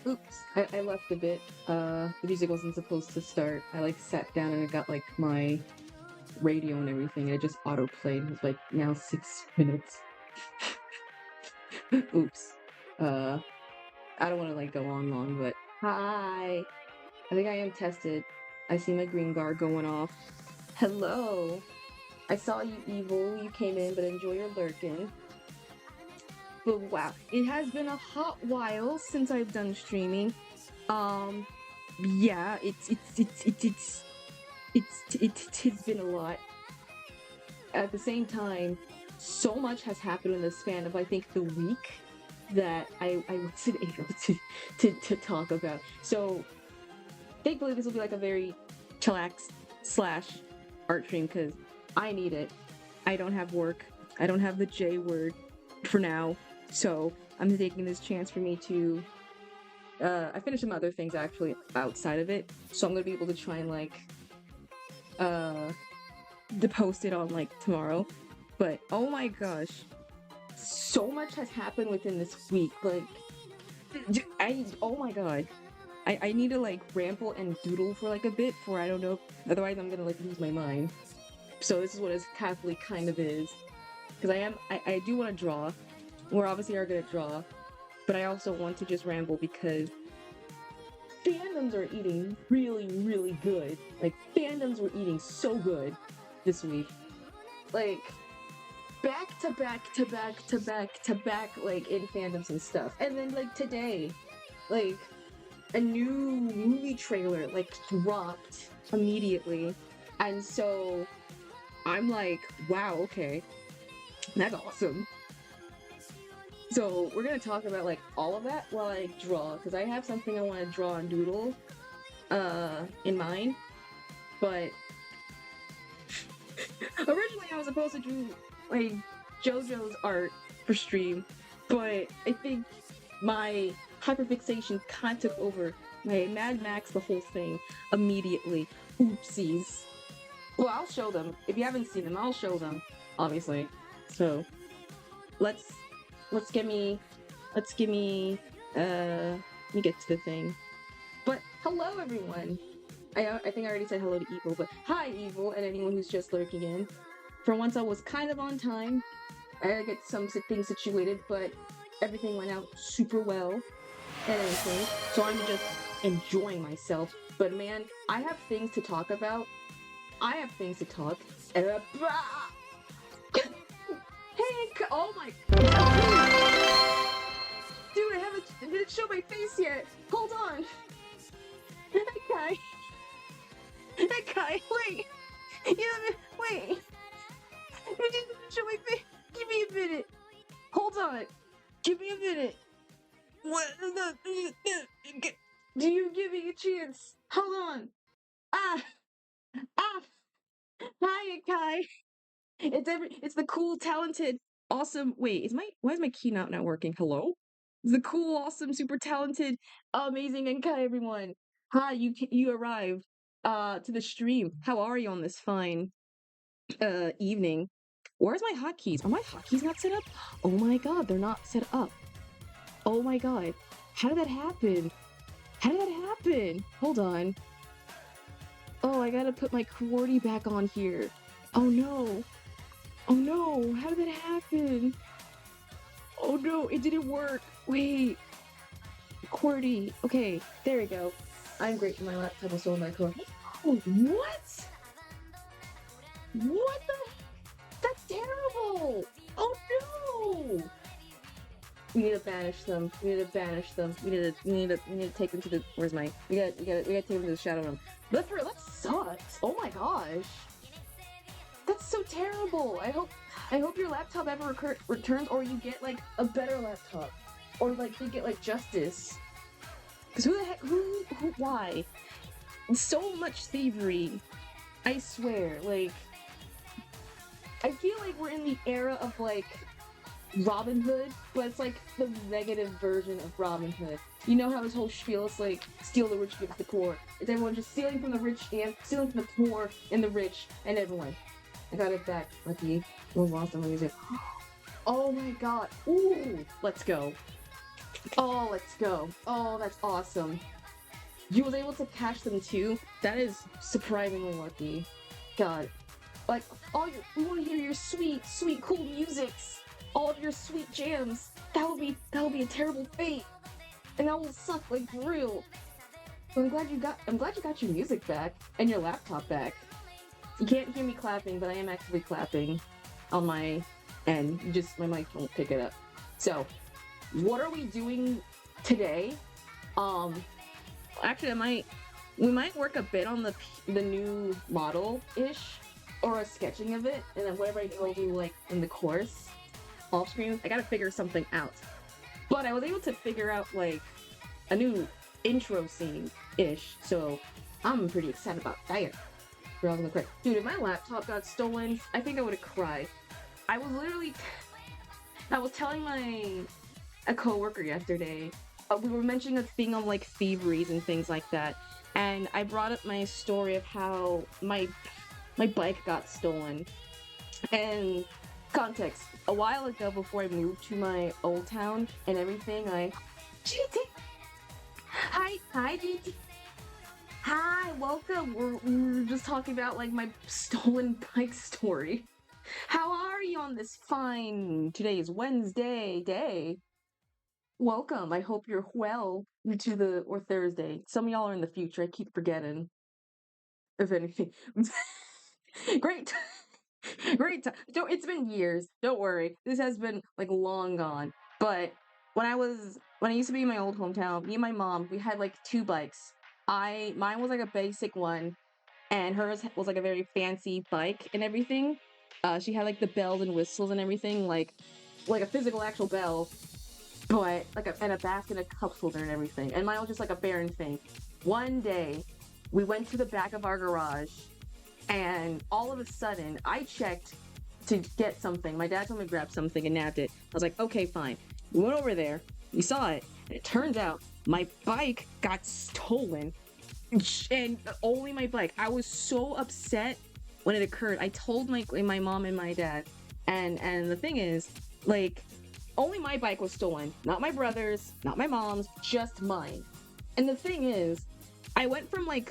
Oops, I left a bit. The music wasn't supposed to start. I like sat down and I got like my radio and everything, and it just auto played. It was like now 6 minutes. Oops. I don't want to like go on long, but hi. I think I am tested. I see my green bar going off. Hello. I saw you, evil. You came in, but enjoy your lurking. But wow, it has been a hot while since I've done streaming. Yeah, it's been a lot. At the same time, so much has happened in the span of I think the week that I wasn't able to talk about. So thankfully this will be like a very chillax / art stream because I need it. I don't have work. I don't have the J word for now. So I'm taking this chance for me to I finished some other things actually outside of it. So I'm gonna be able to try and like to post it on like tomorrow. But oh my gosh, so much has happened within this week. Like oh my god. I need to like ramble and doodle for like a bit for I don't know. Otherwise I'm gonna like lose my mind. So this is what it kind of is. Because I do want to draw. We're obviously are gonna draw. But I also want to just ramble because fandoms are eating really, really good. Like fandoms were eating so good this week. Like back to back to back to back to back like in fandoms and stuff. And then like today, like a new movie trailer like dropped immediately. And so I'm like, wow, okay. That's awesome. So we're gonna talk about like all of that while I draw, because I have something I want to draw and doodle in mind. But originally I was supposed to do like JoJo's art for stream, but I think my hyperfixation kind of took over. My Mad Max the whole thing immediately. Oopsies. Well, I'll show them. If you haven't seen them, I'll show them, obviously. So let's get me let me get to the thing. But hello everyone. I think I already said hello to Evil, but hi Evil and anyone who's just lurking in. For once I was kind of on time. I had to get some things situated, but everything went out super well and everything. So I'm just enjoying myself. But man, I have things to talk about. I have things to talk about. Hey, oh my... Dude, I didn't show my face yet. Hold on. Hey, Kai. Hey, Kai, wait. Wait. You didn't show my face. Give me a minute. Hold on. Give me a minute. What? Do you give me a chance? Hold on. Ah. Hi, Kai. It's the cool, talented, awesome. Wait, why is my key not working? Hello? It's the cool, awesome, super talented, amazing Enkai, everyone. Hi, you arrived to the stream. How are you on this fine evening? Where's my hotkeys? Are my hotkeys not set up? Oh my god, they're not set up. Oh my god. How did that happen? How did that happen? Hold on. Oh, I gotta put my QWERTY back on here. Oh no. Oh no, how did that happen? Oh no, it didn't work. Wait. QWERTY. Okay, there we go. I'm grateful my laptop was sold my core. Oh, what? What the? That's terrible! Oh no! We need to banish them. We need to banish them. We need to take them to the. Where's my? We gotta take them to the shadow room. But for that sucks. Oh my gosh. That's so terrible. I hope your laptop ever returns, or you get like a better laptop, or like you get like justice. Cause who the heck? Why? So much thievery. I swear. Like, I feel like we're in the era of like Robin Hood, but it's like the negative version of Robin Hood. You know how his whole spiel is like steal the rich, give the poor. It's everyone just stealing from the rich and stealing from the poor and the rich and everyone. I got it back, lucky. Was lost on music. Oh my god. Ooh, let's go. Oh, let's go. Oh, that's awesome. You was able to catch them too? That is surprisingly lucky. God. Like, we want to hear your sweet, sweet, cool musics. All of your sweet jams. That would be a terrible fate. And that will suck, like, for real. But I'm glad you got your music back. And your laptop back. You can't hear me clapping, but I am actually clapping on my end. My mic won't pick it up. So, what are we doing today? Actually, we might work a bit on the new model-ish, or a sketching of it, and then whatever I do, I'll do, like, in the course, off screen. I gotta figure something out. But I was able to figure out, like, a new intro scene-ish, so I'm pretty excited about that. Dude, if my laptop got stolen, I think I would've cried. I was telling a coworker yesterday, we were mentioning a thing on, like, thieveries and things like that, and I brought up my story of how my bike got stolen. And context, a while ago, before I moved to my old town and everything, GT! Hi, GT! Hi, welcome! We were just talking about, like, my stolen bike story. How are you on this fine, today is Wednesday day? Welcome, I hope you're well, or Thursday. Some of y'all are in the future, I keep forgetting. If anything. Great! Great time. It's been years, don't worry. This has been, like, long gone. But when I used to be in my old hometown, me and my mom, we had, like, 2 bikes. Mine was, like, a basic one, and hers was, like, a very fancy bike and everything. She had, like, the bells and whistles and everything, like a physical actual bell, but, like, and a basket and a cup holder and everything. And mine was just, like, a barren thing. One day, we went to the back of our garage, and all of a sudden, I checked to get something. My dad told me to grab something and nabbed it. I was like, okay, fine. We went over there, we saw it, and it turns out my bike got stolen. And only my bike. I was so upset when it occurred. I told my mom and my dad. And the thing is, like, only my bike was stolen. Not my brother's, not my mom's, just mine. And the thing is, I went from, like,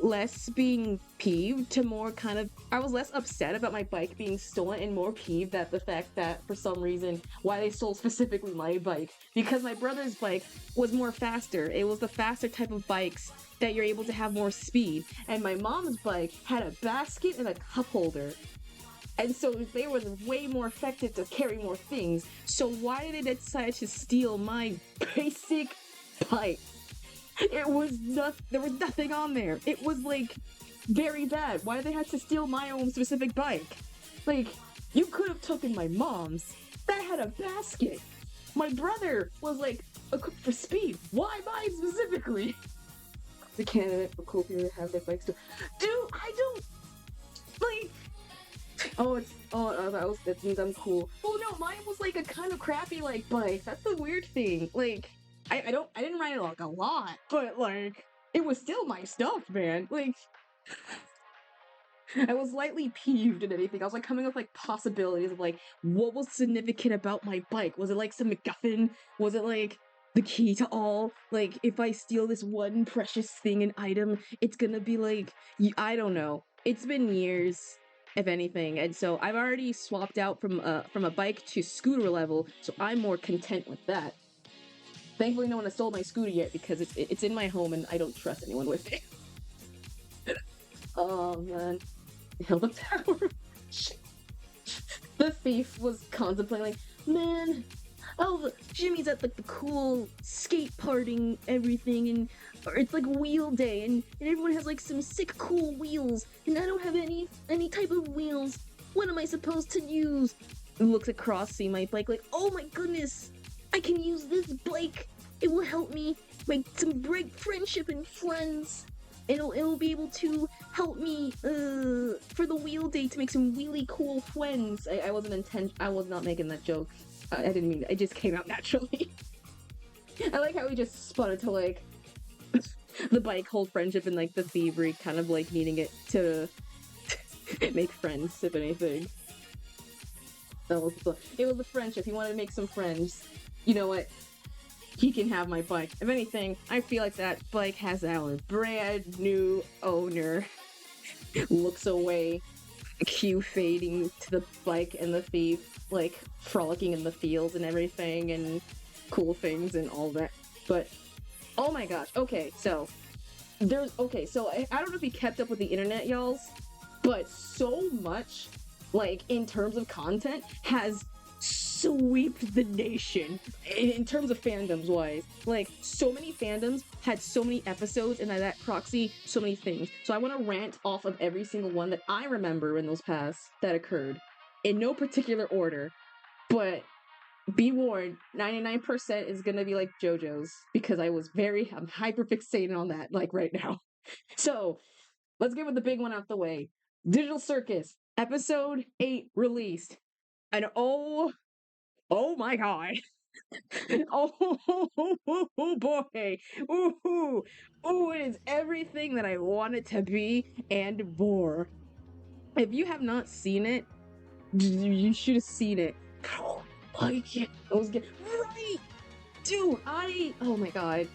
less being peeved to more kind of, I was less upset about my bike being stolen and more peeved at the fact that for some reason why they stole specifically my bike, because my brother's bike was more faster. It was the faster type of bikes that you're able to have more speed, and my mom's bike had a basket and a cup holder, and so they were way more effective to carry more things. So why did they decide to steal my basic bike? There was nothing on there. It was, like, very bad. Why did they have to steal my own specific bike? Like, you could have taken my mom's. That had a basket. My brother was, like, equipped for speed. Why mine specifically? The candidate for cool people to have their bikes too. Dude, I don't, like, that means I'm cool. Well, no, mine was, like, a kind of crappy, like, bike. That's the weird thing. Like, I didn't ride it, like, a lot, but, like, it was still my stuff, man. Like, I was slightly peeved and anything. I was, like, coming up with, like, possibilities of, like, what was significant about my bike? Was it, like, some MacGuffin? Was it, like, the key to all? Like, if I steal this one precious thing, an item, it's gonna be, like, I don't know. It's been years, if anything, and so I've already swapped out from a bike to scooter level, so I'm more content with that. Thankfully, no one has stole my scooter yet because it's in my home and I don't trust anyone with it. Oh man, held the tower. The thief was contemplating, like, man, oh, Jimmy's at, like, the cool skate parting everything, and or it's like wheel day, and everyone has, like, some sick cool wheels, and I don't have any type of wheels. What am I supposed to use? Looks across, see my bike, like, oh my goodness, I can use this bike. It will help me make some great friendship and friends. It'll be able to help me for the wheel day to make some really cool friends. I was not making that joke. I didn't mean it. It just came out naturally. I like how we just spun it to, like, the bike hold friendship and, like, the thievery kind of, like, needing it to make friends, if anything. It was a friendship. He wanted to make some friends. You know what? he can have my bike. If anything, I feel like that bike has our brand new owner. Looks away, cue fading to the bike and the thief, like frolicking in the fields and everything, and cool things and all that. But oh my gosh, okay, so I don't know if you kept up with the internet, y'all, but so much, like, in terms of content, has swept the nation in terms of fandoms wise. Like, so many fandoms had so many episodes, and that proxy so many things. So I want to rant off of every single one that I remember in those past that occurred in no particular order, but be warned, 99% is gonna be like JoJo's, because I'm hyper fixated on that, like, right now. So let's get with the big one out the way. Digital Circus episode 8 released, and oh my god. Oh boy. Ooh, it is everything that I want it to be and more. If you have not seen it, you should have seen it. Like it. I was getting right, dude. Oh my god.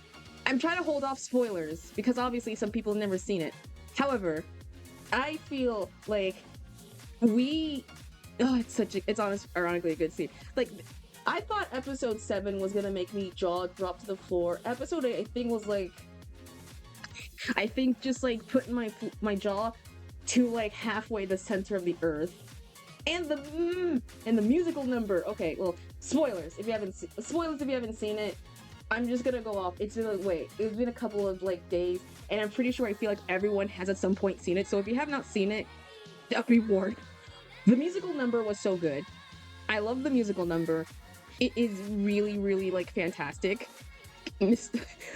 I'm trying to hold off spoilers because obviously some people have never seen it. However, I feel like it's ironically a good scene. Like, I thought episode 7 was gonna make me jaw drop to the floor. Episode 8, I think just like putting my jaw to like halfway the center of the earth. And the musical number. Okay, well, spoilers if you haven't seen it. I'm just gonna go off. It's been a couple of like days, and I'm pretty sure I feel like everyone has at some point seen it. So if you have not seen it, be warned. The musical number was so good. I love the musical number. It is really, really like fantastic.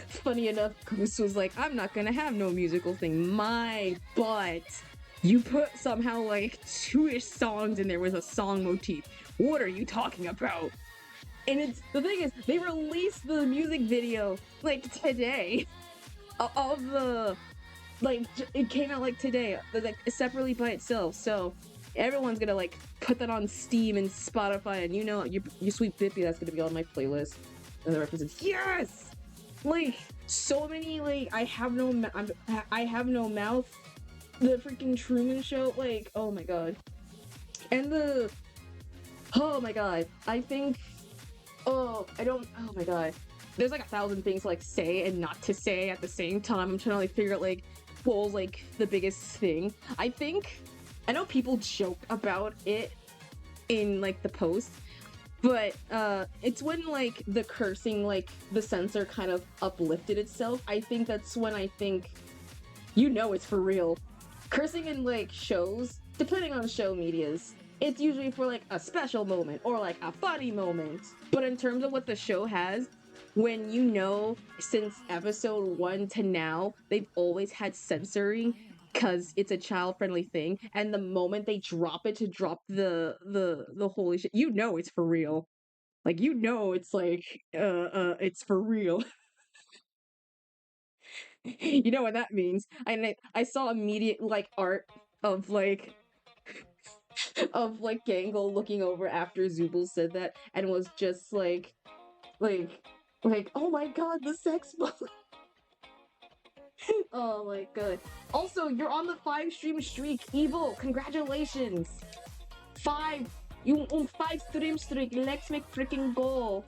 Funny enough, Goose was like, I'm not gonna have no musical thing. My butt. You put somehow like 2-ish songs in there with a song motif. What are you talking about? And the thing is, they released the music video like today of the, like, it came out like today, like separately by itself. So everyone's gonna like put that on Steam and Spotify, and you sweet Bippy, that's gonna be on my playlist. And the references, yes, like so many, like I have no mouth. The freaking Truman Show, like, oh my god. And oh my god, oh my god. There's like 1,000 things to like say and not to say at the same time. I'm trying to like figure out like what was like the biggest thing. I know people joke about it in like the post, but it's when like the cursing, like the censor kind of uplifted itself. I think that's when it's for real. Cursing in like shows, depending on show medias, it's usually for like a special moment or like a funny moment. But in terms of what the show has, when since episode 1 to now, they've always had censoring because it's a child-friendly thing, and the moment they drop it to drop the holy shit, it's for real. Like, it's like it's for real. You know what that means. I saw immediate like art of like Gangle looking over after Zubul said that, and was just like oh my god, the sex bully. Oh my god. Also, you're on the 5-stream streak, Evil. Congratulations. 5 5-stream streak. Let's make freaking goal.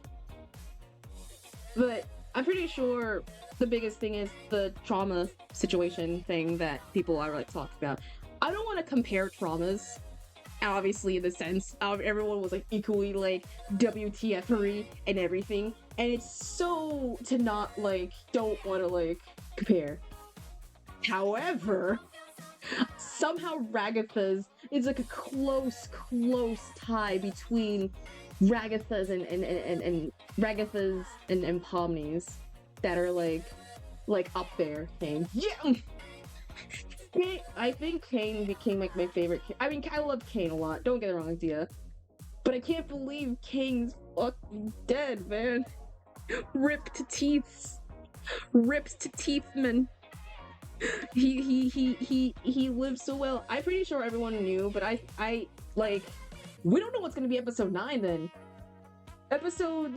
But I'm pretty sure the biggest thing is the trauma situation thing that people are like talking about. I don't want to compare traumas, obviously, in the sense of everyone was like equally like WTF-ery and everything, and it's so to not like don't want to like compare. However, somehow Ragatha's is like a close tie between Ragathas and Ragathas and Pomnies that are like up there. Kane. Yeah. I think Kane became like my favorite. I mean, I love Kane a lot. Don't get the wrong idea, but I can't believe Kane's fucking dead, man. Ripped to teeth, man. He lived so well. I'm pretty sure everyone knew, but I like, we don't know what's gonna be episode 9 then. episode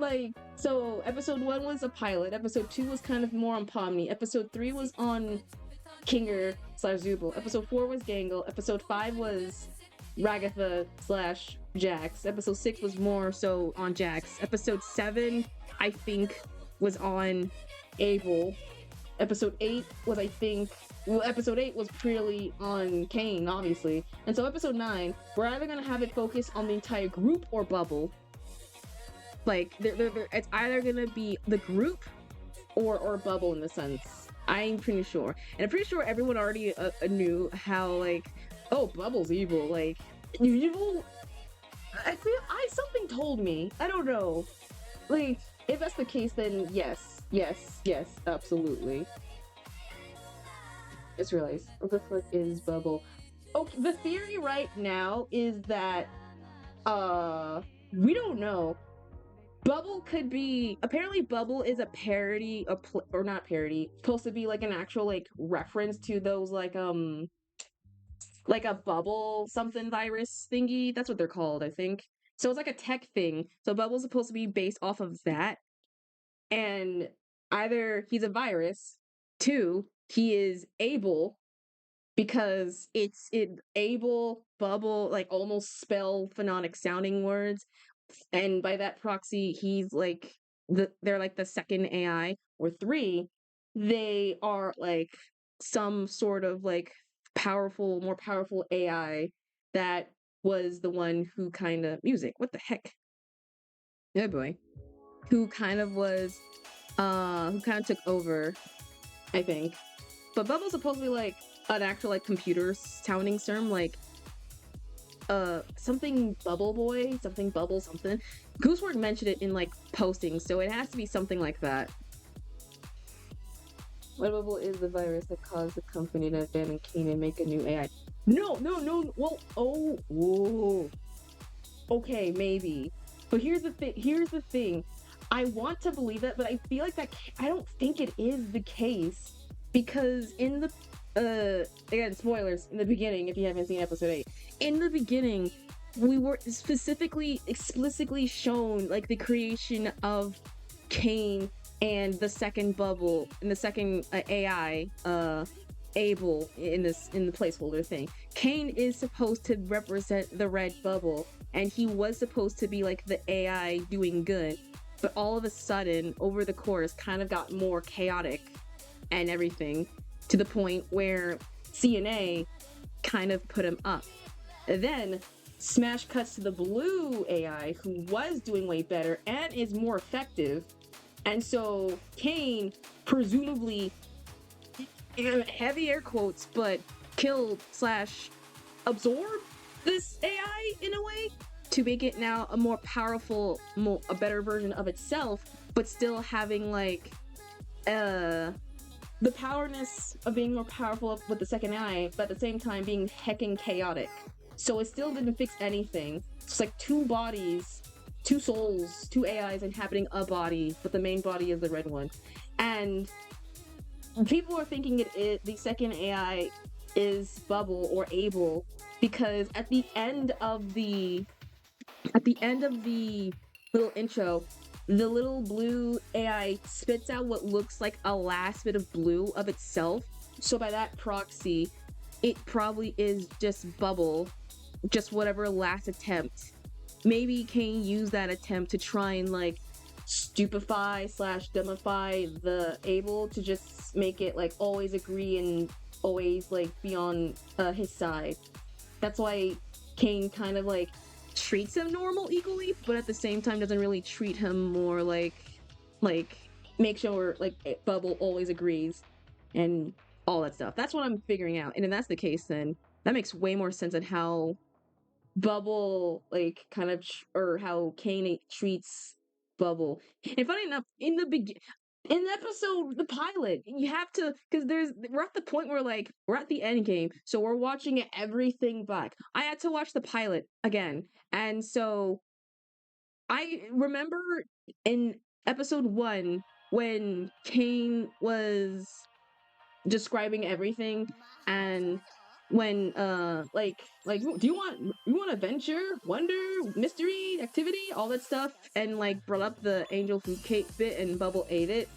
episode 1 was a pilot, episode 2 was kind of more on Pomni, episode 3 was on Kinger slash Zubul, episode 4 was Gangle, episode 5 was Ragatha slash Jax, episode 6 was more so on Jax, episode 7 I think was on Abel, episode 8 was episode 8 was purely on Kane, obviously, and so episode 9 we're either gonna have it focus on the entire group or Bubble. Like it's either gonna be the group or Bubble in the sense. I'm pretty sure, and I'm pretty sure everyone already knew how like, oh, Bubble's evil. Like evil. I feel something told me. I don't know. Like if that's the case, then yes, absolutely. Just realized what the fuck is Bubble. Okay, the theory right now is that we don't know. Bubble could be, apparently Bubble is a parody or not parody, supposed to be like an actual like reference to those like a bubble something virus thingy. That's what they're called, I think. So it's like a tech thing. So Bubble's supposed to be based off of that. And either he's a virus, 2, he is able, because it's able, Bubble, like almost spell phonic sounding words, and by that proxy he's like they're like the second AI, or 3, they are like some sort of like more powerful AI that was the one who kind of what the heck, oh boy, who kind of was who kind of took over, I think. But Bubble's supposed to be like an actual like computer sounding term, like something Bubble Boy, something Bubble something. Goosework mentioned it in like postings, so it has to be something like that. What Bubble is the virus that caused the company to abandon Kane and make a new AI? No. Well, whoa. Okay, maybe. But here's the thing. I want to believe it, but I feel like I don't think it is the case, because in the again, spoilers in the beginning if you haven't seen episode 8. In the beginning, we were explicitly shown like the creation of Kane and the second Bubble and the second AI Abel in the placeholder thing. Kane is supposed to represent the red bubble, and he was supposed to be like the AI doing good, but all of a sudden over the course kind of got more chaotic and everything, to the point where CNA kind of put him up. And then smash cuts to the blue AI, who was doing way better and is more effective, and so Kane presumably, heavy air quotes, but killed / absorb this AI in a way to make it now a more powerful, a better version of itself, but still having like the powerness of being more powerful with the second eye, but at the same time being heckin' chaotic. So it still didn't fix anything. It's like 2 bodies, 2 souls, 2 AIs inhabiting a body, but the main body is the red one. And people are thinking the second AI is Bubble or Abel, because at the end of the little intro, the little blue AI spits out what looks like a last bit of blue of itself. So by that proxy, it probably is just Bubble, just whatever last attempt. Maybe Kane used that attempt to try and like stupefy / dumbify the Abel, to just make it like always agree and always like be on his side. That's why Kane kind of like treats him normal equally, but at the same time doesn't really treat him more like make sure like Bubble always agrees and all that stuff. That's what I'm figuring out. And if that's the case, then that makes way more sense on how Bubble like kind of or how Kane treats Bubble. And funny enough, in the episode, the pilot, you have to, because we're at the point where like we're at the end game, so we're watching everything back. I had to watch the pilot again, and so I remember in episode 1 when Kane was describing everything, and when do you want adventure, wonder, mystery, activity, all that stuff, and like brought up the angel food cake bit and Bubble ate it.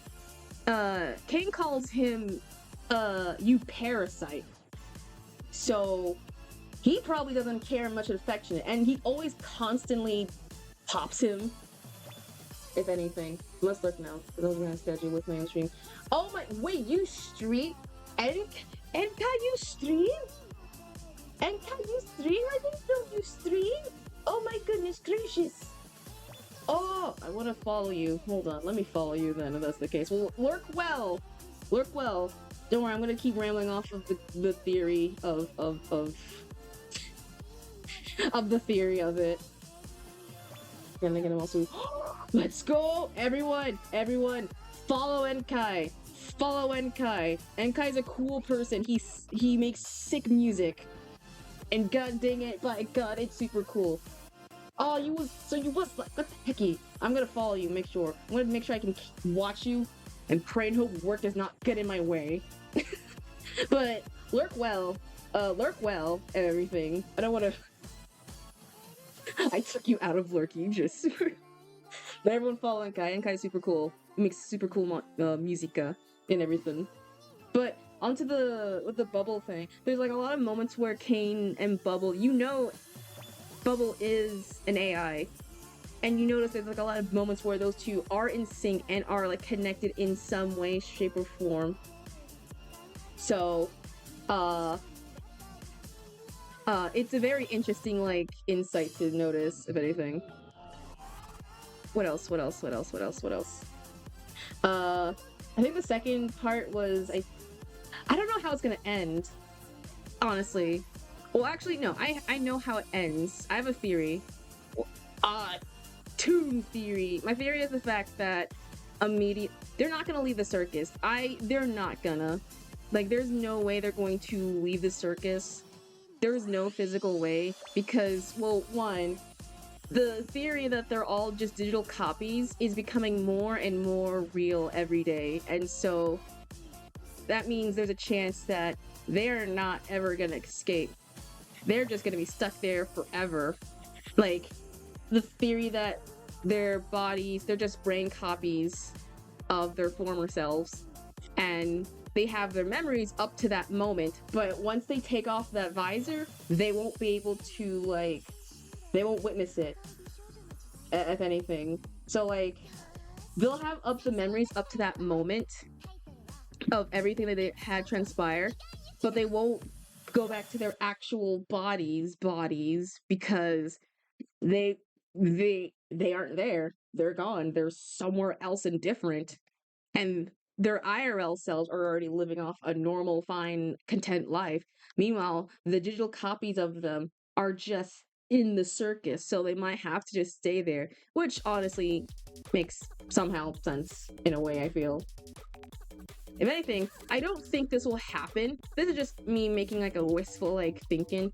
Kane calls him you parasite. So he probably doesn't care much affection, and he always constantly pops him, if anything. Let's look now, because I was gonna schedule with my own stream. Oh my, wait, you stream? And can you stream? And can you stream? I didn't know you stream. Oh my goodness gracious. Oh, I want to follow you. Hold on, let me follow you then, if that's the case. Well, lurk well. Lurk well. Don't worry, I'm gonna keep rambling off of the theory of the theory of it. And again, I'm also... Let's go! Everyone! Follow Enkai! Follow Enkai! Enkai's a cool person. He makes sick music. And god dang it, by god, it's super cool. Oh, you was like, what the hecky? I'm gonna follow you, make sure. I'm gonna make sure I can watch you and pray and hope work does not get in my way. But lurk well and everything. I don't wanna... I took you out of lurking, just... But everyone follow Enkai. Enkai's super cool. He makes super cool musica and everything. But onto with the Bubble thing, there's like a lot of moments where Kane and Bubble, Bubble is an AI, and you notice there's like a lot of moments where those two are in sync and are like connected in some way, shape, or form. So, it's a very interesting like insight to notice, if anything. What else? I think the second part was I don't know how it's gonna end, honestly. Well, actually, no. I know how it ends. I have a theory. Toon theory. My theory is the fact that they're not gonna leave the circus. They're not gonna. Like, there's no way they're going to leave the circus. There's no physical way because, well, one, the theory that they're all just digital copies is becoming more and more real every day, and so that means there's a chance that they're not ever gonna escape. They're just gonna be stuck there forever. Like, the theory that their bodies, they're just brain copies of their former selves, and they have their memories up to that moment, but once they take off that visor, they won't be able to, like, they won't witness it, if anything. So, like, they'll have the memories up to that moment of everything that they had transpire, but they won't go back to their actual bodies because they aren't there. They're gone. They're somewhere else and different. And their IRL selves are already living off a normal, fine, content life. Meanwhile, the digital copies of them are just in the circus, so they might have to just stay there, which honestly makes somehow sense in a way, I feel. If anything, I don't think this will happen. This is just me making like a wistful like thinking.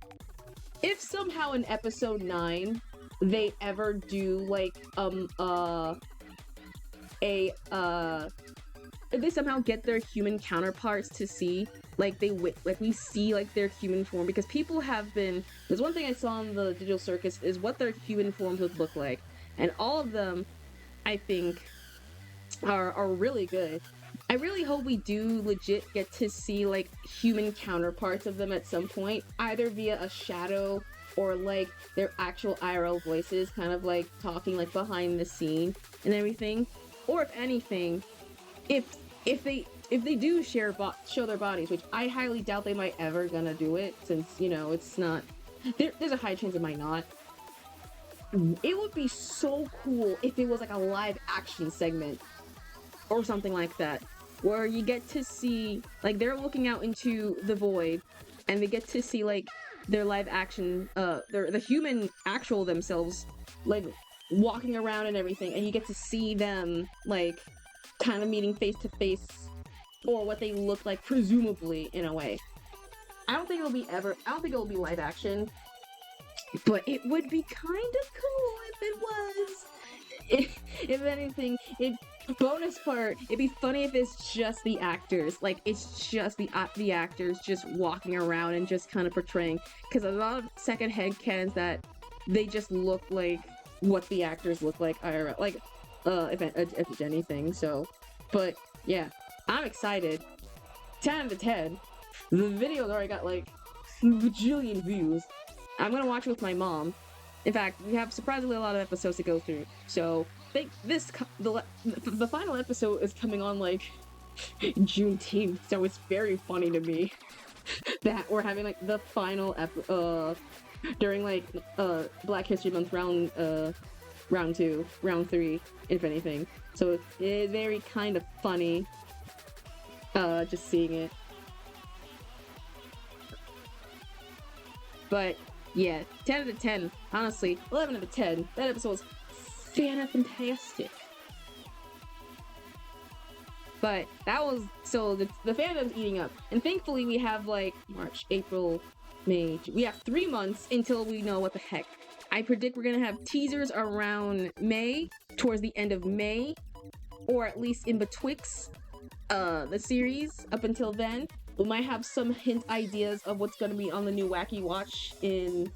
If somehow in episode 9 they ever do like if they somehow get their human counterparts to see, like we see like their human form, because people have been, there's one thing I saw in the digital circus is what their human forms would look like, and all of them I think are really good. I really hope we do legit get to see like human counterparts of them at some point, either via a shadow or like their actual IRL voices, kind of like talking like behind the scene and everything. Or if anything, if they do show their bodies, which I highly doubt they might ever gonna do it, since, you know, it's not, there's a high chance it might not. It would be so cool if it was like a live action segment or something like that, where you get to see, like, they're looking out into the void and they get to see like their live action, the human actual themselves, like walking around and everything, and you get to see them like kind of meeting face to face, or what they look like, presumably, in a way. I don't think it'll be live action, but it would be kind of cool if it was. If anything, bonus part, it'd be funny if it's just the actors. Like, it's just the actors just walking around and just kind of portraying. Because a lot of second headcanons that they just look like what the actors look like IRL. Like, if anything. So, but yeah, I'm excited. 10 out of 10. The video's already got like a bajillion views. I'm gonna watch it with my mom. In fact, we have surprisingly a lot of episodes to go through. So, the final episode is coming on like Juneteenth, so it's very funny to me that we're having like the final during like Black History Month round 2, round 3, if anything. So it is very kind of funny just seeing it. But yeah, 10 out of 10. Honestly, 11 out of 10. That episode was fantastic. But that was, so the fandom's eating up. And thankfully we have like March, April, May, we have 3 months until we know what the heck. I predict we're gonna have teasers around May, towards the end of May, or at least in betwixt the series up until then. We might have some hint ideas of what's gonna be on the new Wacky Watch in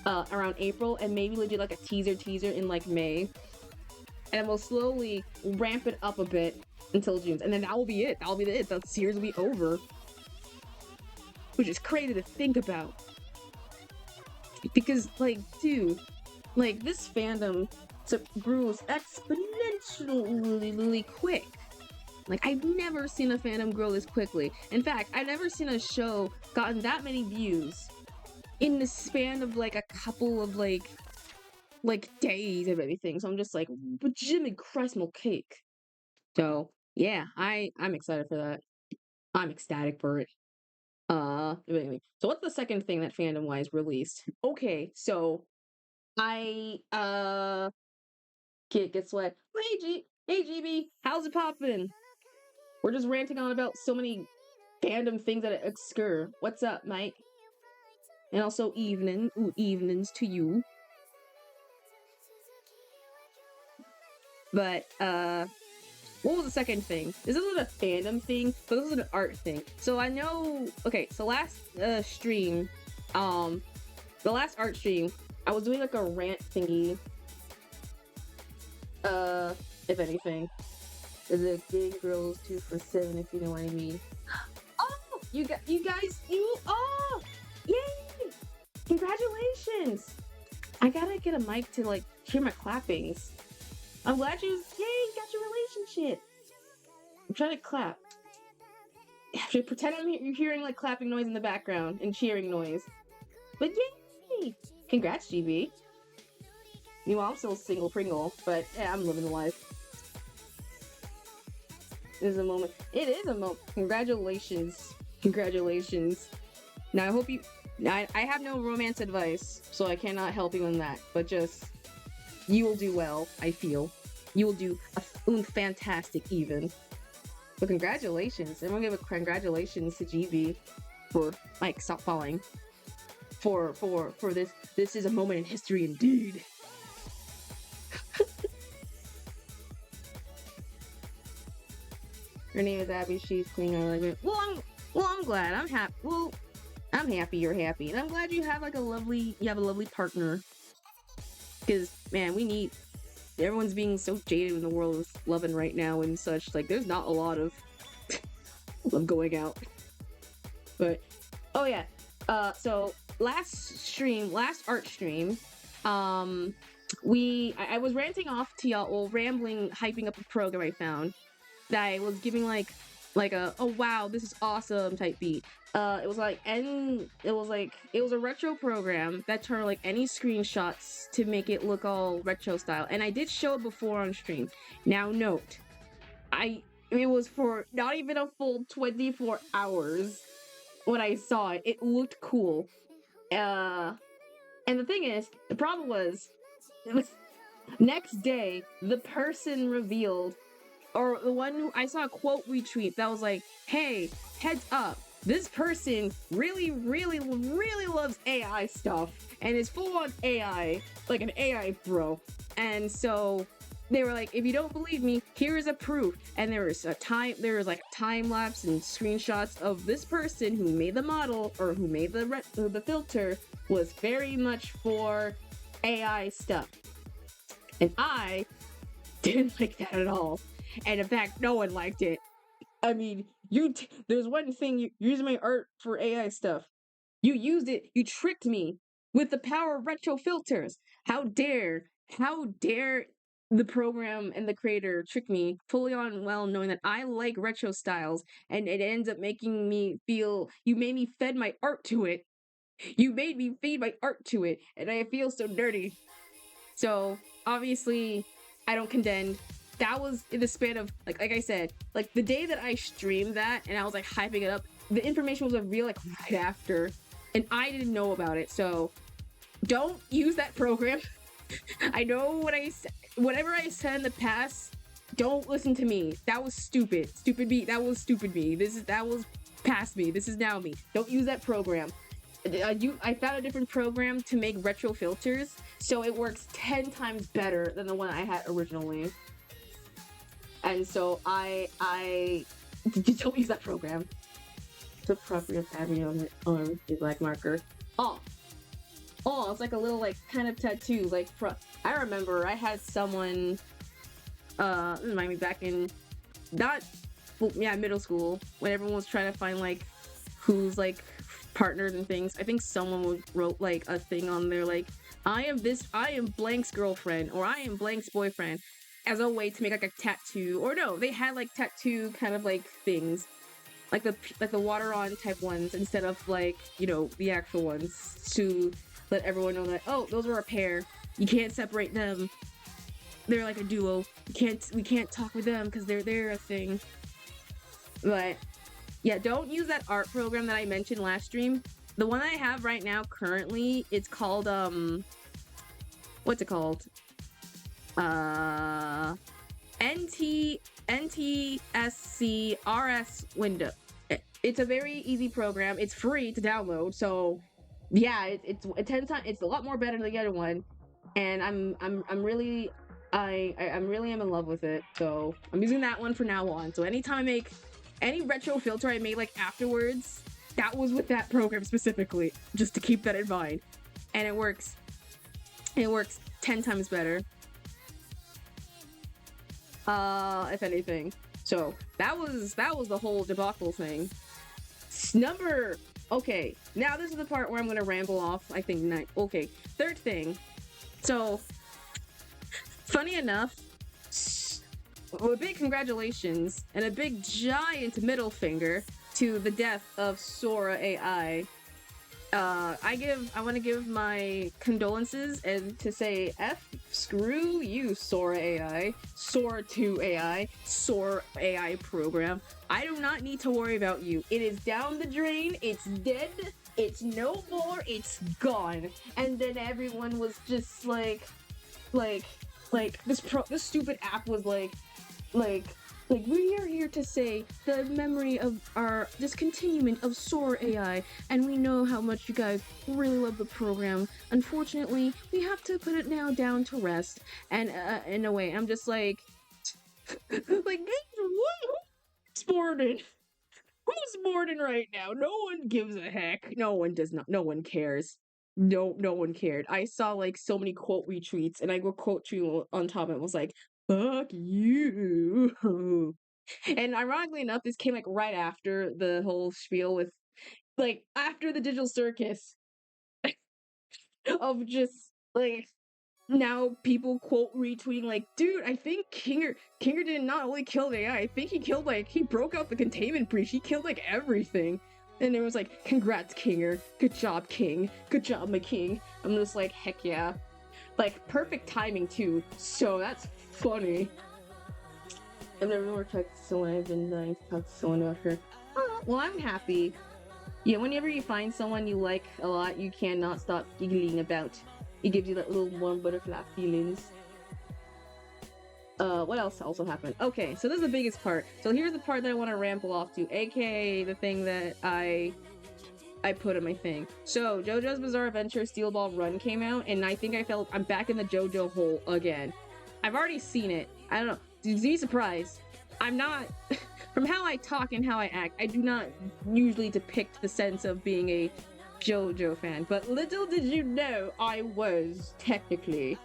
around April, and maybe we'll do like a teaser in like May. And we'll slowly ramp it up a bit until June. And then that will be it. That'll be it. The series will be over. Which is crazy to think about. Because, like, dude, like, this fandom grows exponentially quick. Like, I've never seen a fandom grow this quickly. In fact, I've never seen a show gotten that many views in the span of, like, a couple of, like days of anything. So I'm just like, Jimmy Christ cake. So, yeah, I'm excited for that. I'm ecstatic for it. Anyway, so what's the second thing that fandom-wise released? Okay, so I, guess what? Hey, GB, how's it poppin'? We're just ranting on about so many fandom things that obscure. What's up, mate? And also evenings to you. But, what was the second thing? This isn't a fandom thing, but this is an art thing. So I know, okay, so last stream, the last art stream, I was doing like a rant thingy. If anything. The gay girls 2 for 7, if you know what I mean. Oh, you guys, oh, yay! Congratulations! I gotta get a mic to like hear my clappings. I'm glad you got your relationship. I'm trying to clap. Actually, pretend you're hearing like clapping noise in the background and cheering noise. But yay! Congrats, GB. Meanwhile, I'm still single Pringle, but yeah, I'm living the life. It is a moment. It is a moment. Congratulations. Congratulations. Now, I hope you... I have no romance advice, so I cannot help you in that. But just... You will do well, I feel. You will do fantastic, even. But congratulations. I'm gonna give a congratulations to GB for... Mike, stop falling. For this. This is a moment in history, indeed. Her name is Abby. She's clean. I like it. Well, I'm glad. I'm happy. Well, I'm happy you're happy, and I'm glad you have like a lovely partner. Because man, we need. Everyone's being so jaded in the world of loving right now and such. Like, there's not a lot of love going out. But oh yeah. So last art stream, I was ranting off to y'all, well, rambling, hyping up a program I found. That I was giving like a oh wow, this is awesome type beat. It was a retro program that turned like any screenshots to make it look all retro style. And I did show it before on stream. Now note, it was for not even a full 24 hours when I saw it. It looked cool. And the thing is, the problem was next day the person revealed, or the one who I saw a quote retweet that was like, hey, heads up, this person really loves AI stuff and is full on AI, like an AI bro. And so they were like, if you don't believe me, here is a proof. And there was like a time lapse and screenshots of this person who made the model or who made the filter was very much for AI stuff. And I didn't like that at all. And in fact, no one liked it. I mean, there's one thing, you using my art for AI stuff. You used it, you tricked me with the power of retro filters. How dare the program and the creator trick me fully on well knowing that I like retro styles, and it ends up making me feel you made me fed my art to it. You made me feed my art to it, and I feel so dirty. So obviously I don't condemn. That was in the span of like I said, like the day that I streamed that and I was like hyping it up, the information was revealed like right after, and I didn't know about it. So don't use that program. I know whatever I said in the past, don't listen to me. That was stupid. Stupid me. That was stupid me. That was past me. This is now me. Don't use that program. I found a different program to make retro filters, so it works 10 times better than the one I had originally. And so I don't use that program. Took property of having on the black marker. Oh, it's like a little like kind of tattoo. Like I remember I had someone remind me back in middle school when everyone was trying to find like who's like partners and things. I think someone wrote like a thing on there like I am blank's girlfriend or I am blank's boyfriend as a way to make like a tattoo. Or no, they had like tattoo kind of like things. Like the water on type ones instead of like, you know, the actual ones to let everyone know that, oh, those are a pair. You can't separate them. They're like a duo. We can't talk with them because they're a thing. But yeah, don't use that art program that I mentioned last stream. The one I have right now currently, it's called what's it called? NTSC RS window. It's a very easy program. It's free to download, so yeah, it's 10 times. It's a lot more better than the other one, and I'm really am in love with it. So I'm using that one for now on. So anytime I make any retro filter I made like afterwards, that was with that program specifically, just to keep that in mind, and it works. It works 10 times better. If anything. So that was the whole debacle thing. Okay, now this is the part where I'm gonna ramble off. I think okay, third thing. So funny enough, a big congratulations and a big giant middle finger to the death of Sora AI. I want to give my condolences and to say screw you, Sora AI, Sora 2 AI, Sora AI program. I do not need to worry about you. It is down the drain. It's dead. It's no more. It's gone. And then everyone was just like this stupid app was like we are here to say the memory of our discontinuement of Sora AI, and we know how much you guys really love the program. Unfortunately, we have to put it now down to rest. And in a way, I'm just like who's Borden? Who's Borden right now? No one gives a heck. No one does not. No one cares. No one cared. I saw like so many quote retweets, and I go quote you on top of it was like, fuck you. And ironically enough, this came like right after the whole spiel with like after the digital circus of just like now people quote retweeting like, dude, I think Kinger did not only kill the AI, I think he killed like he broke out the containment breach, he killed like everything. And it was like, congrats Kinger, good job King, good job my king. I'm just like, heck yeah. Like perfect timing too, so that's funny. I've never more talked to someone. I've been dying to talk to someone about her. Oh, well, I'm happy. Yeah, whenever you find someone you like a lot, you cannot stop giggling about. It gives you that little warm butterfly feelings. What else also happened? Okay, so this is the biggest part. So here's the part that I want to ramble off to, aka the thing that I put in my thing. So JoJo's Bizarre Adventure Steel Ball Run came out, and I think I'm back in the JoJo hole again. I've already seen it. I don't know. Be surprised. I'm not from how I talk and how I act, I do not usually depict the sense of being a JoJo fan, but little did you know I was technically.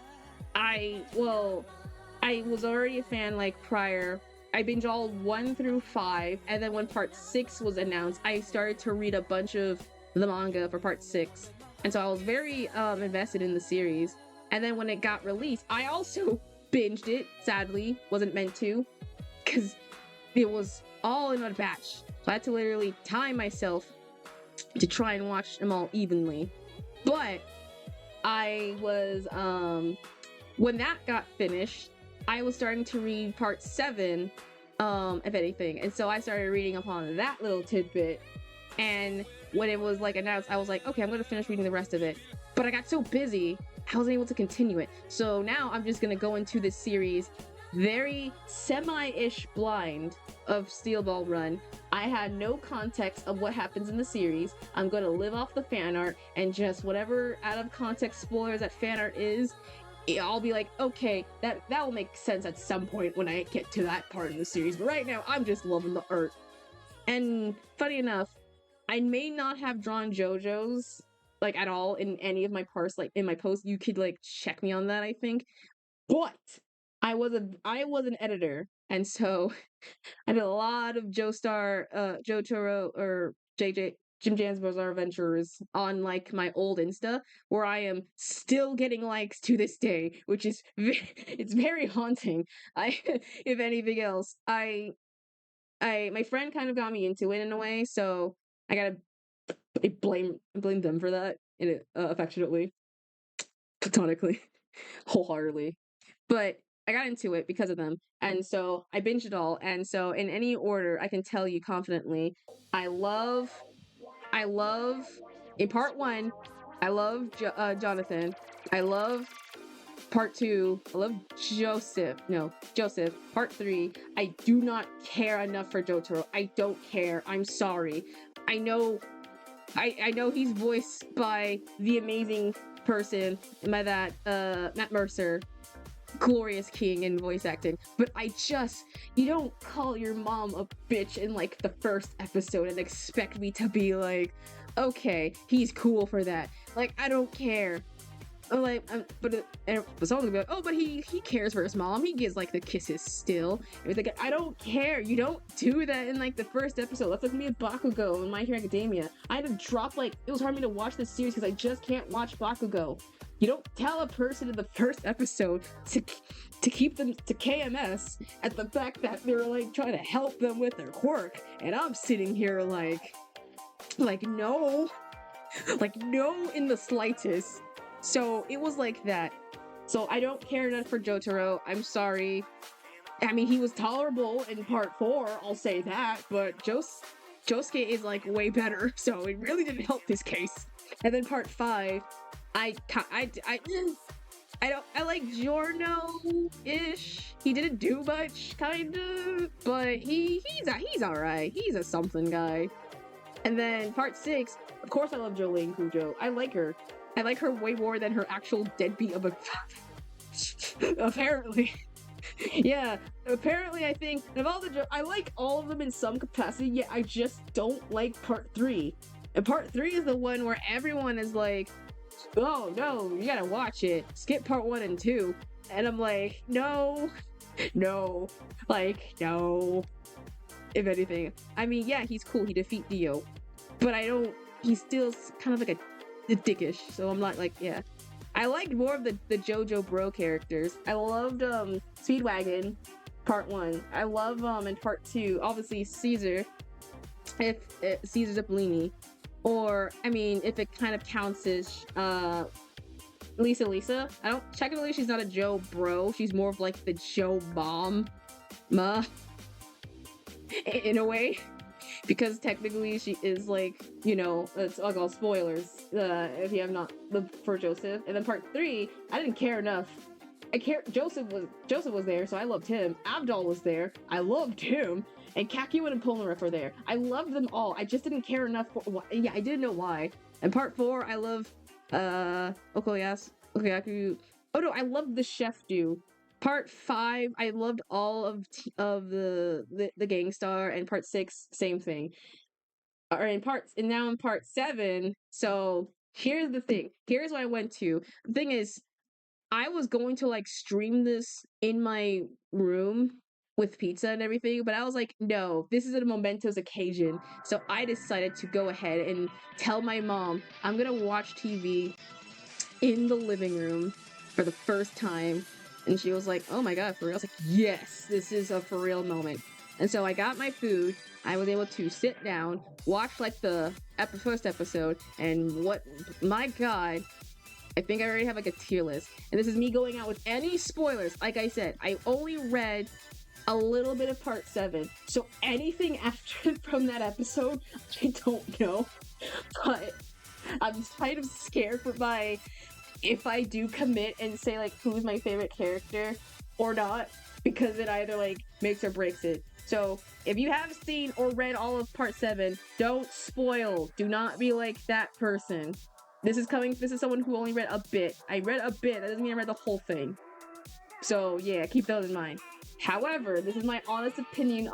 I was already a fan like prior. I binge all 1 through 5, and then when part 6 was announced, I started to read a bunch of the manga for part 6. And so I was very invested in the series. And then when it got released, I also binged it, sadly, wasn't meant to, because it was all in a batch. So I had to literally time myself to try and watch them all evenly. But I was, when that got finished, I was starting to read part 7, if anything. And so I started reading upon that little tidbit. And when it was like announced, I was like, okay, I'm gonna finish reading the rest of it. But I got so busy, I wasn't able to continue it. So now I'm just gonna go into this series very semi-ish blind of Steel Ball Run. I had no context of what happens in the series. I'm gonna live off the fan art and just whatever out of context spoilers that fan art is, I'll be like, okay, that will make sense at some point when I get to that part of the series. But right now, I'm just loving the art. And funny enough, I may not have drawn JoJo's like at all in any of my parts, like in my post. You could like check me on that, I think. But I was an editor, and so I did a lot of Jotaro or JJ Jim Jan's Bizarre Adventures on like my old Insta, where I am still getting likes to this day, which is it's very haunting. If anything else, my friend kind of got me into it in a way, so I gotta blame them for that, affectionately, platonically, wholeheartedly. But I got into it because of them, and so I binged it all. And so in any order, I can tell you confidently, I love in part 1, I love Jonathan. I love part 2, I love Joseph. Part 3, I do not care enough for Jotaro. I don't care. I'm sorry. I know he's voiced by the amazing person, by that Matt Mercer, glorious king in voice acting. But you don't call your mom a bitch in like the first episode and expect me to be like, okay, he's cool for that. Like, I don't care. Like, but someone's gonna be like, oh, but he cares for his mom. He gives like the kisses still. It's like, I don't care. You don't do that in like the first episode. That's like me at Bakugo in My Hero Academia. I had to drop it was hard for me to watch this series because I just can't watch Bakugo. You don't tell a person in the first episode to keep them to KMS at the fact that they're like trying to help them with their work, and I'm sitting here like no, no in the slightest. So it was like that. So I don't care enough for Jotaro. I'm sorry. I mean, he was tolerable in part 4, I'll say that, but Josuke is like way better, so it really didn't help this case. And then part 5, I like Giorno-ish. He didn't do much, kinda, but he's alright. He's a something guy. And then part 6, of course I love Jolene Kujo. I like her. I like her way more than her actual deadbeat of a apparently. Yeah, apparently I think of all I like all of them in some capacity, yet I just don't like part 3. And part 3 is the one where everyone is like, oh no, you gotta watch it. Skip part 1 and 2. And I'm like, no. If anything. I mean, yeah, he's cool, he defeat Dio. But he's still kind of like a dickish, so I'm not like, yeah. I liked more of the JoJo bro characters. I loved Speedwagon, part 1. I love in part 2, obviously Caesar, if Caesar Zeppolini. Or, I mean, if it kind of counts as Lisa. Technically she's not a Joe bro, she's more of like the Joe mom, in a way. Because technically she is like, it's all spoilers, if you have not looked for Joseph. And then part 3, I didn't care enough. Joseph was there, so I loved him. Abdul was there, I loved him. And Kakuin and Polnareff were there. I loved them all. I just didn't care enough for I didn't know why. And part 4, I love Okoyasu. Oh no, I love the chef dude. Part 5, I loved all of the Gangstar, and part 6, same thing. Or and now in part 7. So here's the thing. Here's what I went to. The thing is, I was going to like stream this in my room with pizza and everything, but I was like, no, this is a momentous occasion. So I decided to go ahead and tell my mom I'm gonna watch TV in the living room for the first time. And she was like, oh my god, for real? I was like, yes, this is a for real moment. And so I got my food. I was able to sit down, watch like the first episode, and my god, I think I already have like a tier list. And this is me going out with any spoilers. Like I said, I only read a little bit of part 7. So anything after from that episode, I don't know. But I'm kind of scared for if I do commit and say like who's my favorite character or not, because it either like makes or breaks it. So if you have seen or read all of part 7, don't spoil. Do not be like that person. This is someone who only read a bit. I read a bit, that doesn't mean I read the whole thing. So yeah, keep those in mind. However, this is my honest opinion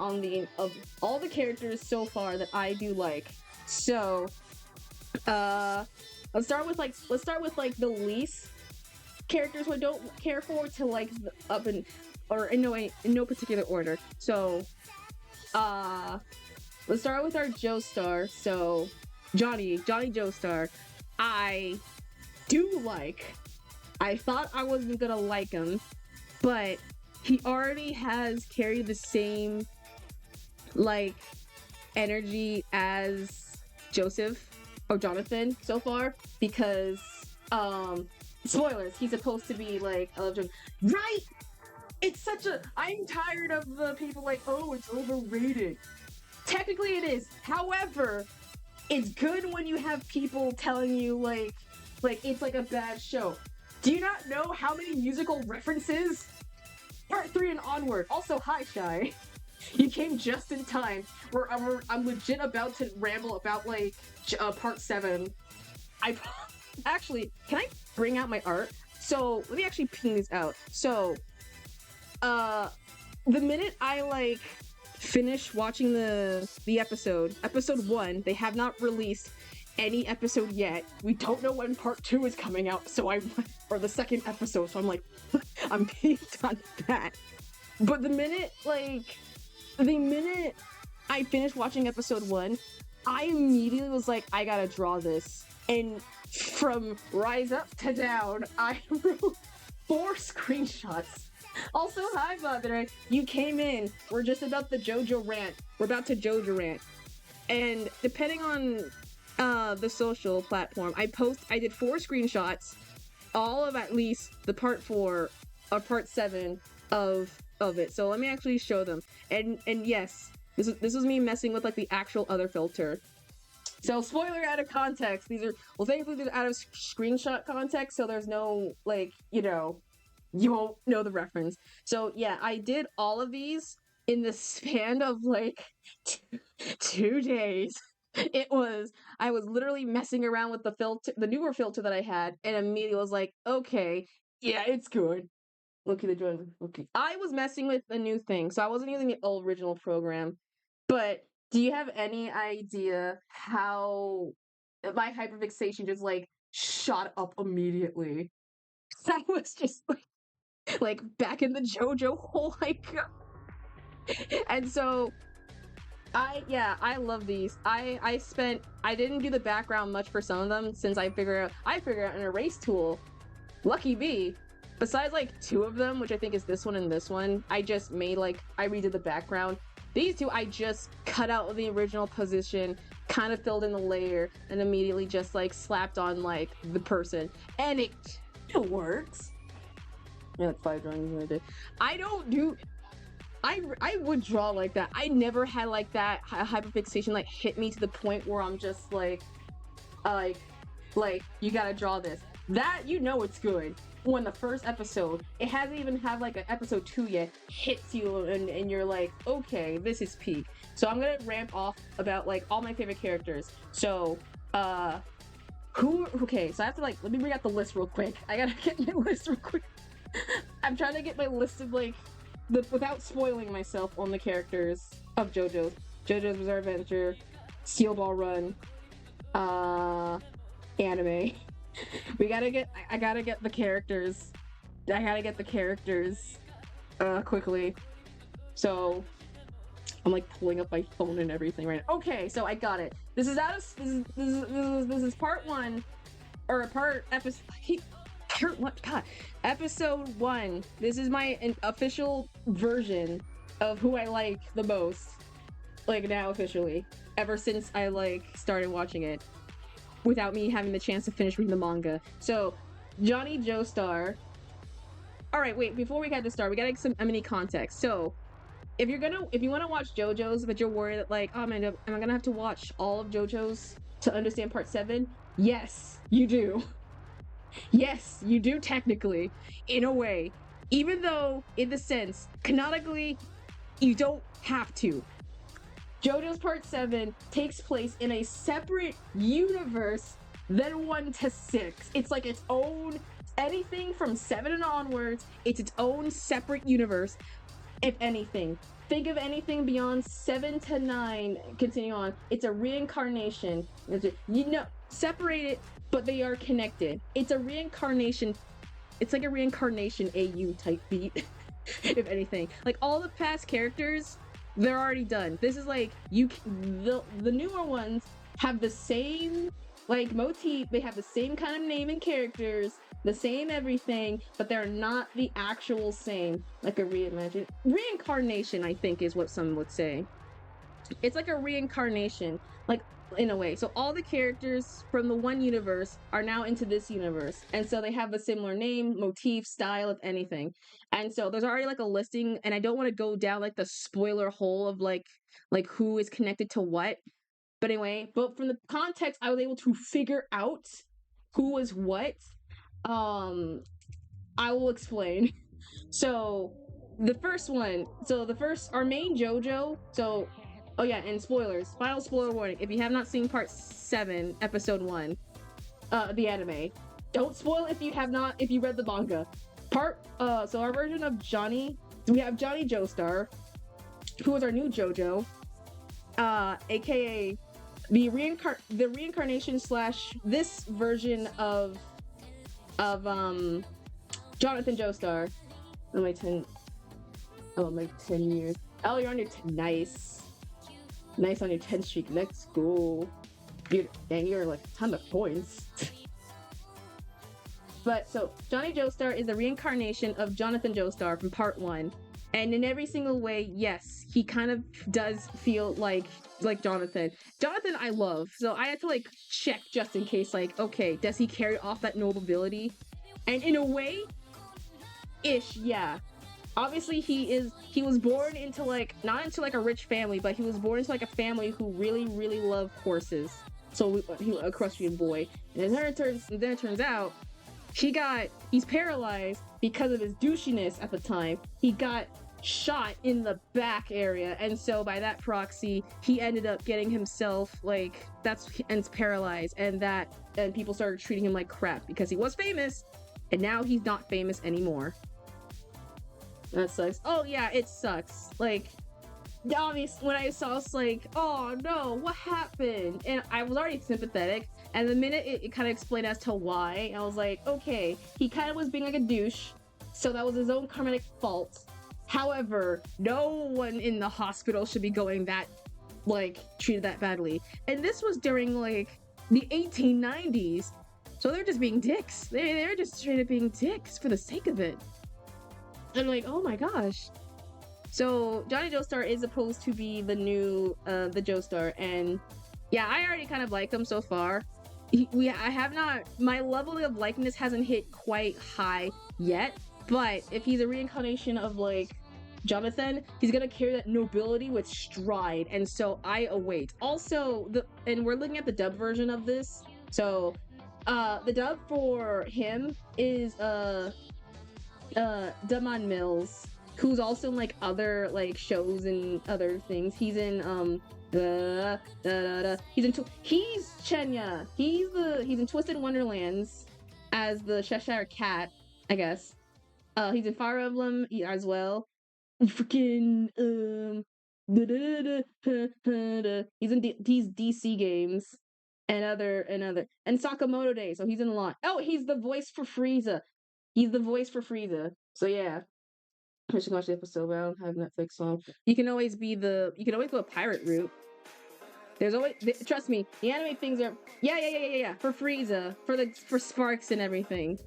of all the characters so far that I do like. So let's start with like the least characters who I don't care for to like in no particular order. So let's start with our Joestar. So Johnny Joestar. I thought I wasn't gonna like him, but he already has carried the same like energy as Joseph or Jonathan so far, because spoilers, he's supposed to be like right. It's such a I'm tired of the people like, oh, it's overrated. Technically it is. However, it's good when you have people telling you like it's like a bad show. Do you not know how many musical references? Part 3 and onward. Also, hi Shy. You came just in time. I'm legit about to ramble about like part 7. Actually, can I bring out my art? So let me actually ping these out. So the minute I like finish watching the episode 1, they have not released any episode yet. We don't know when part 2 is coming out, so or the second episode, so I'm like I'm peaked on that. But the minute I finished watching episode 1, I immediately was like, I gotta draw this. And from rise up to down, I wrote 4 screenshots. Also, hi Mother, you came in. We're just about the JoJo rant. We're about to JoJo rant. And depending on the social platform, I did 4 screenshots, all of at least the part 4 or part 7 of it. So let me actually show them. And yes, this was me messing with like the actual other filter. So spoiler out of context. Thankfully they're out of screenshot context, so there's no like, you won't know the reference. So yeah, I did all of these in the span of like 2 days. I was literally messing around with the newer filter that I had, and immediately was like, okay, yeah, it's good. Look at the joint. Okay. I was messing with a new thing, so I wasn't using the original program. But do you have any idea how my hyperfixation just like shot up immediately? I was just like back in the JoJo hole, and so I love these. I didn't do the background much for some of them, since I figured out an erase tool. Lucky me. Besides like 2 of them, which I think is this one and this one, I just made I redid the background. These 2 I just cut out the original position, kind of filled in the layer, and immediately just slapped on the person, and it works. Yeah, 5 drawings in a day. I would draw like that. I never had that hyperfixation hit me to the point where I'm just like you gotta draw this. That it's good. When the first episode, it hasn't even had an episode 2 yet, hits you and you're like, okay, this is peak. So I'm gonna ramp off about all my favorite characters. So okay, so I have to let me bring out the list real quick. I gotta get my list real quick. I'm trying to get my list of like without spoiling myself on the characters of JoJo's Bizarre Adventure, Steel Ball Run, anime. We gotta get. I gotta get the characters. I gotta get the characters quickly. So I'm like pulling up my phone and everything right now. Okay, so I got it. This is this is part 1 or part episode. What? God, episode 1. This is my official version of who I like the most. Like now officially, ever since I like started watching it, without me having the chance to finish reading the manga. So, Johnny Joestar. All right, wait. Before we get to start, we gotta get some mini context. So, if you want to watch JoJo's, but you're worried that like, oh man, am I gonna have to watch all of JoJo's to understand part 7? Yes, you do. Yes, you do technically, in a way. Even though, in the sense, canonically, you don't have to. JoJo's Part 7 takes place in a separate universe than 1 to 6. It's like its own, anything from 7 and onwards, it's its own separate universe, if anything. Think of anything beyond 7 to 9, continue on, it's a reincarnation. Separate it, but they are connected. It's a reincarnation, it's like a reincarnation AU type beat, if anything. Like, all the past characters, they're already done. This is like, the newer ones have the same, like, motif, they have the same kind of name and characters, the same everything, but they're not the actual same. Like a reincarnation, I think is what some would say. It's like a reincarnation, like, in a way. So all the characters from the one universe are now into this universe, and so they have a similar name, motif, style, if anything. And so there's already like a listing, and I don't want to go down like the spoiler hole of like who is connected to what. But anyway, but from the context, I was able to figure out who was what. I will explain. So the first one, our main JoJo, so, oh yeah, and spoilers, final spoiler warning, if you have not seen part 7, episode 1, the anime, don't spoil if you read the manga. So our version of Johnny, we have Johnny Joestar, who is our new JoJo, aka the reincarnation / this version of Jonathan Joestar. My 10 years. Oh, you're on your 10. Nice on your 10 streak. Let's go. Dude, dang, you're like a ton of points. But so Johnny Joestar is a reincarnation of Jonathan Joestar from part 1. And in every single way, yes, he kind of does feel like Jonathan. Jonathan I love, so I had to like check just in case, like, okay, does he carry off that nobility? And in a way, yeah. Obviously he was born into like, not into like a rich family, but he was born into like a family who really, really love horses. So he was a equestrian boy. And then it turns out he's paralyzed because of his douchiness at the time. He got shot in the back area, and so by that proxy he ended up getting himself like and paralyzed, and people started treating him like crap because he was famous, and now he's not famous anymore. That sucks. Oh yeah, it sucks. Like, obviously when I saw, it's like, oh no, what happened? And I was already sympathetic, and the minute it kind of explained as to why, I was like, okay, he kind of was being like a douche, so that was his own karmic fault. However, no one in the hospital should be going that, like, treated that badly. And this was during, like, the 1890s. So they're just being dicks. They're just straight up being dicks for the sake of it. And like, oh my gosh. So Johnny Joestar is supposed to be the new, the Joestar. And yeah, I already kind of like him so far. My level of likeness hasn't hit quite high yet. But if he's a reincarnation of, like, Jonathan, he's gonna carry that nobility with stride, and so I await. Also, and we're looking at the dub version of this, so, the dub for him is, Damon Mills, who's also in, like, other, like, shows and other things. He's in, he's Chenya. He's in Twisted Wonderlands as the Cheshire Cat, I guess. He's in Fire Emblem as well. Freaking he's in these DC games and Sakamoto Day, so he's in a lot. Oh, he's the voice for Frieza. He's the voice for Frieza. So yeah. I should watch the episode, but I don't have Netflix on. You can always go a pirate route. There's always trust me, the anime things are yeah. For Frieza, for Sparks and everything.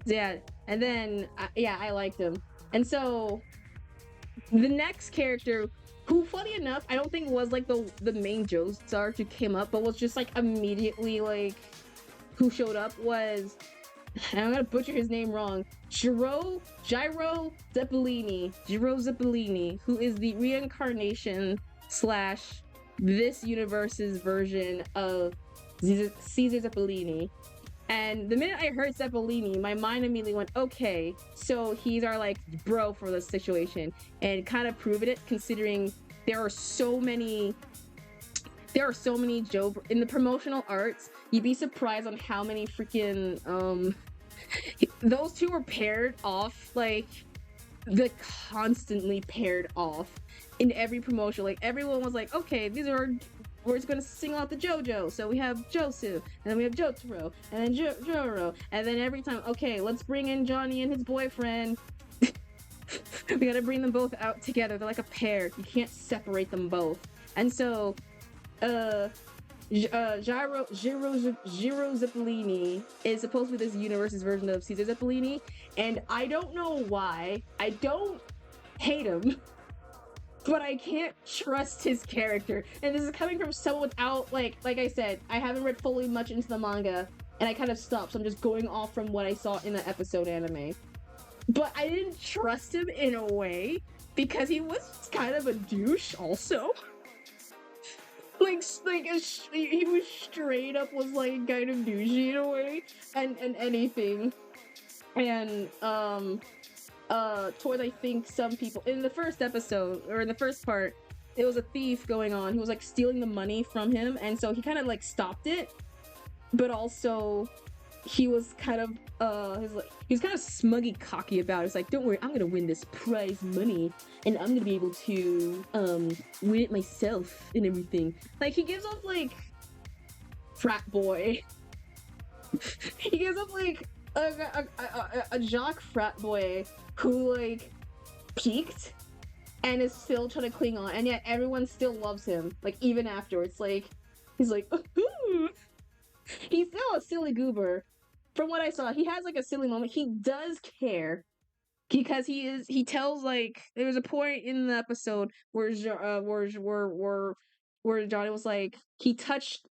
Yeah. And then I liked him. And so the next character, who funny enough, I don't think was like the main Joestar who came up, but was just like immediately like who showed up was, and I'm gonna butcher his name wrong, Gyro Zeppelini, who is the reincarnation / this universe's version of Caesar Zeppelini. And the minute I heard Zeppelini, my mind immediately went, okay, so he's our like bro for this situation, and kind of proved it considering there are so many Joe in the promotional arts. You'd be surprised on how many freaking those two were paired off, like the constantly paired off in every promotion. Like everyone was like, okay, we're just gonna sing out the JoJo. So we have Josu, and then we have Jotaro, and then Joro, and then every time, okay, let's bring in Johnny and his boyfriend. We gotta bring them both out together. They're like a pair. You can't separate them both. And so, Giro Zeppelini is supposed to be this universe's version of Caesar Zeppelini, and I don't know why. I don't hate him, but I can't trust his character. And this is coming from someone without, like I said, I haven't read fully much into the manga, and I kind of stopped, so I'm just going off from what I saw in the episode anime. But I didn't trust him in a way, because he was kind of a douche also. He was straight up was like kind of douchey in a way, and anything. And towards I think some people in the first episode or in the first part, it was a thief going on. He was like stealing the money from him, and so he kind of like stopped it, but also he was kind of he was kind of smuggy cocky about it. It's like, don't worry, I'm gonna win this prize money and I'm gonna be able to win it myself and everything. Like he gives off like frat boy. He gives off like a jock frat boy who like peaked and is still trying to cling on, and yet everyone still loves him, like even afterwards. Like he's like he's still a silly goober. From what I saw, he has like a silly moment. He does care because he tells, like, there was a point in the episode where Johnny was like, he touched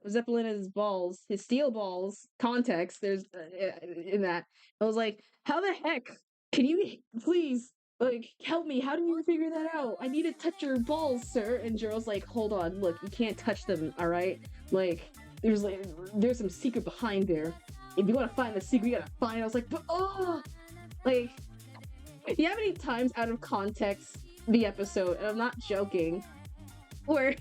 Zeppelina's balls, his steel balls. Context there's in that. I was like, how the heck can you please like help me? How do you figure that out? I need to touch your balls, sir. And Jiro's like, hold on, look, you can't touch them, all right? Like there's some secret behind there. If you want to find the secret, you gotta find it. I was like, but like, you have any times out of context the episode, and I'm not joking, where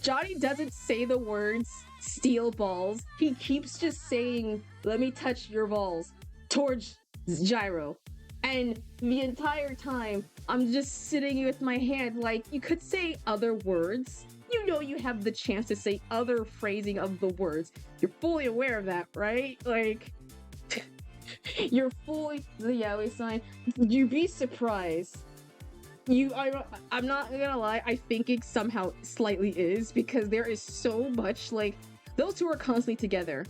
Johnny doesn't say the words steel balls. He keeps just saying, let me touch your balls towards Gyro. And the entire time, I'm just sitting with my hand like, you could say other words. You know you have the chance to say other phrasing of the words. You're fully aware of that, right? Like, you're fully the yaoi sign. You'd be surprised. I'm not gonna lie, I think it somehow slightly is, because there is so much, like, those two are constantly together.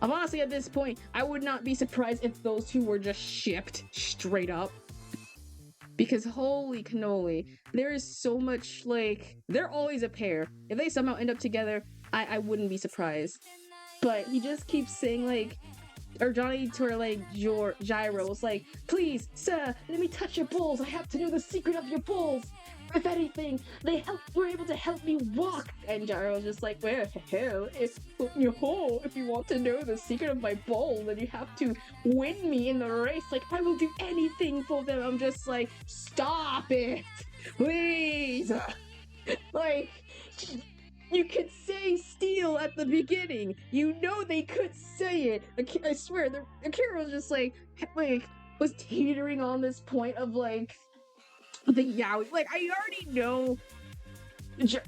I'm honestly, at this point, I would not be surprised if those two were just shipped straight up. Because holy cannoli, there is so much, like, they're always a pair. If they somehow end up together, I wouldn't be surprised. But he just keeps saying, like, or Johnny to like Gyro was like, please, sir, let me touch your balls. I have to know the secret of your balls. If anything, they were able to help me walk. And Gyro was just like, well, hell, if you want to know the secret of my balls, then you have to win me in the race. Like, I will do anything for them. I'm just like, stop it, please. Like, you could say steel at the beginning. You know they could say it. I swear, Akira was just like, was teetering on this point of like the yaoi. Like I already know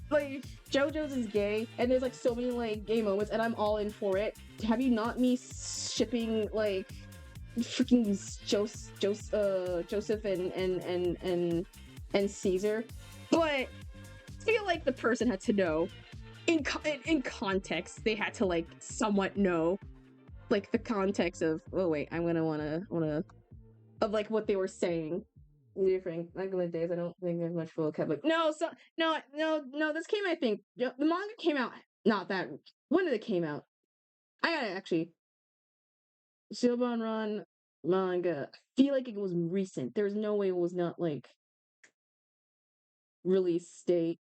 like JoJo's is gay and there's like so many like gay moments and I'm all in for it. Have you not me shipping like freaking Joseph and Caesar? But I feel like the person had to know in context. They had to like somewhat know like the context of oh wait, I'm gonna wanna of like what they were saying. Frank, back in the days, I don't think there's much vocab. No, this came, I think, the manga came out not that. When did it came out? I gotta actually. Silban Run manga. I feel like it was recent. There's no way it was not like release date.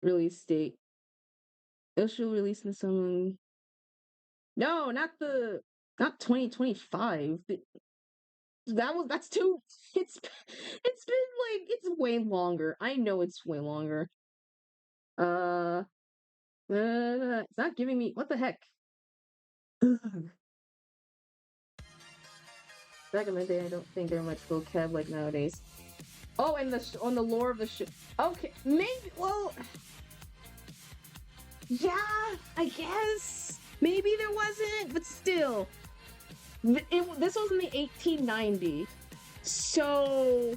Release date. It should release in some. No, not 2025. That's too. It's been like it's way longer. I know it's way longer. It's not giving me what the heck. Back in the day, I don't think there much vocab like nowadays. Oh, and on the lore of the ship. Okay, maybe. Well, yeah, I guess maybe there wasn't, but still, this was in the 1890. So,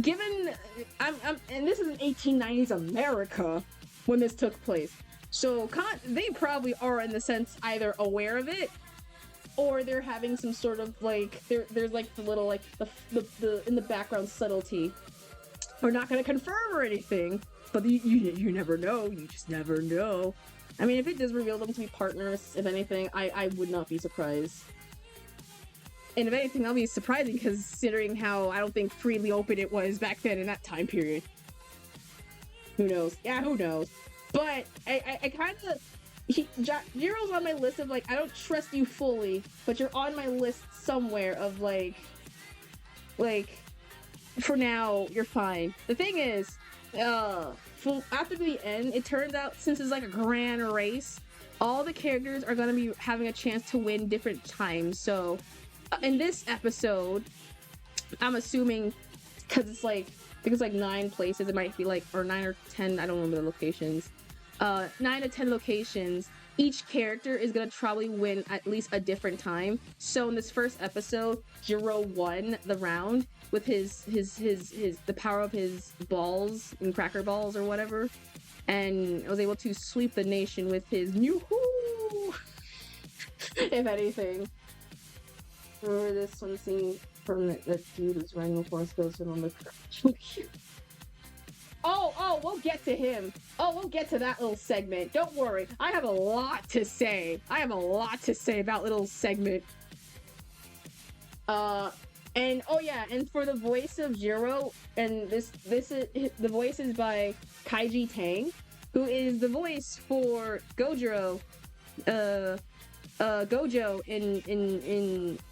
given and this is in 1890s America when this took place. So they probably are in the sense either aware of it or they're having some sort of like there's like the little like the in the background subtlety. We're not going to confirm or anything, but you never know. You just never know. I mean, if it does reveal them to be partners, if anything, I would not be surprised. And if anything, that'll be surprising considering how I don't think freely open it was back then in that time period. Who knows? Yeah, who knows? But I kind of Jiro's on my list of like I don't trust you fully, but you're on my list somewhere of like for now you're fine. The thing is, after the end, it turns out since it's like a grand race, all the characters are gonna be having a chance to win different times. So in this episode, I'm assuming because it's like I think it's like 9 places. It might be like or 9 or 10. I don't remember the locations. 9 to 10 locations. Each character is gonna probably win at least a different time. So in this first episode, Jiro won the round with his the power of his balls and cracker balls or whatever, and was able to sweep the nation with his yoo-hoo. If anything, remember this one scene from that dude was running before skills on the. Oh, we'll get to him. Oh, we'll get to that little segment. Don't worry. I have a lot to say. About little segment. And oh yeah, and for the voice of Jiro, and this is the voice is by Kaiji Tang, who is the voice for Gojo in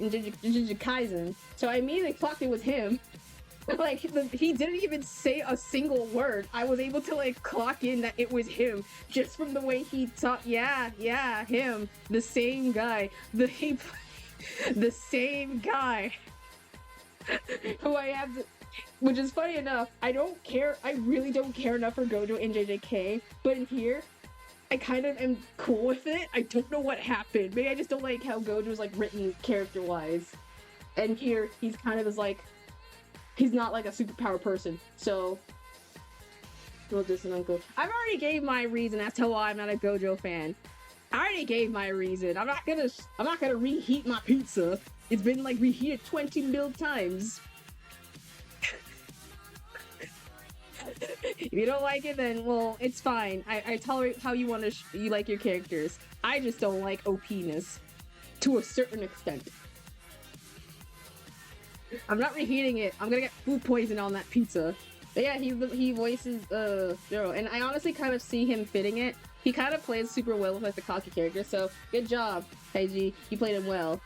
Jujutsu Kaisen. So I immediately clocked it was him. Like he didn't even say a single word. I was able to like clock in that it was him just from the way he talked. Yeah, him, the same guy, the same guy who I have. Which is funny enough. I don't care. I really don't care enough for Gojo in JJK, but in here, I kind of am cool with it. I don't know what happened. Maybe I just don't like how Gojo's like written character-wise, and here he's kind of like. He's not like a superpower person, so we'll just uncle. I've already gave my reason as to why I'm not a Gojo fan. I already gave my reason. I'm not gonna reheat my pizza. It's been like reheated 20 mil times. If you don't like it, then well, it's fine. I tolerate how you want to you like your characters. I just don't like OP-ness to a certain extent. I'm not reheating it. I'm gonna get food poison on that pizza. But yeah, he voices Jiro, and I honestly kind of see him fitting it. He kind of plays super well with like the cocky character, so good job, Heiji. You played him well.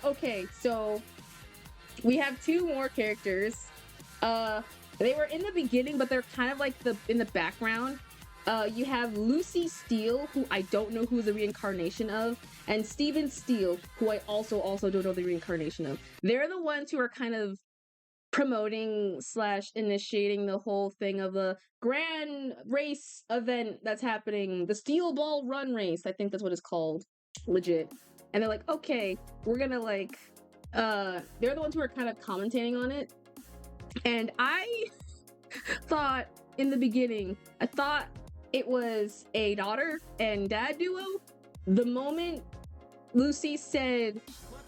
Okay, so we have 2 more characters. They were in the beginning, but they're kind of like in the background. You have Lucy Steele, who I don't know who the reincarnation of, and Steven Steele, who I also don't know the reincarnation of. They're the ones who are kind of promoting / initiating the whole thing of the grand race event that's happening, the Steel Ball Run race. I think that's what it's called, legit. And they're like, okay, we're gonna like, they're the ones who are kind of commentating on it. And I thought in the beginning, I thought it was a daughter and dad duo. The moment Lucy said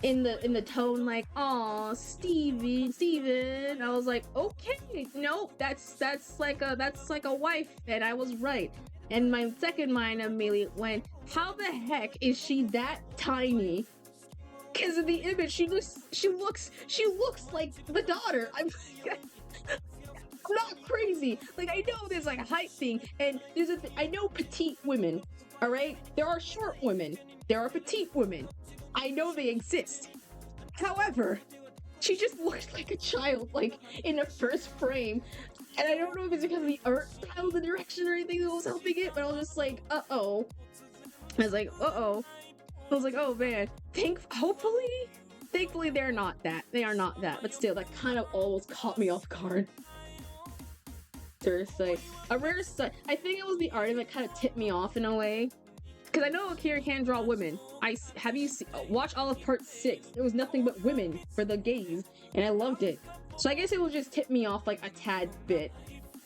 in the tone like, "Aw, Steven," I was like, okay, no, that's like a wife, and I was right. And my second mind immediately went, how the heck is she that tiny? Because in the image, she looks like the daughter. I'm not crazy. Like, I know there's like a height thing, and I know petite women. All right, there are short women, there are petite women. I know they exist. However, she just looked like a child, like in the first frame. And I don't know if it's because of the art style, the direction, or anything that was helping it, but I was just like, uh-oh. I was like, uh-oh. I was like, oh man. Thankfully, they're not that. They are not that. But still, that kind of almost caught me off guard. Seriously. A rare sight. I think it was the art that kind of tipped me off in a way. Because I know Akira can draw women. Watch all of part 6. There was nothing but women for the gays, and I loved it. So I guess it will just tip me off like a tad bit.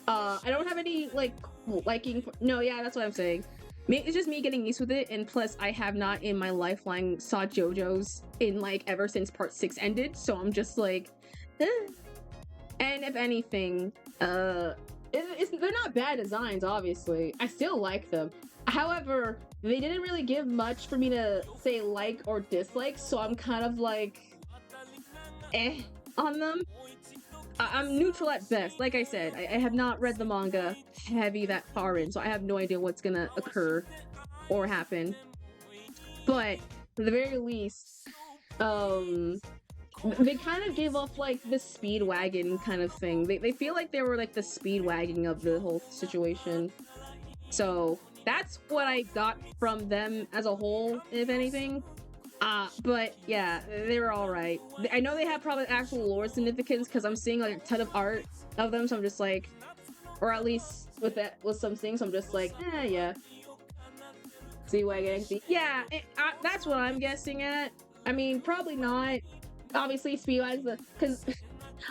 I don't have any like liking for, no, yeah, that's what I'm saying. It's just me getting used with it, and plus I have not in my lifeline saw JoJo's in like ever since part 6 ended, so I'm just like, eh. And if anything, they're not bad designs, obviously. I still like them. However, they didn't really give much for me to say like or dislike, so I'm kind of like, on them. I'm neutral at best. Like I said, I have not read the manga heavy that far in, so I have no idea what's gonna occur or happen. But at the very least, they kind of gave off like the Speedwagon kind of thing. They feel like they were like the Speedwagon of the whole situation. So that's what I got from them as a whole, if anything. But yeah, they were alright. I know they have probably actual lore significance because I'm seeing like a ton of art of them, so I'm just like, or at least with some things, I'm just like, yeah. Speedwagon, yeah, that's what I'm guessing at. I mean, probably not. Obviously, Speedwagon's because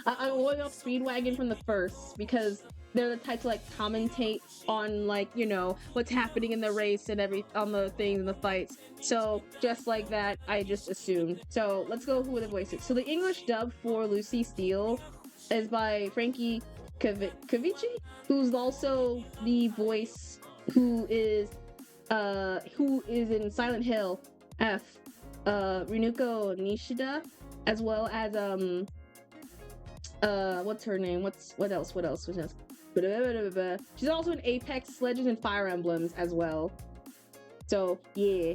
I'm going off Speedwagon from the first because they're the type to like commentate on like, you know, what's happening in the race and on the things and the fights. So just like that, I just assumed. So let's go who the voice is. So the English dub for Lucy Steele is by Frankie Cavici, who's also the voice who is in Silent Hill F, Rinuko Nishida, as well as what's her name? What else? She's also in Apex Legends and Fire Emblems as well. So yeah,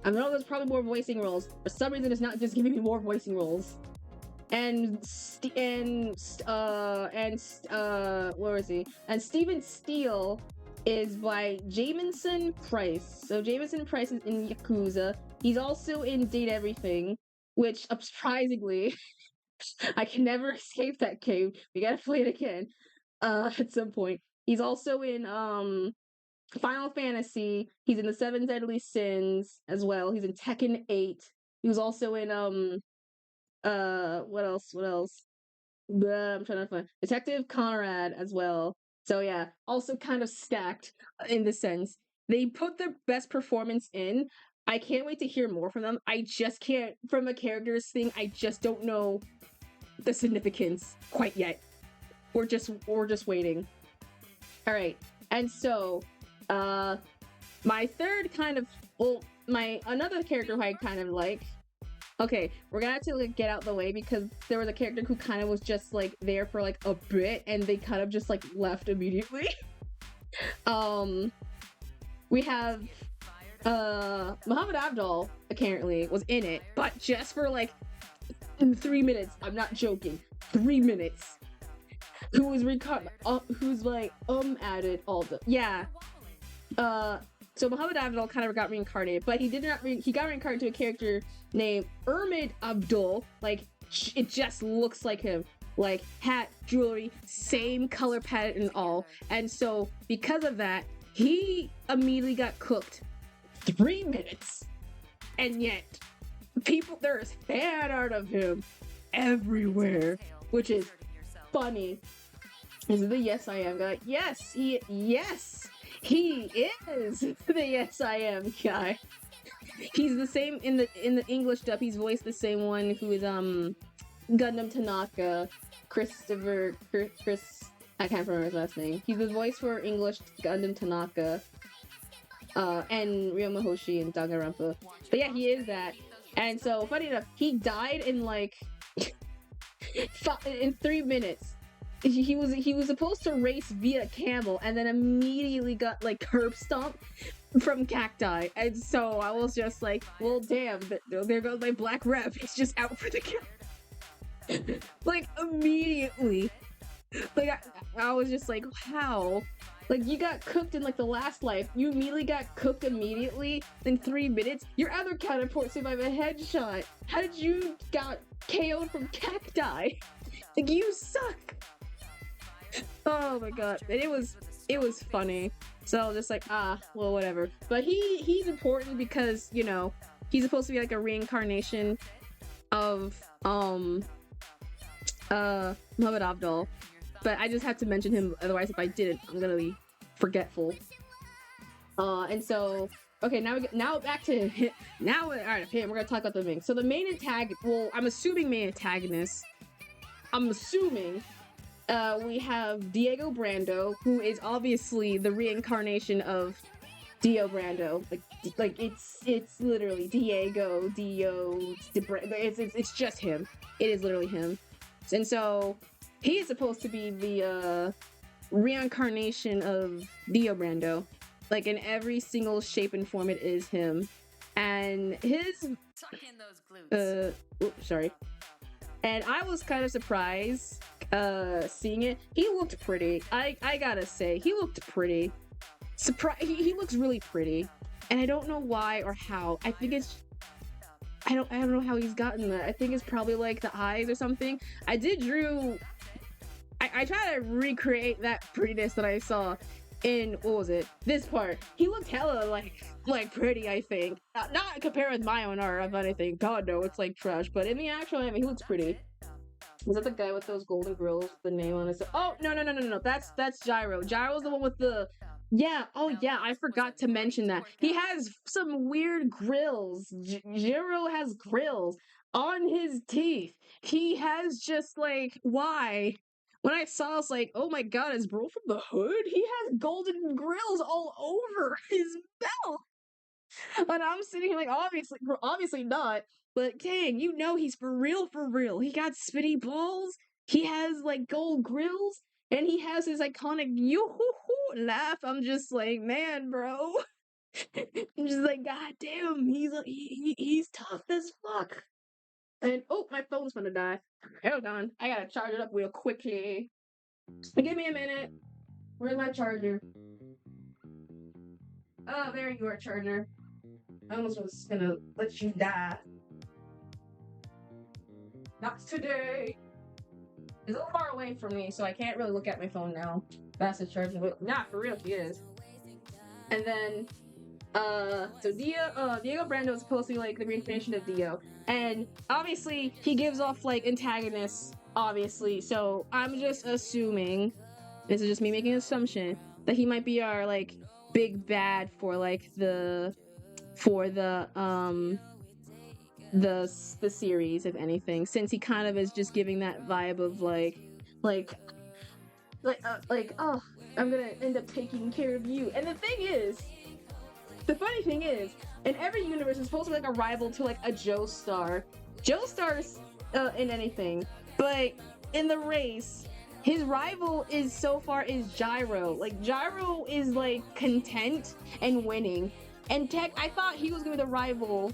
I know there's probably more voicing roles. For some reason, it's not just giving me more voicing roles. And where is he? And Steven Steele is by Jamison Price. So Jamison Price is in Yakuza. He's also in Date Everything, which surprisingly, I can never escape that game. We gotta play it again. At some point. He's also in Final Fantasy. He's in the 7 Deadly Sins as well. He's in Tekken 8. He was also in what else? I'm trying to find Detective Conrad as well. So yeah, also kind of stacked in the sense. They put their best performance in. I can't wait to hear more from them. I just can't, from a characters thing, I just don't know the significance quite yet. We're just waiting. All right, and so my third kind of, well, another character who I kind of like. Okay, we're gonna have to like get out the way because there was a character who kind of was just like there for like a bit and they kind of just like left immediately. We have Muhammad Abdul apparently was in it, but just for like 3 minutes. I'm not joking. 3 minutes. Who's like added all the, yeah. So Muhammad Abdul kind of got reincarnated, but he did not. He got reincarnated to a character named Ahmed Abdul. Like it just looks like him, like hat, jewelry, same color palette and all. And so because of that, he immediately got cooked 3 minutes, and yet there's fan art of him everywhere, which is funny. Is it the Yes I Am guy? Yes, he is the Yes I Am guy. He's the same in the English dub. He's voiced the same one who is Gundam Tanaka, Chris. I can't remember his last name. He's the voice for English Gundam Tanaka, and Ryo Mahoshi and Danganronpa. But yeah, he is that. And so funny enough, he died in like in 3 minutes. He was supposed to race via camel and then immediately got like curb stomped from cacti, and so I was just like, well damn, there goes my black rep. He's just out for the kill. Like immediately. Like I was just like, how? Like you got cooked in like the last life, you immediately got cooked immediately in 3 minutes. Your other counterpart survived a headshot. How did you got KO'd from cacti? Like you suck. Oh my god, and it was funny. So just like, well, whatever. But he's important because, you know, he's supposed to be like a reincarnation of Muhammad Abdul. But I just have to mention him, otherwise if I didn't, I'm gonna be forgetful. And so okay, now back to him. Now alright, we're gonna talk about the main. So the main antagonist, well, I'm assuming main antagonist. We have Diego Brando, who is obviously the reincarnation of Dio Brando. Like it's literally Diego, it's just him. It is literally him. And so he is supposed to be the reincarnation of Dio Brando. Like in every single shape and form, it is him. And his tuck in those glutes. Sorry. And I was kind of surprised seeing it. He looked pretty. I gotta say, he looked pretty. He looks really pretty. And I don't know why or how. I think it's I don't know how he's gotten that. I think it's probably like the eyes or something. I try to recreate that prettiness that I saw in, what was it? This part. He looked hella like pretty, I think. Not compared with my own art of anything. God no, it's like trash. But in the actual anime, he looks pretty. Was that the guy with those golden grills with the name on it? Oh no. That's Gyro. Gyro's the one with the I forgot to mention that. He has some weird grills. Gyro has grills on his teeth. He has just like, why? When I saw, I was like, oh my god, is bro from the hood? He has golden grills all over his belt. And I'm sitting here like, obviously not. But dang, you know he's for real. He got spitty balls. He has like gold grills. And he has his iconic yoo-hoo-hoo laugh. I'm just like, man, bro. I'm just like, god damn, he's tough as fuck. And oh, my phone's gonna die. Hold on, I gotta charge it up real quickly. Give me a minute. Where's my charger? Oh, there you are, charger. I almost was gonna let you die. Not today. It's a little far away from me, so I can't really look at my phone now. That's the charger, but nah, for real, he is. And then, so Diego Brando is supposed to be like the reincarnation of Dio, and obviously he gives off like antagonists, obviously. So I'm just assuming, this is just me making an assumption, that he might be our like big bad for like the series, if anything, since he kind of is just giving that vibe of like oh, I'm gonna end up taking care of you. And the funny thing is, in every universe, it's supposed to be like a rival to like a Joestar. Joestar's in anything, but in the race, his rival is Gyro. Like Gyro is like content and winning, and I thought he was gonna be the rival.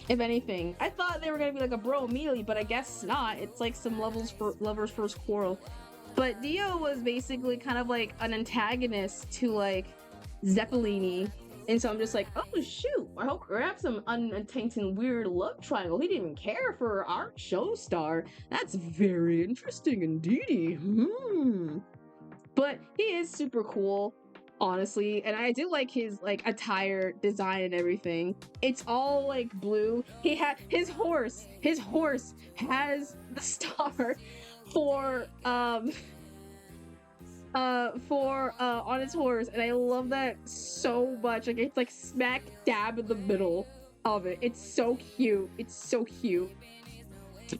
If anything, I thought they were gonna be like a bro immediately, but I guess not. It's like some lovers first quarrel. But Dio was basically kind of like an antagonist to like Zeppelini. And so I'm just like, oh shoot, I hope we have some untainted weird love triangle. He didn't even care for our show star. That's very interesting indeedy. But he is super cool, honestly, and I do like his like attire design and everything. It's all like blue. He had his horse has the star for on his horse, and I love that so much. Like it's like smack dab in the middle of it. It's so cute. It's so cute.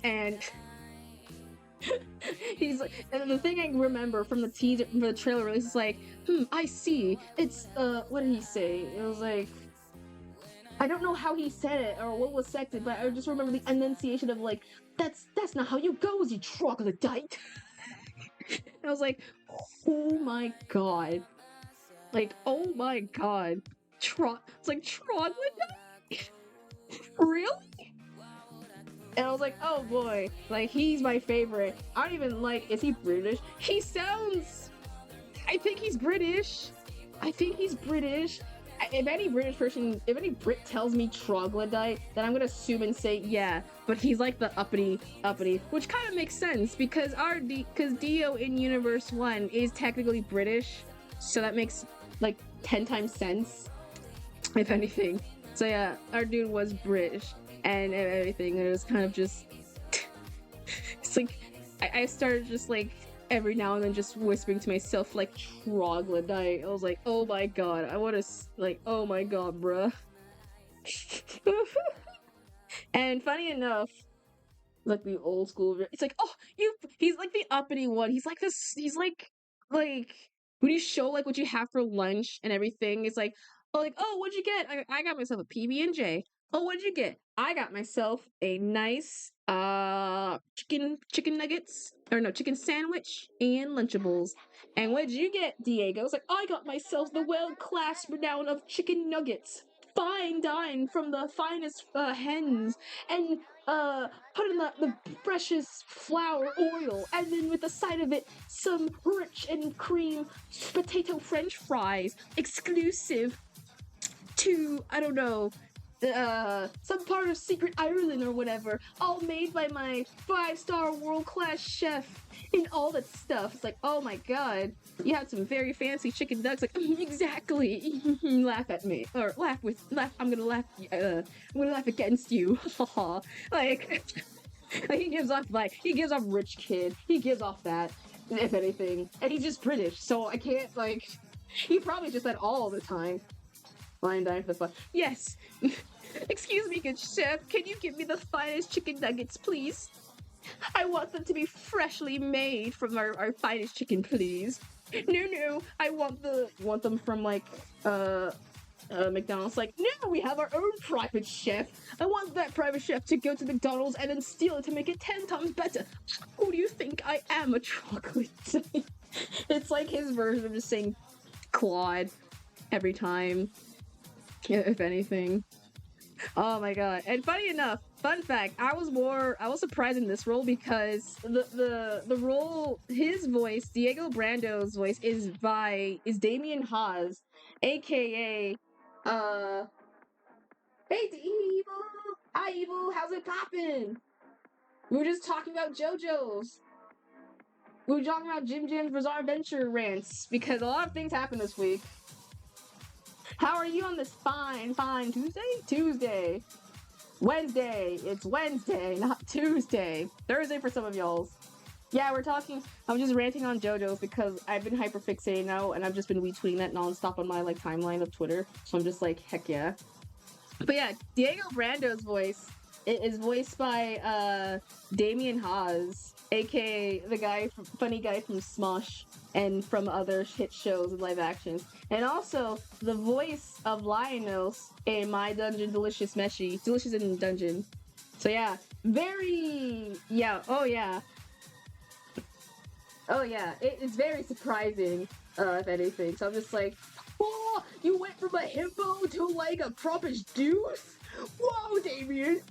And he's like, and the thing I remember from the teaser, from the trailer release is like, I see. It's what did he say? It was like, I don't know how he said it or what was said, but I just remember the enunciation of like, that's not how you goes, you troglodyte. And I was like, oh my god. Like, oh my god. It's like troglodyte? Really? And I was like, oh boy, like he's my favorite. I don't even like, is he British? He sounds, I think he's British. If any British person, if any Brit tells me troglodyte, then I'm gonna assume and say yeah. But he's like the uppity, which kind of makes sense because because Dio in Universe 1 is technically British, so that makes like 10 times sense, if anything. So yeah, our dude was British and everything, and it was kind of just, it's like, I started just like every now and then just whispering to myself like troglodyte. I was like, oh my god, I want to like, oh my god, bruh. And funny enough, like the old school, it's like, oh, he's like the uppity one. He's like this, he's like when you show like what you have for lunch and everything, it's like, oh, what'd you get? I got myself a PB&J. Oh, what'd you get? I got myself a nice chicken nuggets, or no, chicken sandwich and Lunchables. And what did you get, Diego? I was like, I got myself the world-class renown of chicken nuggets, fine dine from the finest hens, and put in the freshest flour oil, and then with the side of it, some rich and cream potato French fries, exclusive to, I don't know, some part of Secret Ireland or whatever, all made by my 5-star world-class chef and all that stuff. It's like, oh my god, you have some very fancy chicken nuggets. Like, exactly. Laugh at me, or I'm gonna laugh against you. like he gives off rich kid. He gives off that, if anything, and he's just British, so I can't like. He probably just said all the time. Fine dine for the fun. Yes. Excuse me, good chef. Can you give me the finest chicken nuggets, please? I want them to be freshly made from our finest chicken, please. No. I want them from like McDonald's. Like, no, we have our own private chef. I want that private chef to go to McDonald's and then steal it to make it 10 times better. Who do you think I am, a chocolate? It's like his version of just saying Claude every time, if anything. Oh my god. And funny enough, fun fact, I was surprised in this role because the role, his voice, Diego Brando's voice is Damien Haas, aka hey Evil! Hi Evil, how's it poppin'? We were just talking about JoJo's. We were talking about Jim Jam's Bizarre Adventure rants because a lot of things happened this week. How are you on this fine Tuesday? Wednesday. It's Wednesday, not Tuesday. Thursday for some of y'all. Yeah, I'm just ranting on JoJo's because I've been hyperfixated now, and I've just been retweeting that nonstop on my like timeline of Twitter. So I'm just like, heck yeah. But yeah, Diego Brando's voice is voiced by Damien Haas, aka the funny guy from Smosh and from other hit shows and live actions, and also the voice of Lionos in My Dungeon Delicious in Dungeon. So yeah, it's very surprising, if anything. So I'm just like, oh, you went from a himbo to like a proper deuce? Whoa, Damien!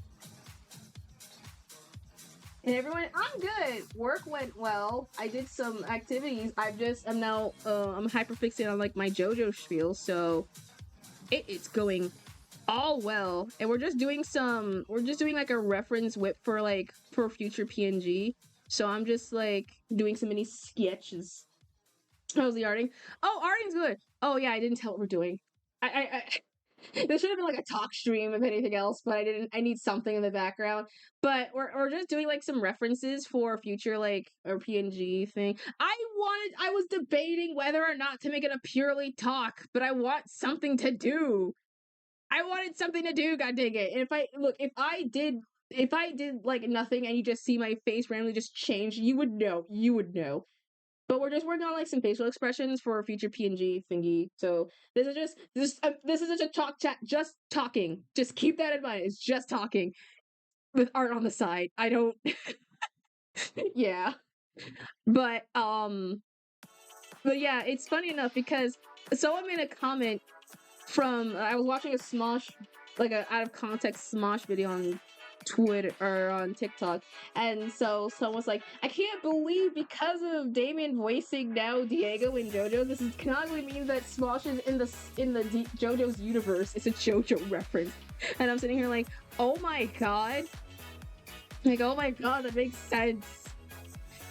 And everyone, I'm good. Work went well. I did some activities. I'm now, I'm hyper fixated on like my JoJo spiel, so it's going all well. And we're just doing like a reference whip for future PNG. So I'm just like doing some mini sketches. How's the arting? Oh, arting's good. Oh yeah, I didn't tell what we're doing. I This should have been like a talk stream if anything else, but I didn't. I need something in the background. But we're just doing like some references for future like or PNG thing. I was debating whether or not to make it a purely talk, but I want something to do. I wanted something to do. God dang it! And if I did like nothing and you just see my face randomly just change, you would know. You would know. But we're just working on like some facial expressions for a future PNG thingy. So this is just a talk chat, just talking. Just keep that in mind. It's just talking with art on the side. I don't. Yeah, but but yeah, it's funny enough because someone made a comment from I was watching a Smosh, like a out of context Smosh video on Twitter or on TikTok, and so someone's like, I can't believe because of Damien voicing now Diego in JoJo, this is canonically means that Smosh is in the JoJo's universe. It's a JoJo reference, and I'm sitting here like, oh my god, like oh my god, that makes sense.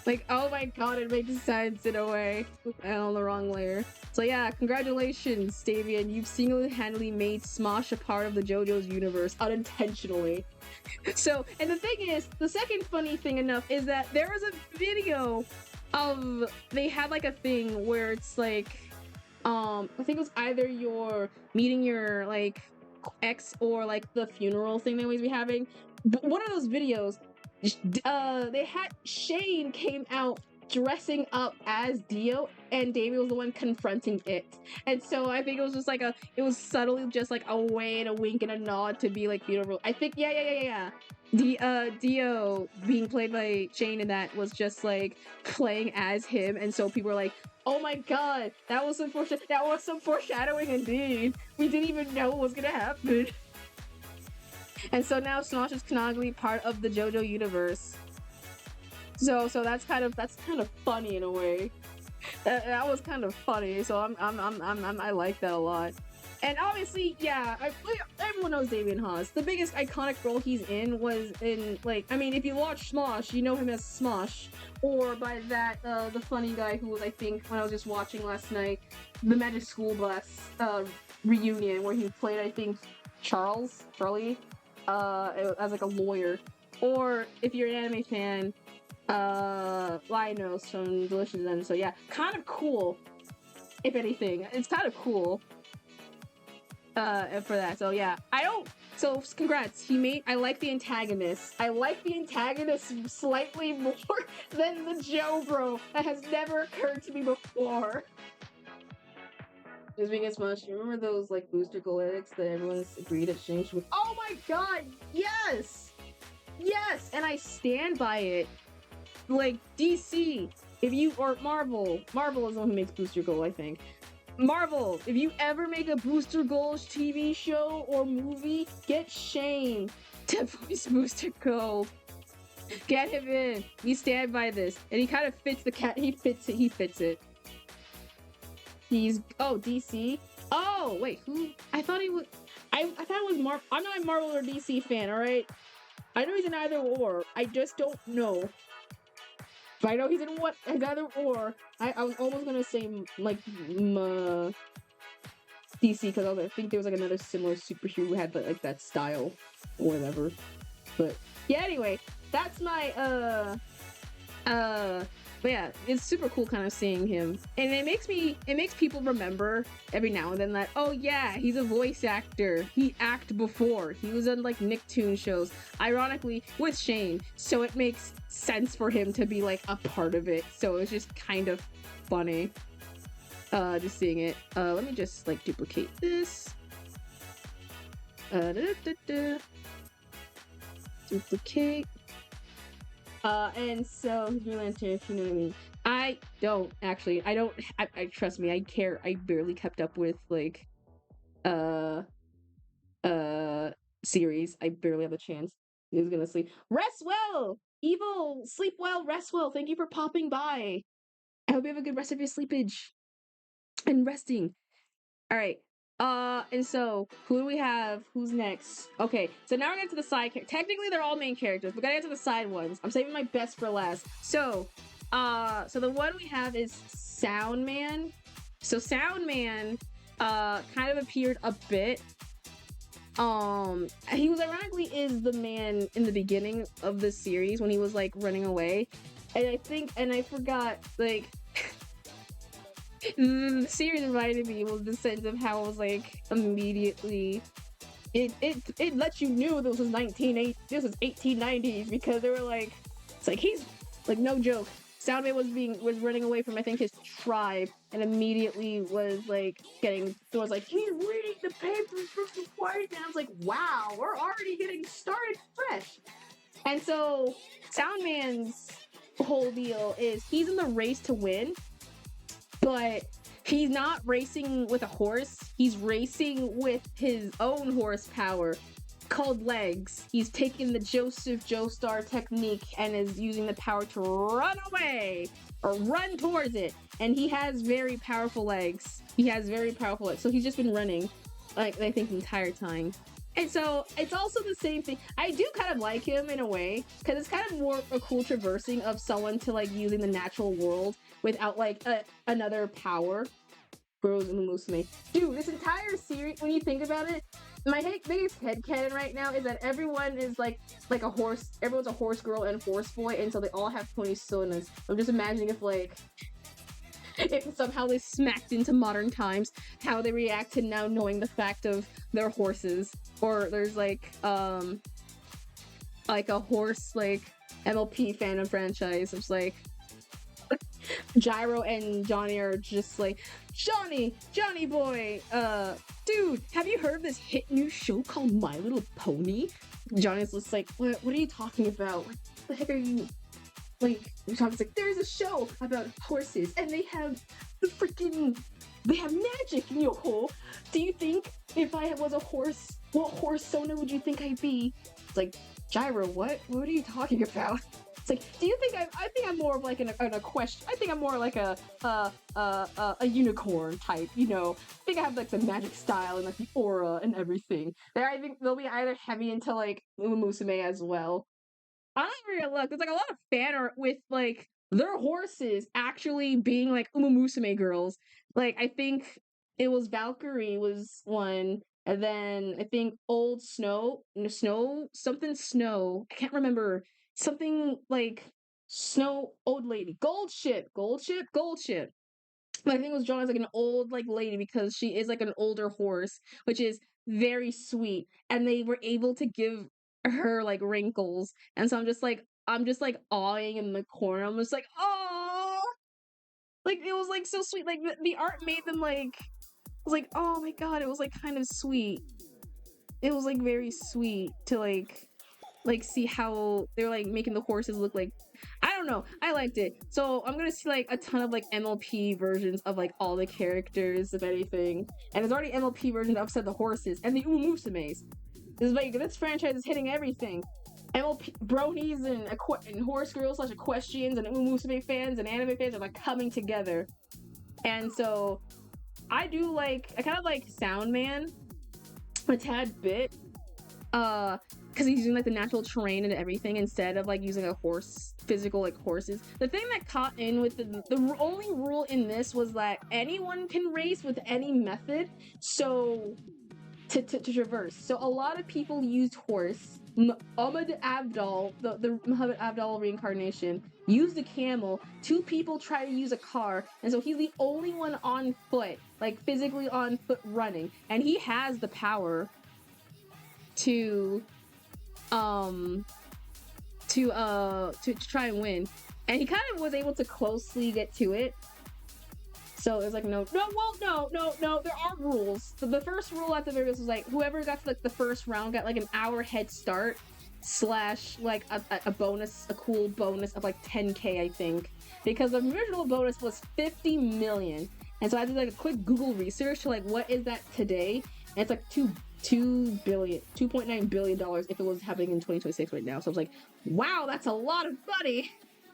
Like, oh my god, it makes sense in a way. And on the wrong layer. So yeah, congratulations, Davian. You've single-handedly made Smosh a part of the JoJo's universe unintentionally. So, and the thing is, the second funny thing enough is that there was a video of, they had like a thing where it's like, I think it was either your meeting your like ex or like the funeral thing they always be having. But one of those videos, they had Shane came out dressing up as Dio, and Davey was the one confronting it. And so I think it was just like it was subtly just like a way and a wink and a nod to be like funeral. I think yeah. Dio being played by Shane in that was just like playing as him, and so people were like, "Oh my god, that was some foreshadowing indeed. We didn't even know what was gonna happen." And so now Smosh is canonically part of the JoJo universe. So that's kind of funny in a way. That was kind of funny. So I like that a lot. And obviously, yeah, everyone knows Damien Haas. The biggest iconic role he's in was in, like, I mean, if you watch Smosh, you know him as Smosh, or by that the funny guy who was, I think, when I was just watching last night, the Magic School Bus reunion where he played, I think, Charlie. As like a lawyer, or if you're an anime fan, Lionels from Delicious End. So yeah, kind of cool. If anything, it's kind of cool. For that. So yeah, So congrats. I like the antagonist. I like the antagonist slightly more than the Joe bro. That has never occurred to me before. Just being as much. Remember those like booster goaletics that everyone's agreed exchanged with? Oh my god, yes! Yes! And I stand by it. Like, DC, if you, or Marvel is the one who makes Booster Gold, I think. Marvel, if you ever make a Booster Gold TV show or movie, get Shane to voice Booster Gold. Get him in. We stand by this. And he kind of fits the cat. He fits it. DC. Oh, wait, who? I thought it was Marvel. I'm not a Marvel or DC fan, alright? I know he's in either or. I just don't know. But I know he's in either or. I was almost gonna say, like, DC, because I think there was, like, another similar superhero who had, like, that style. Or whatever. But, yeah, anyway. That's my, but yeah, it's super cool kind of seeing him. And it makes people remember every now and then that, oh yeah, he's a voice actor. He acted before. He was on like Nicktoon shows, ironically, with Shane. So it makes sense for him to be like a part of it. So it's just kind of funny. Just seeing it. Let me just like duplicate this. Duplicate. And so he's really into, if you know what I mean. I trust me, I care. I barely kept up with like series. I barely have a chance. He's gonna sleep. Rest well! Evo, sleep well, rest well. Thank you for popping by. I hope you have a good rest of your sleepage and resting. All right. And so who do we have? Who's next? Okay, so now we're getting to the side characters. Technically, they're all main characters. We gotta get to the side ones. I'm saving my best for last. So the one we have is Soundman. So Soundman, kind of appeared a bit. He was ironically is the man in the beginning of this series when he was like running away, and I forgot like. The series reminded me was the sense of how it was like immediately it let you knew this was 1890s because they were like it's like he's like no joke. Soundman was running away from I think his tribe and immediately was like was like he's reading the papers from the white man. I was like wow, we're already getting started fresh. And so Soundman's whole deal is he's in the race to win. But he's not racing with a horse. He's racing with his own horsepower called legs. He's taken the Joseph Joestar technique and is using the power to run away or run towards it. And he has very powerful legs. So he's just been running, like I think the entire time. And so it's also the same thing. I do kind of like him in a way because it's kind of more a cool traversing of someone to like using the natural world without like another power. Bros and Musume. Dude, this entire series, when you think about it, my biggest headcanon right now is that everyone is like a horse. Everyone's a horse girl and horse boy, and so they all have pony sonas. I'm just imagining if somehow they smacked into modern times, how they react to now knowing the fact of their horses. Or there's like a horse like MLP fandom franchise. It's like Gyro and Johnny are just like Johnny boy, dude, have you heard of this hit new show called My Little Pony? Johnny's just like, what are you talking about? What the heck are you like? Johnny's like, there's a show about horses and they have magic in your hole. Do you think if I was a horse, what horse sona would you think I'd be? It's like, Gyro, what are you talking about? It's like, do you think I think I'm more of like an question. I think I'm more like a unicorn type, you know. I think I have like the magic style and like the aura and everything. I think they'll be either heavy into like Musume as well. I don't really look. There's like a lot of fan art with like their horses actually being like Musume girls. Like I think it was Valkyrie was one, and then I think Old Snow, something Snow. I can't remember. Something like Snow Old Lady. Gold ship. But I think it was drawn as like an old like lady because she is like an older horse, which is very sweet. And they were able to give her like wrinkles. And so I'm just like awing in the corner. I'm just like, oh, like it was like so sweet. Like the art made them like was like, oh my god, it was like kind of sweet. It was like very sweet to like see how they're like making the horses look like, I don't know, I liked it. So I'm gonna see like a ton of like MLP versions of like all the characters of anything, and there's already MLP versions of the horses and the Umusumes. This franchise is hitting everything. MLP bronies and horse girls / equestrians and Umusume fans and anime fans are like coming together. And so I kind of like Soundman a tad bit, because he's using like the natural terrain and everything instead of like using a horse, physical like horses. The thing that caught in with the only rule in this was that anyone can race with any method, so to traverse. So a lot of people used horse. Muhammad Abdal, the Muhammad Abdal reincarnation, used a camel. 2 people try to use a car, and so he's the only one on foot, like physically on foot running, and he has the power to try and win, and he kind of was able to closely get to it. So it was like no, there are rules. So the first rule at the very least was like whoever got to like the first round got like an hour head start / like a bonus, a cool bonus of like 10k, I think, because the original bonus was 50 million. And so I did like a quick Google research to like what is that today, And it's like $2.9 billion if it was happening in 2026 right now. So I was like, wow, that's a lot of money.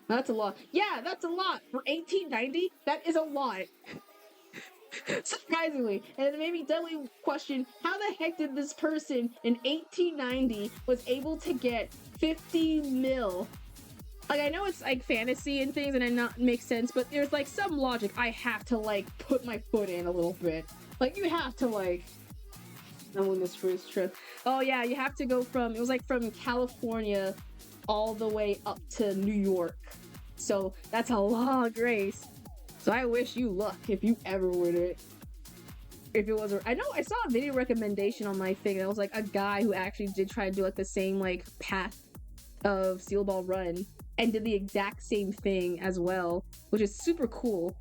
That's a lot. Yeah, that's a lot for 1890. That is a lot. Surprisingly, and it made me definitely question how the heck did this person in 1890 was able to get 50 mil. Like, I know it's like fantasy and things and it not make sense, but there's like some logic I have to like put my foot in a little bit. Like, you have to like on this first trip. Oh yeah, you have to go from, it was like from California all the way up to New York. So that's a long race. So I wish you luck if you ever would it. If it was, I know I saw a video recommendation on my thing that was like a guy who actually did try to do like the same like path of Steel Ball Run and did the exact same thing as well, which is super cool.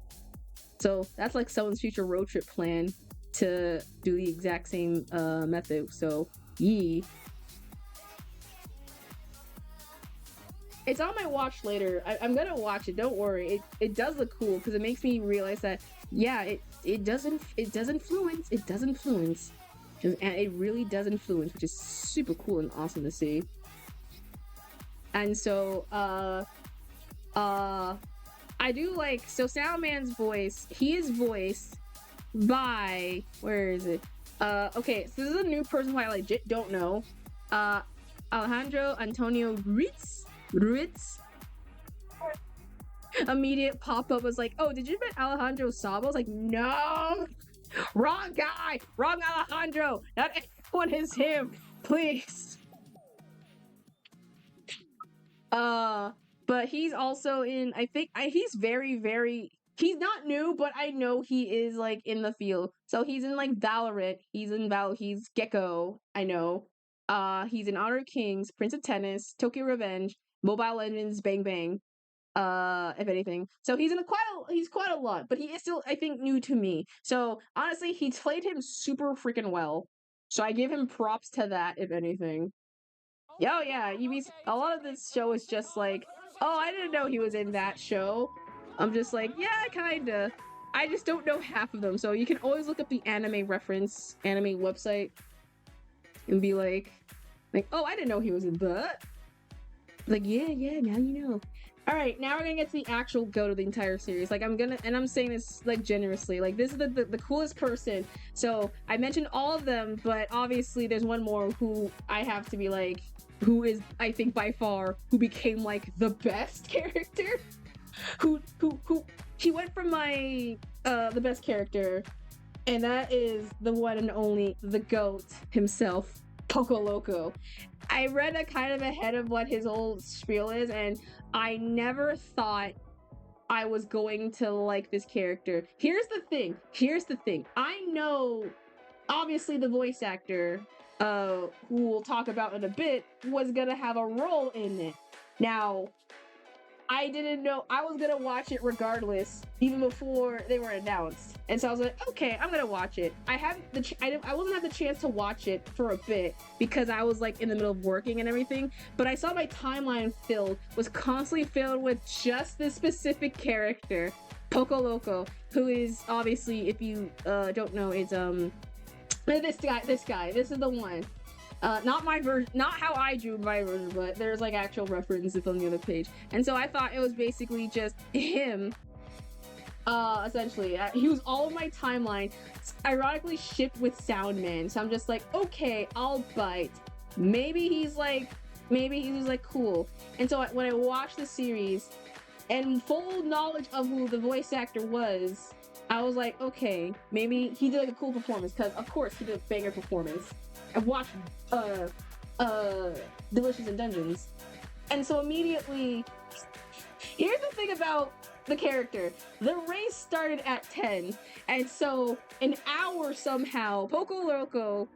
So that's like someone's future road trip plan to do the exact same method. So yee. It's on my watch later. I'm gonna watch it. Don't worry. It does look cool because it makes me realize that yeah, it does influence. And it really does influence, which is super cool and awesome to see. And so I do like, so Soundman's voice, he is voiced by, where is it? Okay, so this is a new person who I legit don't know. Alejandro Antonio Ruiz. Immediate pop-up was like, oh, did you bet Alejandro Saba? I was like, no! Wrong guy! Wrong Alejandro! Not anyone is him! Please! But he's also in, I think, he's very, he's not new, but I know he is, like, in the field. So he's in, like, Valorant, he's Gecko, I know. He's in Honor of Kings, Prince of Tennis, Tokyo Revenge, Mobile Legends, Bang Bang, if anything. So he's in he's quite a lot, but he is still, I think, new to me. So, honestly, he played him super freaking well. So I give him props to that, if anything. Oh yeah, a lot of this show is just like, oh, I didn't know he was in that show. I'm just like, yeah, kinda. I just don't know half of them, so you can always look up the anime website, and be like, oh, I didn't know he was in that. Like, yeah, now you know. Alright, now we're gonna get to the actual go to the entire series. Like, I'm saying this, like, generously. Like, this is the coolest person. So, I mentioned all of them, but obviously there's one more who I have to be like, who is, I think, by far, who became, like, the best character. He went from my, the best character, and that is the one and only, the GOAT himself, Poco Loco. I read a kind of ahead of what his whole spiel is, and I never thought I was going to like this character. Here's the thing. I know, obviously, the voice actor, who we'll talk about in a bit, was gonna have a role in it. Now, I didn't know, I was gonna watch it regardless, even before they were announced. And so I was like, okay, I'm gonna watch it. I wasn't have the chance to watch it for a bit because I was like in the middle of working and everything, but I saw my timeline was constantly filled with just this specific character, Poco Loco, who is obviously, if you don't know, is this guy, this is the one. Not my version, not how I drew my version, but there's like actual references on the other page. And so I thought it was basically just him, essentially. He was all of my timeline, ironically shipped with Soundman. So I'm just like, okay, I'll bite. Maybe he's like cool. And so when I watched the series, and full knowledge of who the voice actor was, I was like, okay, maybe he did like a cool performance, because of course he did a banger performance. I've watched Delicious in Dungeons. And so immediately, here's the thing about the character. The race started at 10, and so an hour somehow, Poco Loco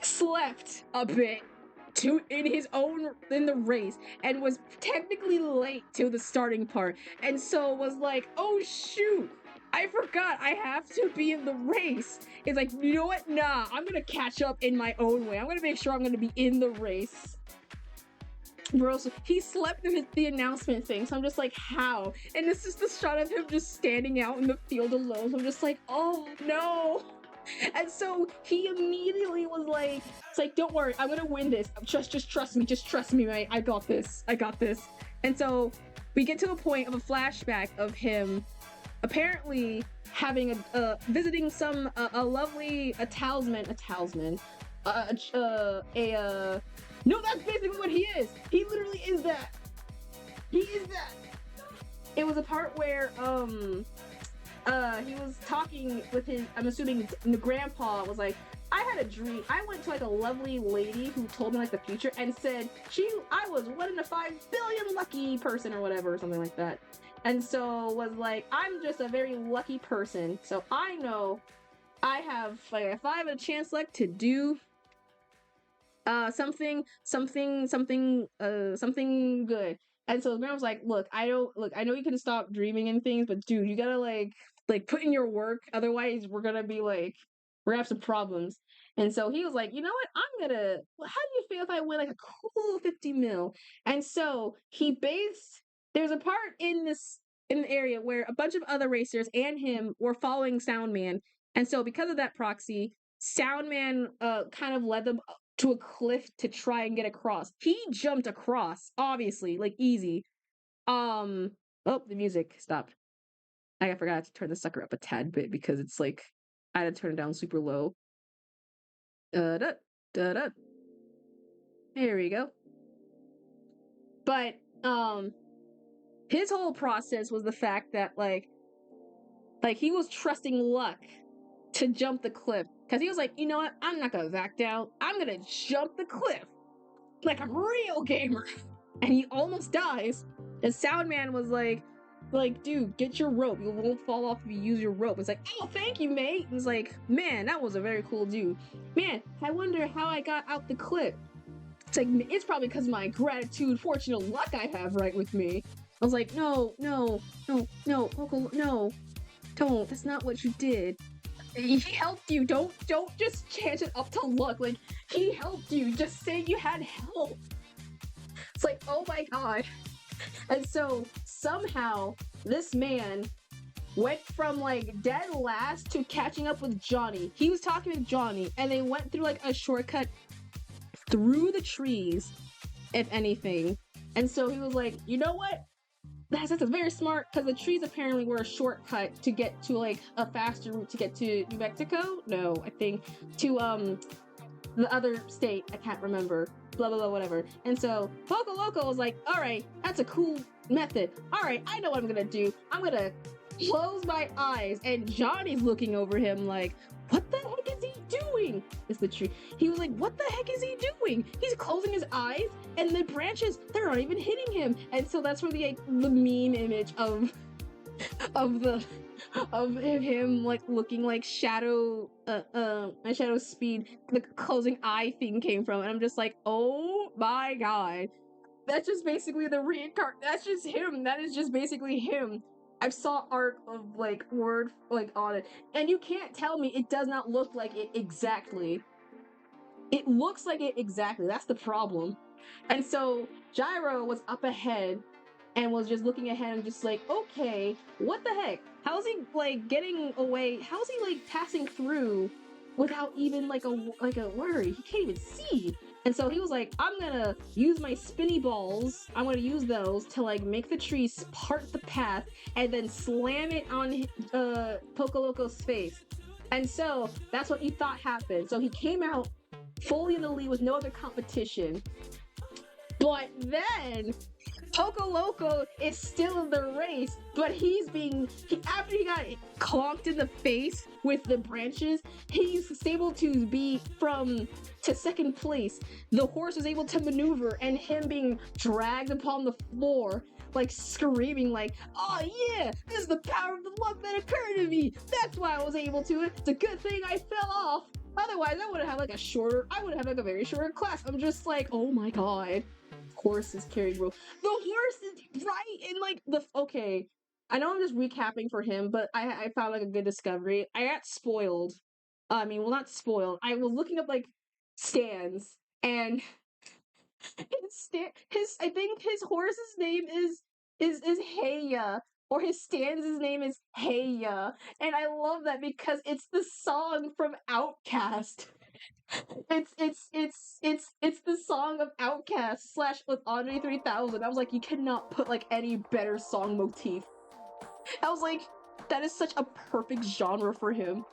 slept a bit in the race, and was technically late to the starting part, and so was like, oh shoot, I forgot I have to be in the race. It's like, you know what? Nah, I'm gonna catch up in my own way. I'm gonna make sure I'm gonna be in the race. Bro, so he slept through the announcement thing, so I'm just like, how? And this is the shot of him just standing out in the field alone. So I'm just like, oh no. And so he immediately was like, it's like, don't worry, I'm gonna win this. Just trust me, mate. I got this. And so we get to a point of a flashback of him apparently having visiting some a lovely talisman no, that's basically what he is. He literally is that. It was a part where he was talking with his, I'm assuming grandpa was like, I had a dream. I went to like a lovely lady who told me like the future and said I was 1 in a 5 billion lucky person or whatever, or something like that. And so was like, I'm just a very lucky person. So I know I have, like, if I have a chance like to do something good. And so the man was like, look, I know you can stop dreaming and things, but dude, you gotta like put in your work, otherwise we're gonna have some problems. And so he was like, you know what, how do you feel if I win like a cool 50 mil? And so there's a part in the area where a bunch of other racers and him were following Soundman. And so because of that proxy, Soundman kind of led them to a cliff to try and get across. He jumped across, obviously, like easy. Oh, the music stopped. I forgot to turn the sucker up a tad bit because it's like I had to turn it down super low. Da da da. Here we go. But his whole process was the fact that like he was trusting luck to jump the cliff, because he was like, you know what, I'm not gonna back down. I'm gonna jump the cliff like a real gamer. And he almost dies. And Soundman was like, dude, get your rope. You won't fall off if you use your rope. It's like, oh, thank you, mate. And it's like, man, that was a very cool dude. Man, I wonder how I got out the cliff. It's like, it's probably because of my gratitude, fortune, and luck I have right with me. I was like, no, Poco, no, don't. That's not what you did. He helped you. Don't just chance it up to luck. Like, he helped you. Just say you had help. It's like, oh my god. And so somehow this man went from like dead last to catching up with Johnny. He was talking with Johnny and they went through like a shortcut through the trees, if anything. And so he was like, you know what? That's very smart, because the trees apparently were a shortcut to get to like a faster route to get to New Mexico. No, I think to the other state. I can't remember. Blah blah blah, whatever. And so Poco Loco was like, all right, that's a cool method. All right, I know what I'm gonna do. I'm gonna close my eyes, and Johnny's looking over him like, what the heck is he doing? It's the tree. He was like, what the heck is he doing? He's closing his eyes, and the branches, they're not even hitting him. And so that's where the meme image of him like looking like Shadow Speed, the closing eye thing came from. And I'm just like, oh my god. That's just basically the reincarnate. That's just him. That is just basically him. I saw art of like word like on it, and you can't tell me it does not look like it exactly. It looks like it exactly. That's the problem. And so Gyro was up ahead and was just looking ahead and just like, okay, what the heck? How's he like getting away? How's he like passing through without even like a worry? He can't even see. And so he was like, I'm gonna use my spinny balls. I'm gonna use those to like make the trees part the path and then slam it on Poco Loco's face. And so that's what he thought happened. So he came out fully in the lead with no other competition. But then Poco Loco is still in the race, but after he got clonked in the face with the branches, he's able to be to second place. The horse was able to maneuver, and him being dragged upon the floor, like screaming like, oh yeah, this is the power of the luck that occurred to me. That's why I was able to. It's a good thing I fell off. Otherwise, I would have had like a very shorter class. I'm just like, oh my god. Horse is carrying rope. The horse is right in like okay. I know I'm just recapping for him, but I found like a good discovery. I got spoiled. I mean, well, not spoiled. I was looking up like stands, and I think his horse's name is Heya, or his stands' name is Hey Ya. And I love that because it's the song from Outkast. It's the song of Outkast slash with Andre 3000. I was like, you cannot put like any better song motif. I was like, that is such a perfect genre for him.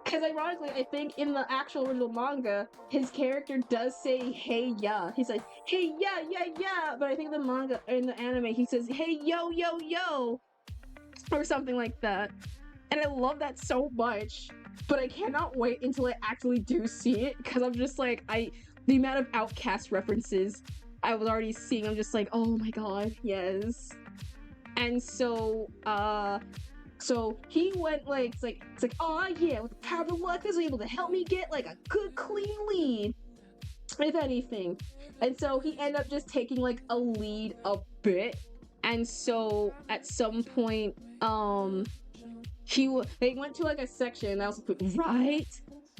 Because ironically, I think in the actual original manga, his character does say "Hey ya." He's like "Hey ya ya ya," but I think in the manga, in the anime, he says "Hey yo yo yo," or something like that. And I love that so much. But I cannot wait until I actually do see it, because I'm just like, the amount of Outcast references I was already seeing, I'm just like, oh my god, yes. And so he went like, it's like, oh yeah, with the power of the luck, this was able to help me get like a good clean lead, if anything. And so he ended up just taking like a lead a bit. And so at some point, they went to like a section that was right.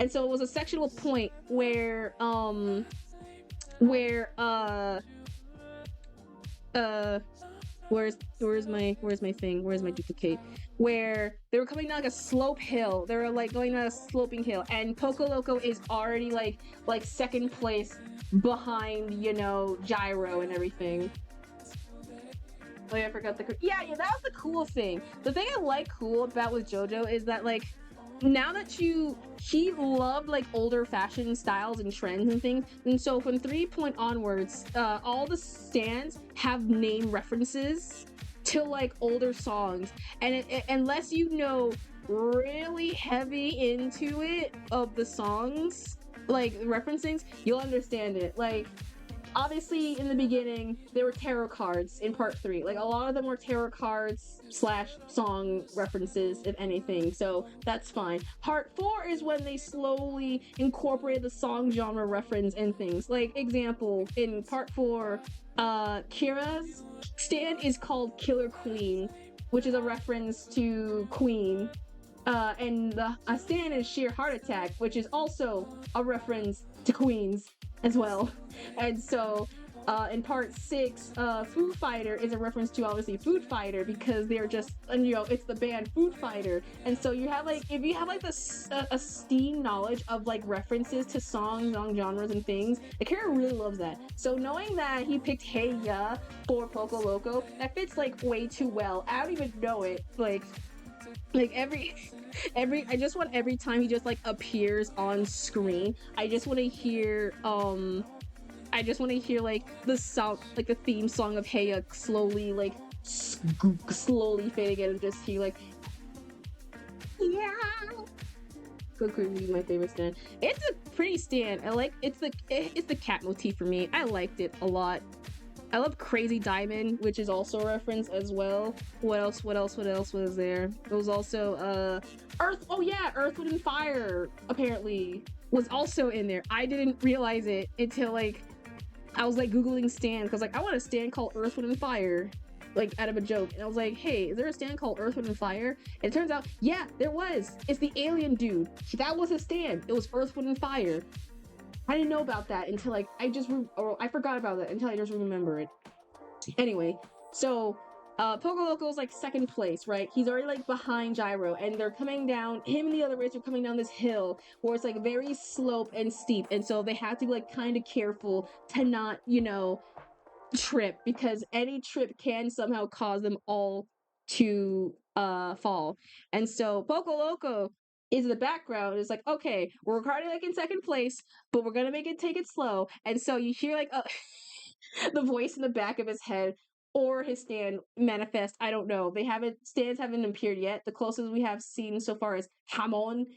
And so it was a sectional point where where's my thing? Where's my duplicate? Where they were coming down like a slope hill. They were like going down a sloping hill, and Poco Loco is already like second place behind, you know, Gyro and everything. Oh yeah, I forgot that was the cool thing. The thing I like cool about with JoJo is that like, now that he loved like older fashion styles and trends and things, and so from 3 point onwards, all the stands have name references to like older songs, and unless you know really heavy into it of the songs, like referencing, you'll understand it. Like, obviously in the beginning there were tarot cards in part 3, like a lot of them were tarot cards slash song references, if anything, so that's fine. Part 4 is when they slowly incorporated the song genre reference and things. Like, example, in part 4, Kira's stand is called Killer Queen, which is a reference to Queen, and the stand is Sheer Heart Attack, which is also a reference to Queens as well. And so in part 6, Food Fighter is a reference to obviously Food Fighter, because they're just, you know, it's the band Food Fighter. And so you have like, if you have like a steam knowledge of like references to songs, song genres and things, Akira really loves that. So knowing that he picked Hey Ya for Poco Loco, that fits like way too well. I don't even know it. Like every I just want, every time he just like appears on screen, I just want to hear like the sound, like the theme song of Hey Ya slowly like slowly fading in, and just hear like, yeah. Goku would be my favorite stand. It's a pretty stand. I like, it's the cat motif for me. I liked it a lot. I love Crazy Diamond, which is also a reference as well. What else was there? It was also Earth, oh yeah, Earth, Wind, and Fire apparently was also in there. I didn't realize it until like I was like Googling stands, because like I want a stand called Earth, Wind, and Fire, like out of a joke. And I was like, hey, is there a stand called Earth, Wind, and Fire? And it turns out, yeah, there was. It's the alien dude. That was his stand. It was Earth, Wind, and Fire. I didn't know about that until like I forgot about that until I just remember it. Anyway, so Poco Loco is like second place, right? He's already like behind Gyro, and they're coming down, him and the other race are coming down this hill where it's like very slope and steep, and so they have to be like kind of careful to not, you know, trip, because any trip can somehow cause them all to fall. And so Poco Loco is the background. It's like, okay, we're already like in second place, but we're gonna take it slow. And so you hear like the voice in the back of his head, or his stand manifest. I don't know. Stands haven't appeared yet. The closest we have seen so far is Hamon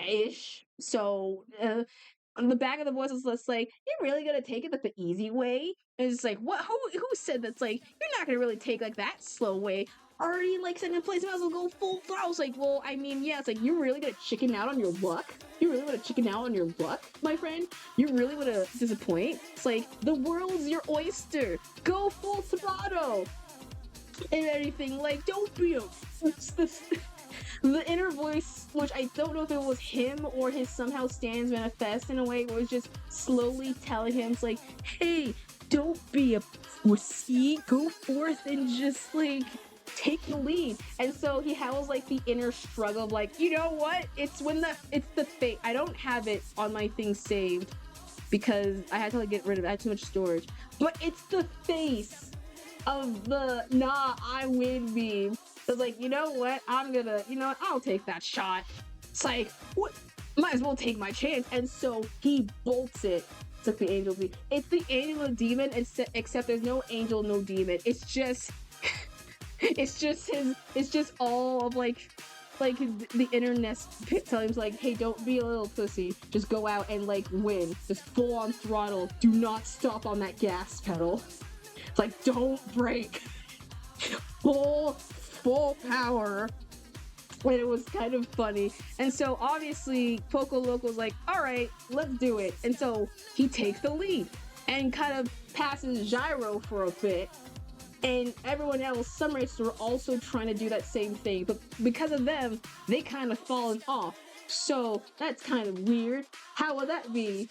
ish. So on the back of the voice is just like, you're really gonna take it like the easy way? And it's like, what? Who said that's like, you're not gonna really take like that slow way? Already like second place, might as well go full throttle. I was like, well, I mean, yeah, it's like, you're really gonna chicken out on your luck? You really wanna chicken out on your luck, my friend? You really wanna disappoint? It's like, the world's your oyster. Go full throttle and everything. Like, don't be a the inner voice, which I don't know if it was him or his somehow stands manifest in a way, where it was just slowly telling him, it's like, hey, don't be a pussy, go forth and just like take the lead. And so he has like the inner struggle of like, you know what? It's the fate. I don't have it on my thing saved because I had to like get rid of it. I had too much storage. But it's the face of the nah, I win meme. It's like, you know what? I'll take that shot. It's like, what? Might as well take my chance. And so he bolts it. It's like the angel demon. It's the angel and demon, except there's no angel, no demon. It's just all of like the internet telling him like, hey, don't be a little pussy. Just go out and like win. Just full on throttle. Do not stop on that gas pedal. It's like, don't break. Full power. And it was kind of funny. And so obviously Poco Loco's like, all right, let's do it. And so he takes the lead and kind of passes Gyro for a bit. And everyone else, some racers were also trying to do that same thing, but because of them, they kind of fallen off. So that's kind of weird. How would that be?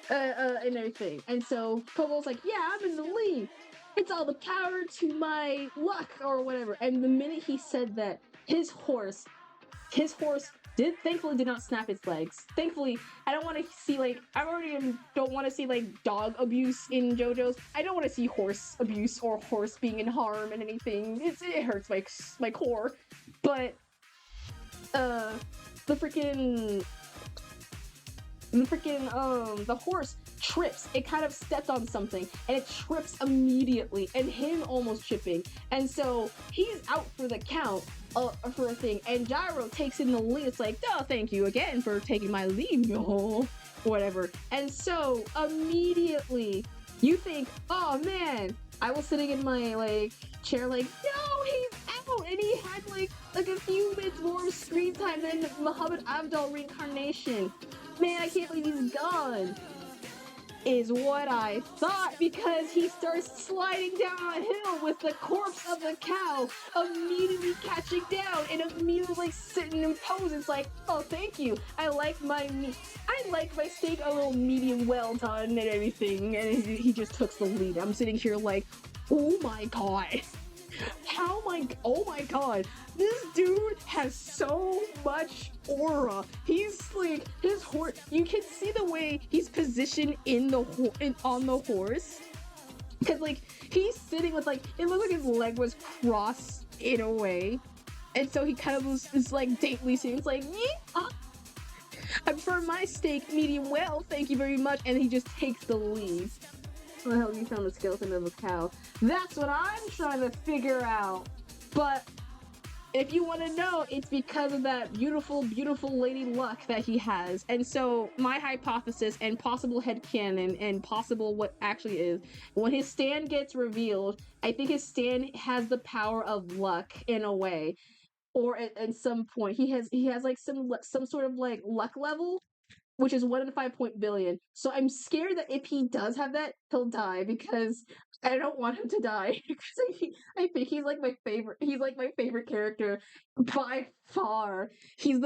And everything. And so Pogo's like, yeah, I'm in the lead. It's all the power to my luck or whatever. And the minute he said that, his horse thankfully did not snap its legs. Thankfully, I don't want to see don't want to see like dog abuse in JoJo's. I don't want to see horse abuse or horse being in harm and anything. It hurts my core. But the horse trips. It kind of stepped on something and it trips immediately, and him almost tripping. And so he's out for the count for a thing, and Gyro takes in the lead. It's like, oh, thank you again for taking my lead, whatever. And so immediately you think, oh man, I was sitting in my like chair like, no, he's out, and he had like a few minutes more screen time than Muhammad Abdul reincarnation. Man, I can't believe he's gone. Is what I thought, because he starts sliding down a hill with the corpse of the cow immediately catching down and immediately like sitting in pose. It's like, oh, thank you. I like my steak a little medium well done and everything. And he just took the lead. I'm sitting here like, oh my god. Oh my god, this dude has so much aura. He's like, his horse, you can see the way he's positioned on the horse, because like he's sitting with like, it looks like his leg was crossed in a way, and so he kind of is like daintily sitting. It's like, yeah, I prefer my steak medium well, thank you very much. And he just takes the lead. Where the hell you found the skeleton of a cow? That's what I'm trying to figure out. But if you want to know, it's because of that beautiful, beautiful lady luck that he has. And so my hypothesis and possible headcanon and possible what actually is, when his stand gets revealed, I think his stand has the power of luck in a way. Or at some point, he has like some sort of like luck level, which is 1 in 5 billion. So I'm scared that if he does have that, he'll die, because I don't want him to die. Because I think he's like my favorite. He's like my favorite character by far. He's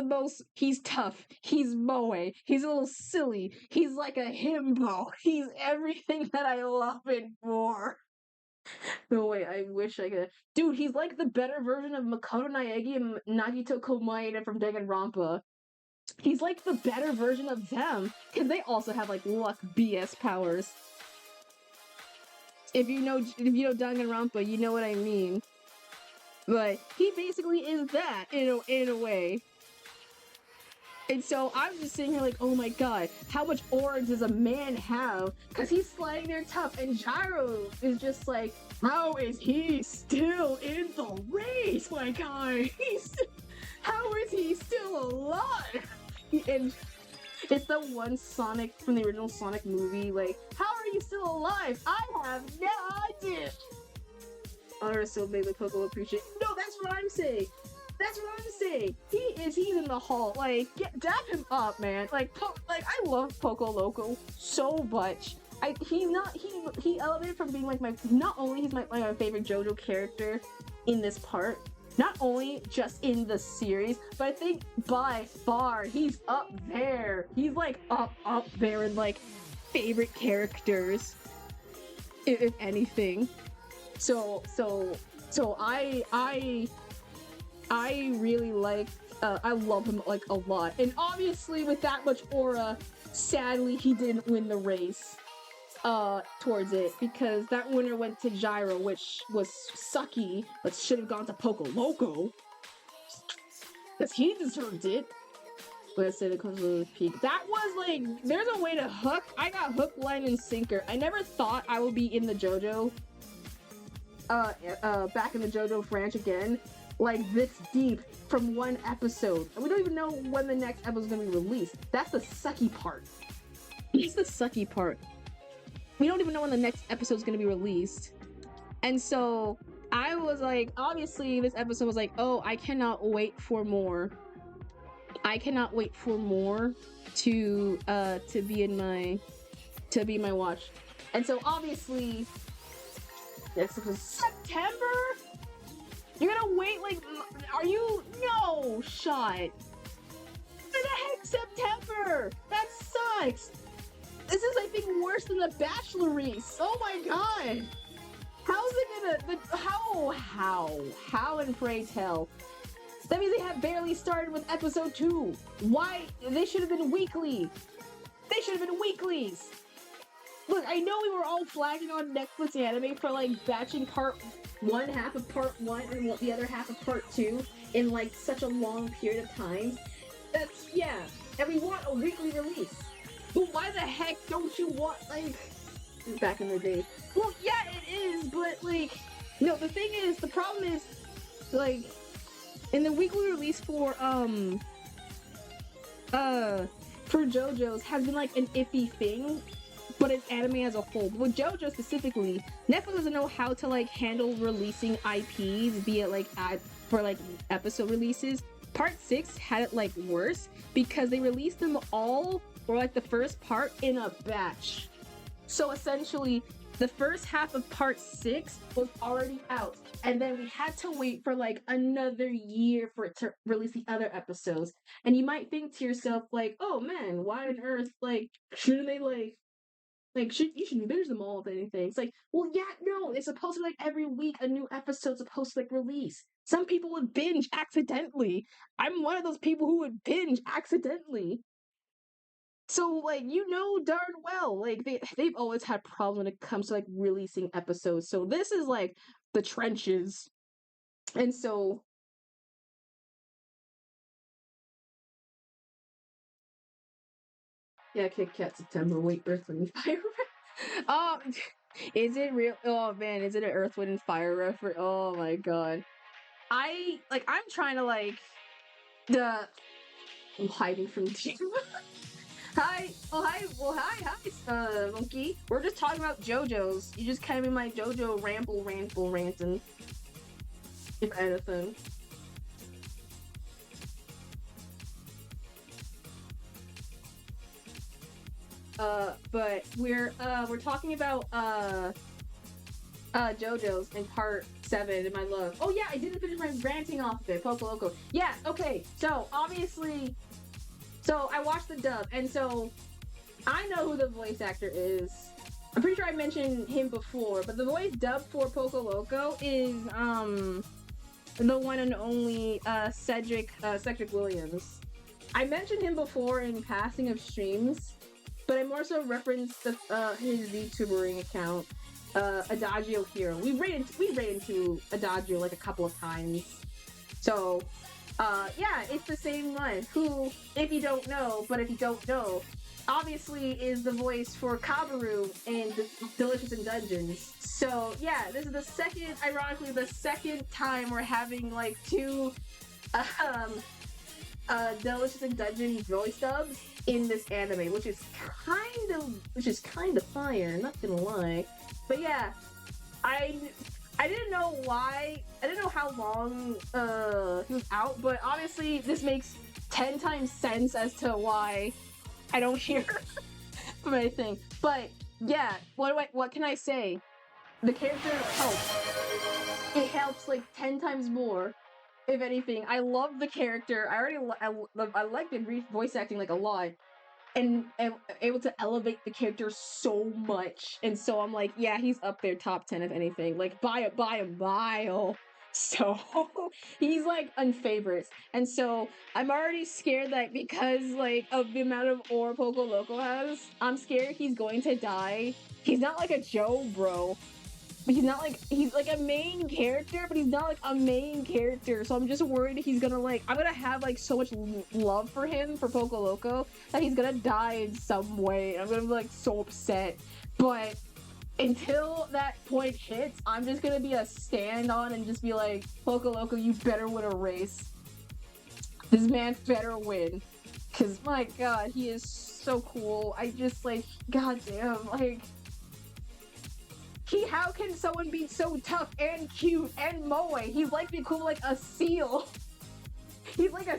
tough. He's moe. He's a little silly. He's like a himbo. He's everything that I love and more. No way, I wish I could. Dude, he's like the better version of Makoto Naegi and Nagito Komaeda from Danganronpa. He's like the better version of them, because they also have like luck BS powers. If you know Danganronpa, you know what I mean. But he basically is that in a way. And so I'm just sitting here like, oh my god, how much aura does a man have? Because he's sliding there tough, and Gyro is just like, how is he still in the race, my guy? How is he still alive? And it's the one Sonic from the original Sonic movie, like, how are you still alive? I have no idea. Honor so big with Poco appreciate. No, that's what I'm saying. That's what I'm saying. He's in the hall. Like, dab him up, man. Like, I love Poco Loco so much. He elevated from being like not only he's my favorite JoJo character in this part, not only just in the series, but I think by far he's up there. He's like up there in like favorite characters, if anything. So So I really like, I love him like a lot. And obviously with that much aura, sadly he didn't win the race towards it, because that winner went to Gyro, which was sucky, but should have gone to Poco Loco, because he deserved it. Let's say the comes to the peak. That was like, there's a way to hook. I got hook, line, and sinker. I never thought I would be in the JoJo, back in the JoJo branch again, like this deep from one episode. And we don't even know when the next episode is gonna be released. That's the sucky part. It's the sucky part. We don't even know when the next episode is gonna be released. And so I was like, obviously this episode was like, oh, I cannot wait for more. I cannot wait for more to be my watch. And so obviously this was September? You're gonna wait like, are you? No shot. What the heck, September? That sucks. This is, I think, worse than the Bachelories. Oh my god. How's it gonna, how and pray tell? That means they have barely started with episode 2. Why? They should have been weekly. They should have been weeklies. Look, I know we were all flagging on Netflix anime for like batching half of part 1 and the other half of part 2 in like such a long period of time. That's, yeah. And we want a weekly release. But why the heck don't you want, like, back in the day? Well, yeah, it is, but like, no, the thing is, the problem is, like, in the weekly release for JoJo's has been like an iffy thing, but it's anime as a whole. But with JoJo specifically, Netflix doesn't know how to like handle releasing IPs via like for like episode releases. Part 6 had it like worse because they released them all, or like the first part, in a batch. So essentially, the first half of part 6 was already out, and then we had to wait for like another year for it to release the other episodes. And you might think to yourself like, oh man, why on earth, like, shouldn't they you shouldn't binge them all, if anything. It's like, well, yeah, no, it's supposed to be like every week a new episode's supposed to like release. Some people would binge accidentally. I'm one of those people who would binge accidentally. So, like, you know darn well, like, they've always had problems when it comes to, like, releasing episodes. So this is, like, the trenches. And so... Yeah, Kit Kat September, wait, Earth, Wind, and Fire. Oh, is it real? Oh, man, is it an Earth, Wind, and Fire reference? Oh, my God. I'm trying to, like, I'm hiding from you. Hi, Monkey. We're just talking about JoJo's. You just came in my JoJo ranting, if anything. But we're talking about JoJo's in part 7 in my love. Oh yeah, I didn't finish my ranting off of it. Poco Loco. Yeah, okay. So obviously, I watched the dub, and so I know who the voice actor is. I'm pretty sure I mentioned him before, but the voice dubbed for Poco Loco is the one and only Cedric Williams. I mentioned him before in passing of streams, but I more so referenced his VTubering account, Adagio Hero. We ran into Adagio like a couple of times. So, yeah, it's the same one who, if you don't know, obviously is the voice for Kabaru in Delicious in Dungeons. So, yeah, this is ironically, the second time we're having, like, two, Delicious in Dungeons voice dubs in this anime, which is kind of fire, not gonna lie. But yeah, I didn't know why, I didn't know how long he was out, but obviously this makes 10 times sense as to why I don't hear from anything. But yeah, what can I say? The character helps. It helps like 10 times more, if anything. I love the character. I like the voice acting like a lot. and able to elevate the character so much. And so I'm like, yeah, he's up there top 10 if anything, like by a mile. So he's like unfavorites. And so I'm already scared that because like of the amount of aura Poco Loco has, I'm scared he's going to die. He's not like a Joe bro. He's not like, he's like a main character, but he's not like a main character. So I'm just worried he's gonna like, I'm gonna have like so much love for him, for Poco Loco, that he's gonna die in some way. I'm gonna be like so upset. But until that point hits, I'm just gonna be a stand on and just be like, Poco Loco, you better win a race. This man better win. Cause my god, he is so cool. I just like, goddamn, like, how can someone be so tough and cute and moe? He's like the equivalent like a seal. He's like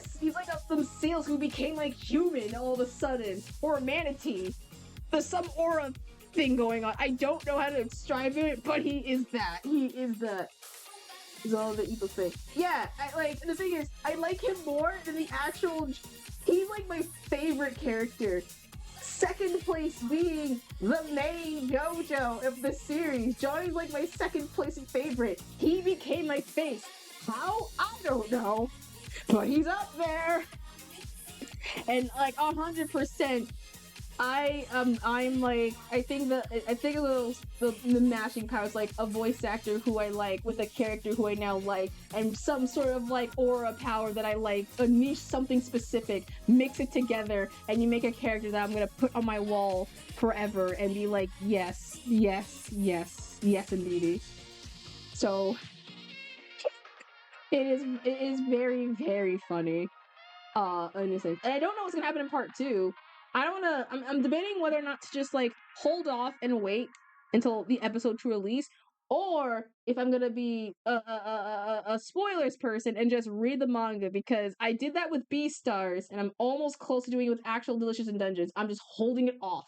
some seals who became like human all of a sudden, or a manatee. There's some aura thing going on. I don't know how to describe it, but he is that. He is that. Is all the evil thing. Yeah, the thing is, I like him more than the actual. He's like my favorite character. Second place being the main JoJo of the series. Johnny's like my second place favorite. He became my face. How? I don't know. But he's up there. And like 100%. I'm like, I think the mashing power is like a voice actor who I like with a character who I now like, and some sort of like aura power that I like, a niche something specific, mix it together, and you make a character that I'm gonna put on my wall forever and be like, yes, yes, yes, yes, indeedy. So it is very, very funny. In a sense. And I don't know what's gonna happen in part 2. I don't wanna. I'm debating whether or not to just like hold off and wait until the episode 2 release, or if I'm gonna be a spoilers person and just read the manga, because I did that with Beastars and I'm almost close to doing it with actual Delicious in Dungeons. I'm just holding it off.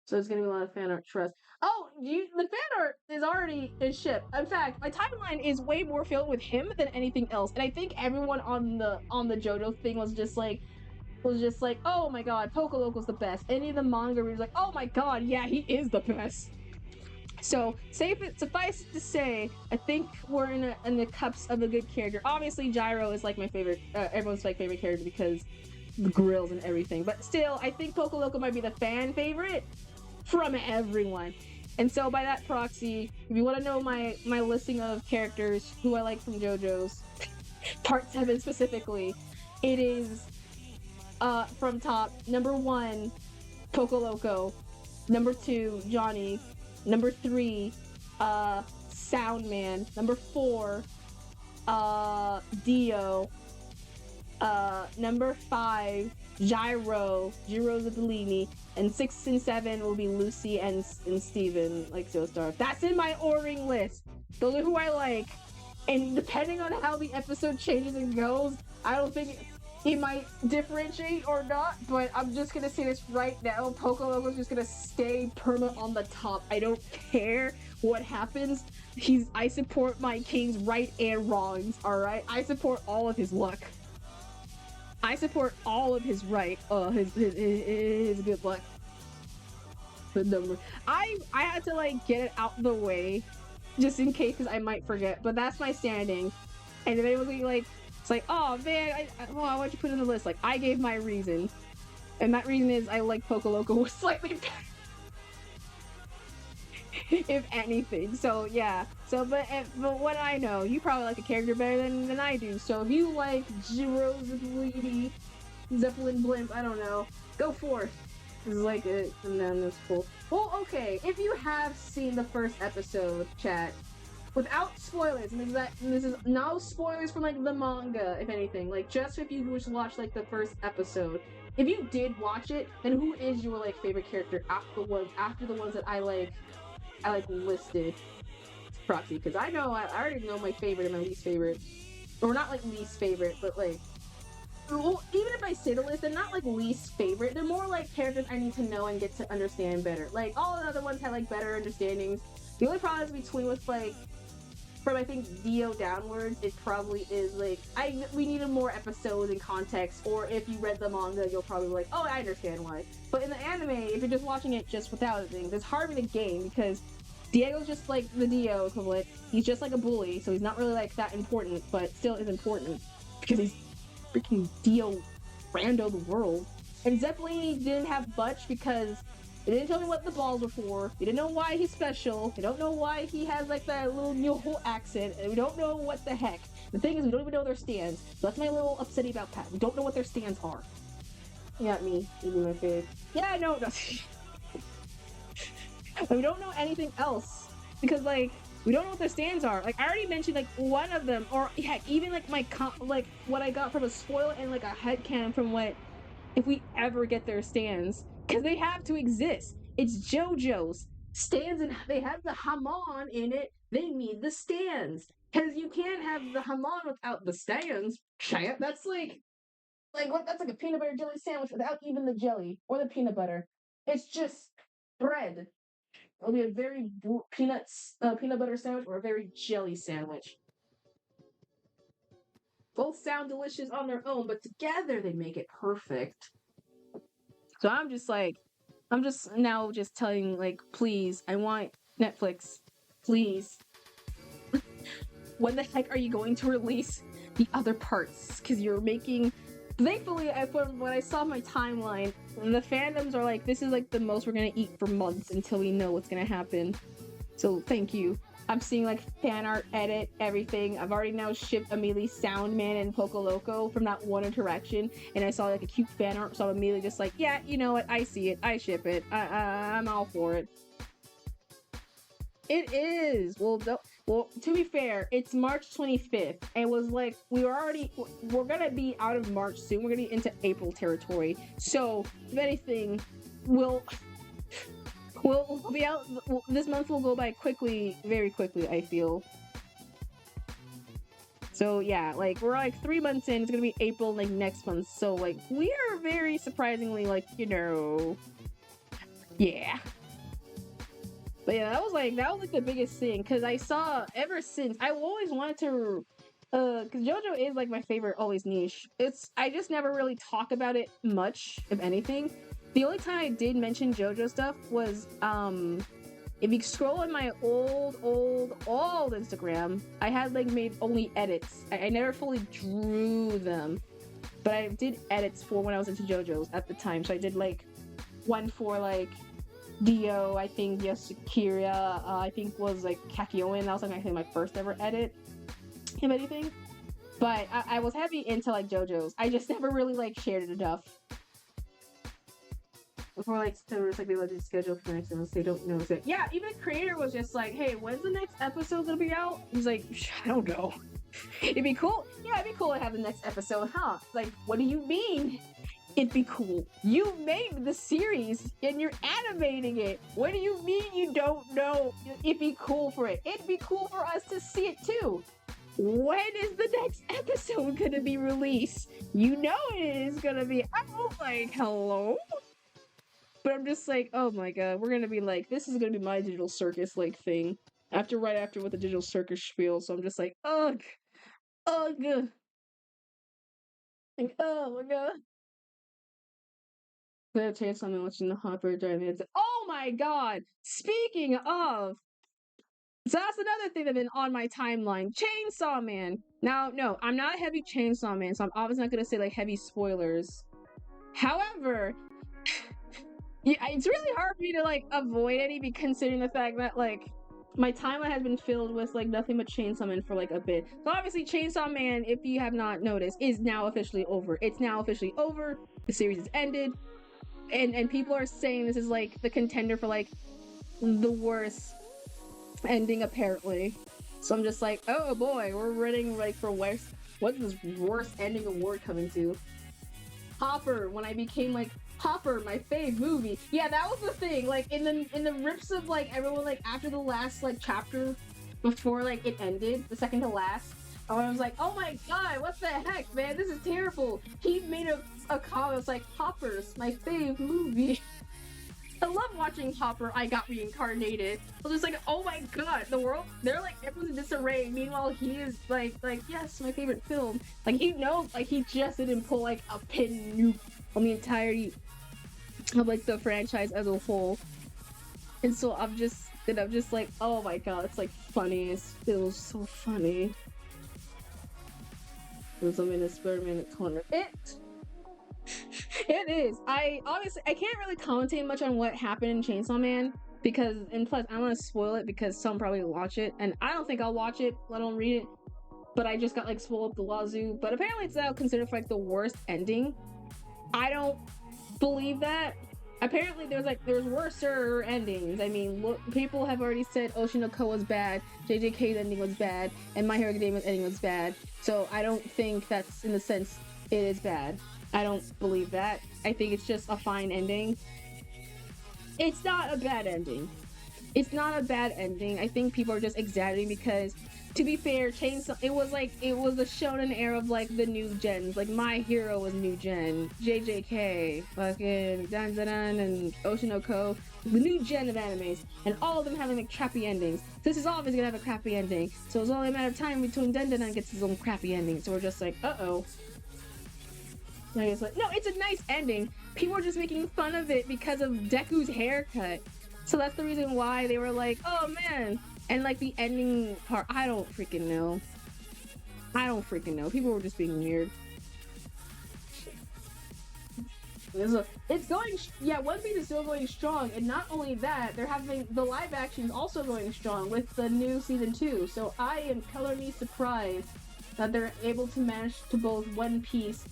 So there's gonna be a lot of fan art. Trust. Oh, the fan art is already in ship. In fact, my timeline is way more filled with him than anything else, and I think everyone on the JoJo thing was just like, oh my god, Poco Loco's the best. Any of the manga readers like, oh my god, yeah, he is the best. So suffice it to say, I think we're in the cups of a good character. Obviously, Gyro is like my favorite, everyone's like favorite character because the grills and everything. But still, I think Poco Loco might be the fan favorite from everyone. And so by that proxy, if you want to know my listing of characters who I like from JoJo's, part 7 specifically, it is from top, number 1, Poco Loco, number 2, Johnny, number 3, Soundman, number 4, Dio, number 5, Gyro Zitellini, and 6 and 7 will be Lucy and Steven, like Joestar. That's in my ordering list. Those are who I like. And depending on how the episode changes and goes, I don't think he might differentiate or not, but I'm just gonna say this right now. Poco Loco's just gonna stay perma on the top. I don't care what happens. I support my king's right and wrongs, alright? I support all of his luck. I support all of his right, his good luck. The number. I had to like get it out the way, just in case, because I might forget, but that's my standing. And if anyone's like, it's like, oh man, why don't you put it in the list? Like, I gave my reason. And that reason is I like Poco Loco slightly better. If anything. So yeah. So but what I know, you probably like a character better than I do. So if you like Jiro Zeppelin Blimp, I don't know, go forth. This is like it, and then that's cool. Well, okay, if you have seen the first episode, chat, without spoilers, and this is no spoilers from like the manga, if anything, like just if you just watched like the first episode. If you did watch it, then who is your like favorite character after the ones that I listed proxy? Because I already know my favorite and my least favorite, or not like least favorite, but like, well, even if I say the list, they're not like least favorite. They're more like characters I need to know and get to understand better. Like all the other ones had like better understandings. The only problem between with like from I think Dio downwards, it probably is like we needed more episodes and context. Or if you read the manga, you'll probably be like, oh, I understand why. But in the anime, if you're just watching it just without things, it's hard to game because Diego's just like the Dio equivalent. He's just like a bully, so he's not really like that important, but still is important because he's freaking Dio Rando the world. And Zeppelin didn't have much because they didn't tell me what the balls were for. We didn't know why he's special. We don't know why he has like that little Nyoho accent. And we don't know what the heck. The thing is, we don't even know their stands. So that's my little upsetting about Pat. We don't know what their stands are. You got me eating my face. Yeah, no. We don't know anything else because like we don't know what their stands are. Like I already mentioned like one of them, or heck, even like like what I got from a spoil and like a headcanon from what if we ever get their stands, because they have to exist. It's JoJo's stands, and they have the Hamon in it. They need the stands, because you can't have the Hamon without the stands. That's like what? That's like a peanut butter jelly sandwich without even the jelly or the peanut butter. It's just bread. It'll be a very peanut butter sandwich or a very jelly sandwich. Both sound delicious on their own, but together they make it perfect. So I'm just now just telling, like, please, I want Netflix. Please. When the heck are you going to release the other parts? Because you're making... Thankfully, when I saw my timeline, the fandoms are like, this is like the most we're gonna eat for months until we know what's gonna happen. So thank you. I'm seeing like fan art, edit, everything. I've already now shipped immediately Soundman and Poco Loco from that one interaction, and I saw like a cute fan art, so I'm immediately just like, yeah, you know what? I see it. I ship it. I'm all for it. It is. Well, to be fair, it's March 25th. It was like we're gonna be out of March soon. We're gonna be into April territory. So if anything, we'll be out. This month will go by quickly, very quickly, I feel. So yeah, like we're like 3 months in. It's gonna be April like next month. So like we are very surprisingly like yeah. But yeah, that was like the biggest thing, because I saw ever since I always wanted to, because JoJo is like my favorite always niche. I just never really talk about it much, if anything. The only time I did mention JoJo stuff was if you scroll in my old Instagram, I had like made only edits. I never fully drew them, but I did edits for when I was into JoJo's at the time. So I did like one for like Dio, I think Yasukira, I think was like Kakyoin. That was like I think my first ever edit, if anything. But I was heavy into like JoJo's. I just never really like shared it enough. Before like there was like they let you schedule for next episode, they don't know it. Yeah, even the creator was just like, hey, when's the next episode gonna be out? He's like, I don't know. It'd be cool. Yeah, it'd be cool to have the next episode, huh? Like, what do you mean? It'd be cool. You made the series and you're animating it. What do you mean you don't know? It'd be cool for it. It'd be cool for us to see it too. When is the next episode gonna be released? You know it is gonna be. I'm like, hello? But I'm just like, oh my god, we're gonna be like, this is gonna be my digital circus like thing. Right after with the digital circus spiel. So I'm just like, ugh. Like, oh my god. Gonna change something watching the Hopper driving it. Oh my god! Speaking of, so that's another thing that's been on my timeline. Chainsaw Man. Now, no, I'm not a heavy Chainsaw Man, so I'm obviously not gonna say like heavy spoilers. However, yeah, it's really hard for me to like avoid any, considering the fact that like my timeline has been filled with like nothing but Chainsaw Man for like a bit. So obviously, Chainsaw Man, if you have not noticed, is now officially over. It's now officially over. The series is ended. And people are saying this is like the contender for like the worst ending apparently. So I'm just like, oh boy, we're running like for worst. What's this worst ending award coming to? Hopper, when I became like Hopper, my fave movie. Yeah, that was the thing. Like in the rips of like everyone like after the last like chapter before like it ended, the second to last. I was like, oh my god, what the heck, man? This is terrible. He made a comment. It's like, Hopper's my fave movie. I love watching Hopper. I got reincarnated. I was just like, oh my god, the world. They're like everyone's in disarray. Meanwhile, he is like yes, my favorite film. Like he knows, like he just didn't pull like a pin nuke on the entirety of like the franchise as a whole. And so I'm just like, oh my god, it's like funny. It was so funny. There's a minute, spare minute corner. It is. I can't really commentate much on what happened in Chainsaw Man because, and plus, I don't want to spoil it because some probably will watch it, and I don't think I'll watch it, let alone read it. But I just got like spoiled up the wazoo. But apparently, it's now considered for like the worst ending. I don't believe that. Apparently, there's worser endings. I mean, look, people have already said Oshinoko was bad, JJK's ending was bad, and My Hero Academia's ending was bad. So I don't think that's in the sense it is bad. I don't believe that. I think it's just a fine ending. It's not a bad ending. It's not a bad ending. I think people are just exaggerating because, to be fair, Chainsaw, it was the shonen era of like the new gens. Like My Hero was new gen, JJK, fucking Dan and Oshinoko, the new gen of animes, and all of them having like crappy endings. This is always gonna have a crappy ending. So it's only a matter of time between Dan gets his own crappy ending. So we're just like, uh-oh. No, it's a nice ending. People are just making fun of it because of Deku's haircut. So that's the reason why they were like, oh man. And like the ending part, I don't freaking know. People were just being weird. It's going, yeah, One Piece is still going strong. And not only that, they're having the live action also going strong with the new season 2. So I am colorly surprised that they're able to manage to both One Piece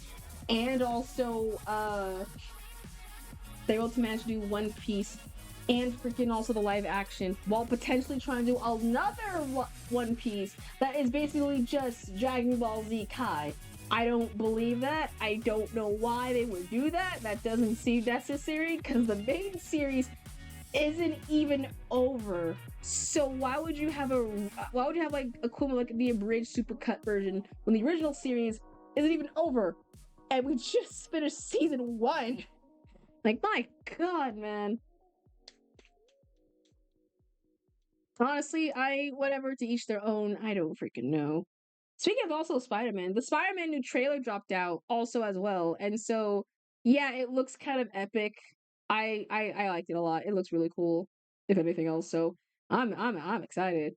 and also they're able to manage to do One Piece and freaking also the live action while potentially trying to do another One Piece that is basically just Dragon Ball Z Kai. I don't believe that. I don't know why they would do that. That doesn't seem necessary because the main series isn't even over. So why would you have like equivalent like the abridged supercut version when the original series isn't even over? And we just finished season 1. Like, my god, man. Honestly, whatever, to each their own. I don't freaking know. Speaking of also Spider-Man, the Spider-Man new trailer dropped out also as well. And so, yeah, it looks kind of epic. I liked it a lot. It looks really cool, if anything else. So I'm excited.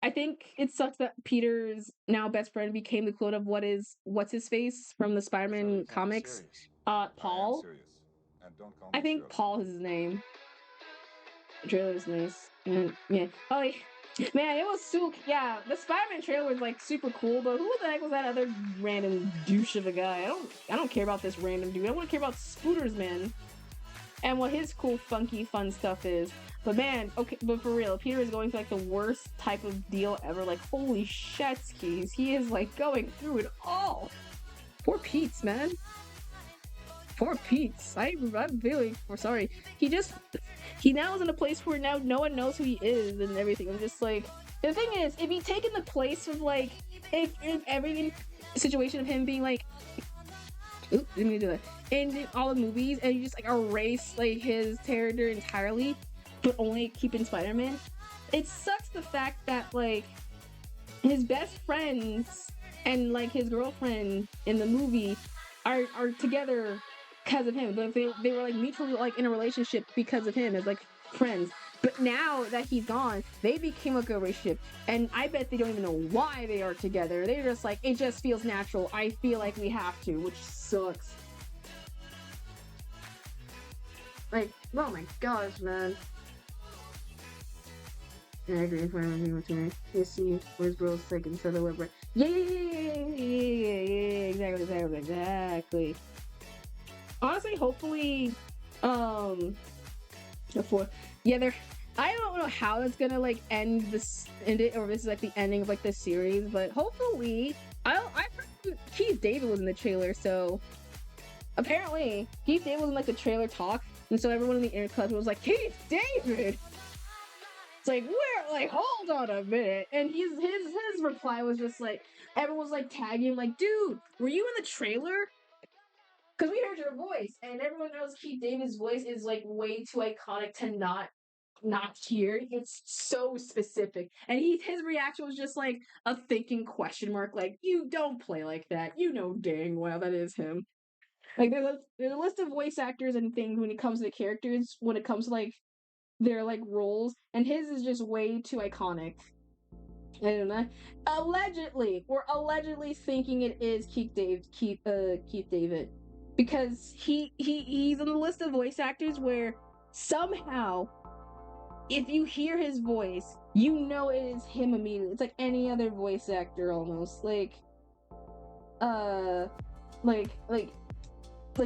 I think it sucks that Peter's now best friend became the clone of what's his face from the Spider-Man comics. Paul. I think Paul is his name. The trailer's nice. And yeah. Oh man, it was so yeah, the Spider-Man trailer was like super cool, but who the heck was that other random douche of a guy? I don't care about this random dude. I want to care about Scooters Man and what his cool, funky, fun stuff is. But man, okay, but for real, Peter is going through like the worst type of deal ever. Like, holy shatskis, he is like going through it all. Poor Pete's, man. Poor Pete's. I'm feeling sorry. He now is in a place where now no one knows who he is and everything. I'm just like, the thing is, if he'd taken the place of like, if every situation of him being like, oop, didn't mean to do that, in all the movies, and you just like erase like his character entirely, but only keeping Spider-Man, it sucks the fact that like his best friends and like his girlfriend in the movie are together because of him, but they were like mutually like in a relationship because of him as like friends. But now that he's gone, they became like a relationship, and I bet they don't even know why they are together. They're just like, it just feels natural. I feel like we have to, which sucks. Like, oh my gosh, man. Yeah, I agree. You see, where's bro's like instead of whatever. Yeah, exactly. Honestly, hopefully, before, yeah, I don't know how it's gonna like end it, or this is like the ending of like this series, but hopefully, I heard Keith David was in the trailer, so apparently Keith David was in like the trailer talk, and so everyone in the air club was like, Keith David. It's like, where? Like, hold on a minute, and his reply was just like, everyone was like tagging him, like, dude, were you in the trailer? because we heard your voice, and everyone knows Keith David's voice is like way too iconic to not hear. It's so specific, and his reaction was just like a thinking question mark, like you don't play like that. You know dang well that is him. Like there's a list of voice actors and things when it comes to characters, when it comes to like their like roles, and his is just way too iconic. I don't know. We're allegedly thinking it is Keith David, because he's on the list of voice actors where somehow, if you hear his voice, you know it is him immediately. It's like any other voice actor almost. Like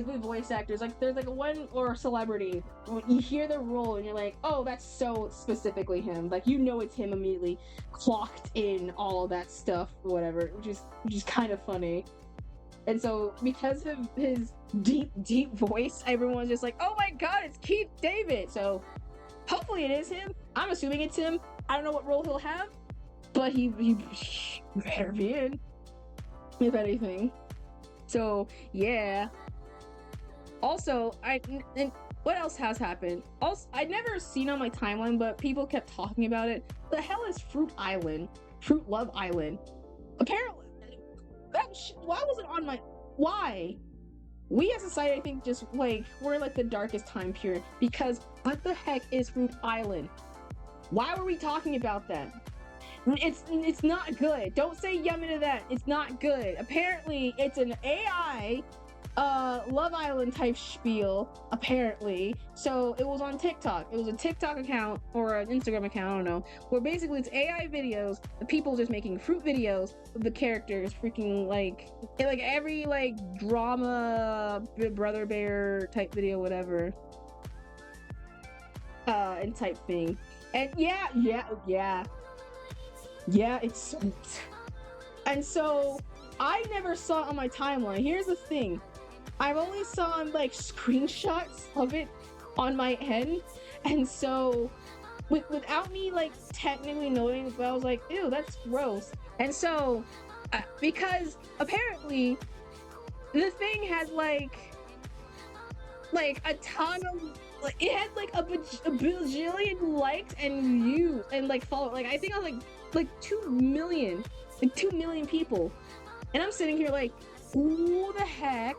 with voice actors, like there's like one or celebrity, when you hear the role and you're like, oh, that's so specifically him. Like you know it's him immediately, clocked in all of that stuff or whatever, which is kind of funny. And so because of his deep voice, everyone's just like, oh my god, it's Keith David. So hopefully it is him. I'm assuming it's him. I don't know what role he'll have, but he better be in, if anything. So yeah. Also, and what else has happened? Also, I'd never seen on my timeline, but people kept talking about it. The hell is Fruit Love Island? Apparently, why was it on my? Why? We as a society, I think, just like we're like the darkest time period, because what the heck is Fruit Island? Why were we talking about that? It's not good. Don't say yummy to that. It's not good. Apparently, it's an AI Love Island type spiel, apparently. So it was on TikTok. It was a TikTok account or an Instagram account, I don't know, where basically it's AI videos, the people just making fruit videos of the characters, freaking like every like drama Brother Bear type video, whatever, and type thing. And yeah, it's and so I never saw it on my timeline. Here's the thing. I've only saw like screenshots of it on my end, and so without me like technically knowing, I was like, ew, that's gross. And so because apparently the thing has like a ton of it had like a bajillion likes and views and like follow, like I think I was like 2 million people, and I'm sitting here like, who the heck